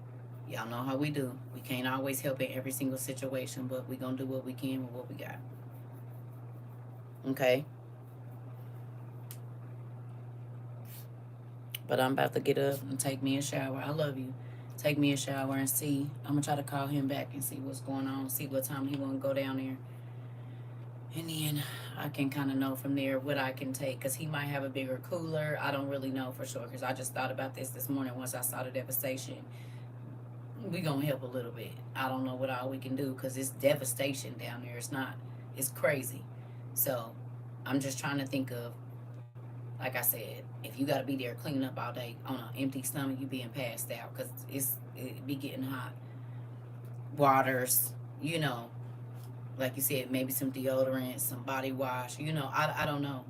Y'all know how we do. We can't always help in every single situation, but we gonna do what we can with what we got. Okay. But I'm about to get up and take me a shower. I love you. Take me a shower and see. I'm gonna try to call him back and see what's going on. See what time he wanna go down there. And then I can kind of know from there what I can take because he might have a bigger cooler. I don't really know for sure because I just thought about this morning once I saw the devastation. We gonna help a little bit. I don't know what all we can do because it's devastation down there. It's not. It's crazy. So I'm just trying to think of, like I said, if you got to be there cleaning up all day on an empty stomach, you being passed out because it be getting hot. Waters, you know, like you said, maybe some deodorant, some body wash. You know, I don't know,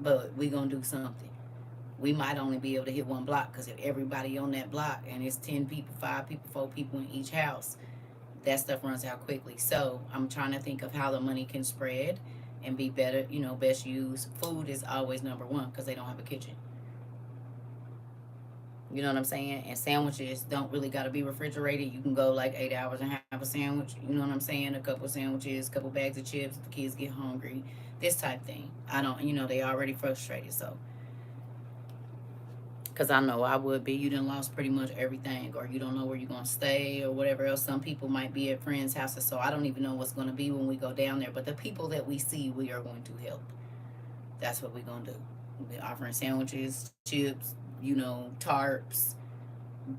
but we gonna do something. We might only be able to hit one block because if everybody on that block and it's 10 people, 5 people, 4 people in each house, that stuff runs out quickly. So I'm trying to think of how the money can spread and be better, you know, best used. Food is always number one because they don't have a kitchen. You know what I'm saying? And sandwiches don't really got to be refrigerated. You can go like 8 hours and have a sandwich. You know what I'm saying? A couple sandwiches, a couple bags of chips. If the kids get hungry, this type thing. I don't, you know, they already frustrated. So, because I know I would be. You done lost pretty much everything, or you don't know where you're going to stay, or whatever else. Some people might be at friends' houses, so I don't even know what's going to be when we go down there. But the people that we see, we are going to help. That's what we're going to do. We're offering sandwiches, chips, you know, tarps,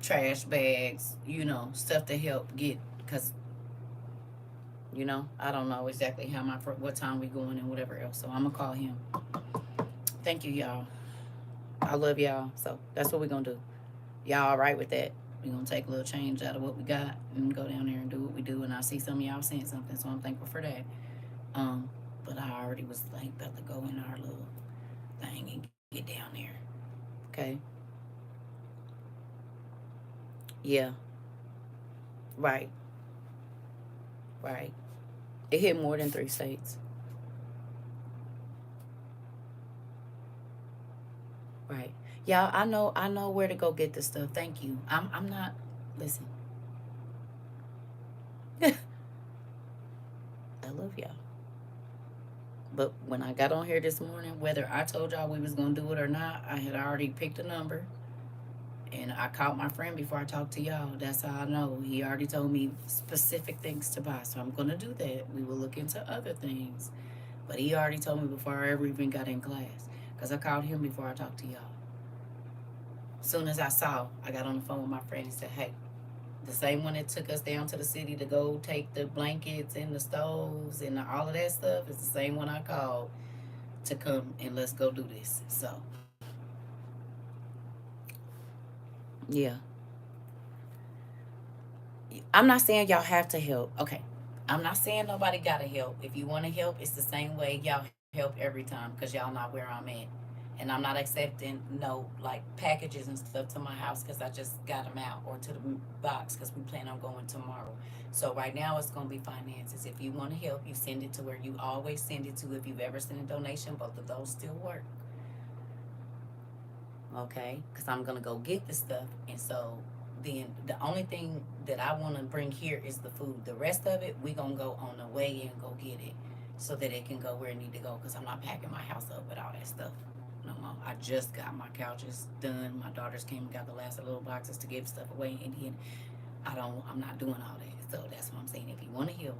trash bags, you know, stuff to help get. Because You know, I don't know exactly what time we going and whatever else. So I'm gonna call him. Thank you, y'all. I love y'all. So that's what we're gonna do. Y'all all right with that? We're gonna take a little change out of what we got and go down there and do what we do. And I see some of y'all saying something, so I'm thankful for that. Um, but I already was like about to go in our little thing and get down there. Okay. Yeah. Right. Right. It hit more than 3 states. Right. Y'all, I know where to go get this stuff. Thank you. I'm not listen. I love y'all. But when I got on here this morning, whether I told y'all we was gonna do it or not, I had already picked a number and I called my friend before I talked to y'all. That's how I know. He already told me specific things to buy. So I'm gonna do that. We will look into other things. But he already told me before I ever even got in class. Because I called him before I talked to y'all. As soon as I got on the phone with my friend and said, hey, the same one that took us down to the city to go take the blankets and the stoves and all of that stuff is the same one I called to come and let's go do this. So, yeah. I'm not saying y'all have to help. Okay. I'm not saying nobody got to help. If you want to help, it's the same way y'all help every time because y'all not where I'm at. And I'm not accepting no like packages and stuff to my house because I just got them out or to the box because we plan on going tomorrow. So right now it's gonna be finances. If you want to help, you send it to where you always send it to. If you've ever sent a donation, both of those still work. Okay, because I'm gonna go get the stuff, and so then the only thing that I want to bring here is the food. The rest of it, we gonna go on the way and go get it, so that it can go where it need to go. Because I'm not packing my house up with all that stuff no more. I just got my couches done. My daughters came and got the last little boxes to give stuff away, and then I'm not doing all that. So that's what I'm saying. If you want to heal,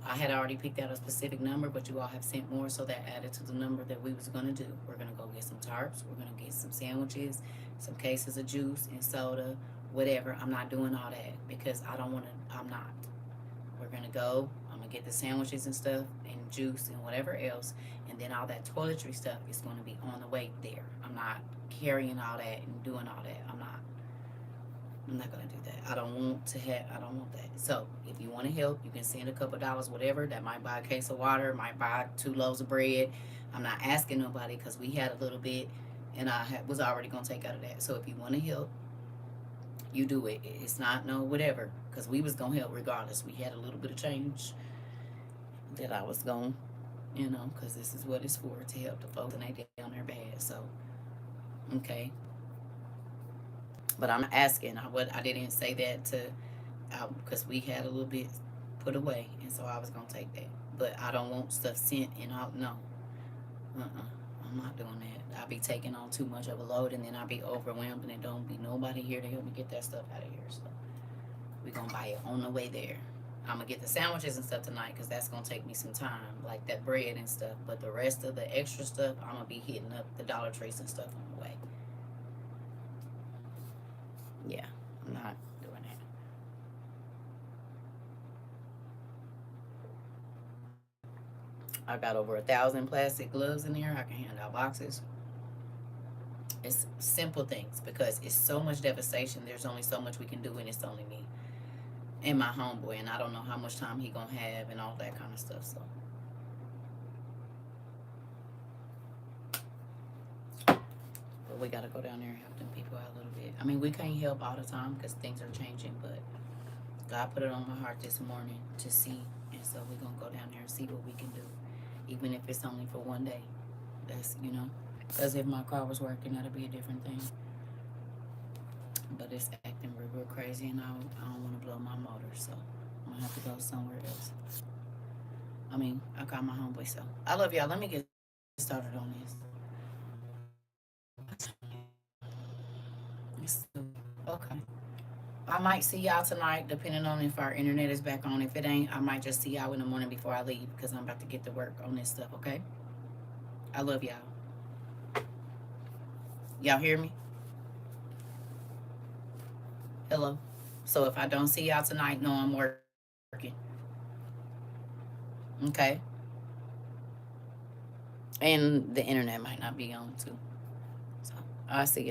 I had already picked out a specific number, but you all have sent more, so that added to the number that we was gonna do. We're gonna go get some tarps. We're gonna get some sandwiches, some cases of juice and soda, whatever. I'm not doing all that because I don't want to. I'm not. We're gonna go. I'm gonna get the sandwiches and stuff and juice and whatever else, and then all that toiletry stuff is gonna be on the way there. I'm not carrying all that and doing all that. I'm not. I'm not gonna do that. I don't want that. So if you want to help, you can send a couple dollars, whatever. That might buy a case of water, might buy 2 loaves of bread. I'm not asking nobody because we had a little bit, and was already gonna take out of that. So if you want to help, you do it. It's not no whatever because we was gonna help regardless. We had a little bit of change that I was going, because this is what it's for to help the folks and they down there bad. So okay, but I'm asking. I didn't say that to because we had a little bit put away, and so I was gonna take that. But I don't want stuff sent, and no, I'm not doing that. I'll be taking on too much of a load, and then I'll be overwhelmed, and there don't be nobody here to help me get that stuff out of here. So we gonna buy it on the way there. I'm gonna get the sandwiches and stuff tonight because that's gonna take me some time, like that bread and stuff. But the rest of the extra stuff, I'm gonna be hitting up the Dollar Trees and stuff on the way. Yeah, I'm not doing that. I got over 1,000 plastic gloves in here. I can hand out boxes. It's simple things because it's so much devastation. There's only so much we can do, and it's only me and my homeboy, and I don't know how much time he gonna have and all that kind of stuff. So, but we gotta go down there and help them people out a little bit. I mean, we can't help all the time because things are changing, but God put it on my heart this morning to see, and so we're gonna go down there and see what we can do, even if it's only for one day. That's because if my car was working, that'd be a different thing. But it's acting real crazy, and I don't want to blow my motor, so I'm gonna have to go somewhere else. I mean, I call my homeboy, so I love y'all. Let me get started on this. Okay. I might see y'all tonight, depending on if our internet is back on. If it ain't, I might just see y'all in the morning before I leave because I'm about to get to work on this stuff, okay? I love y'all. Y'all hear me? Hello? So if I don't see y'all tonight, know I'm working. Okay. And the internet might not be on too. So I'll see y'all.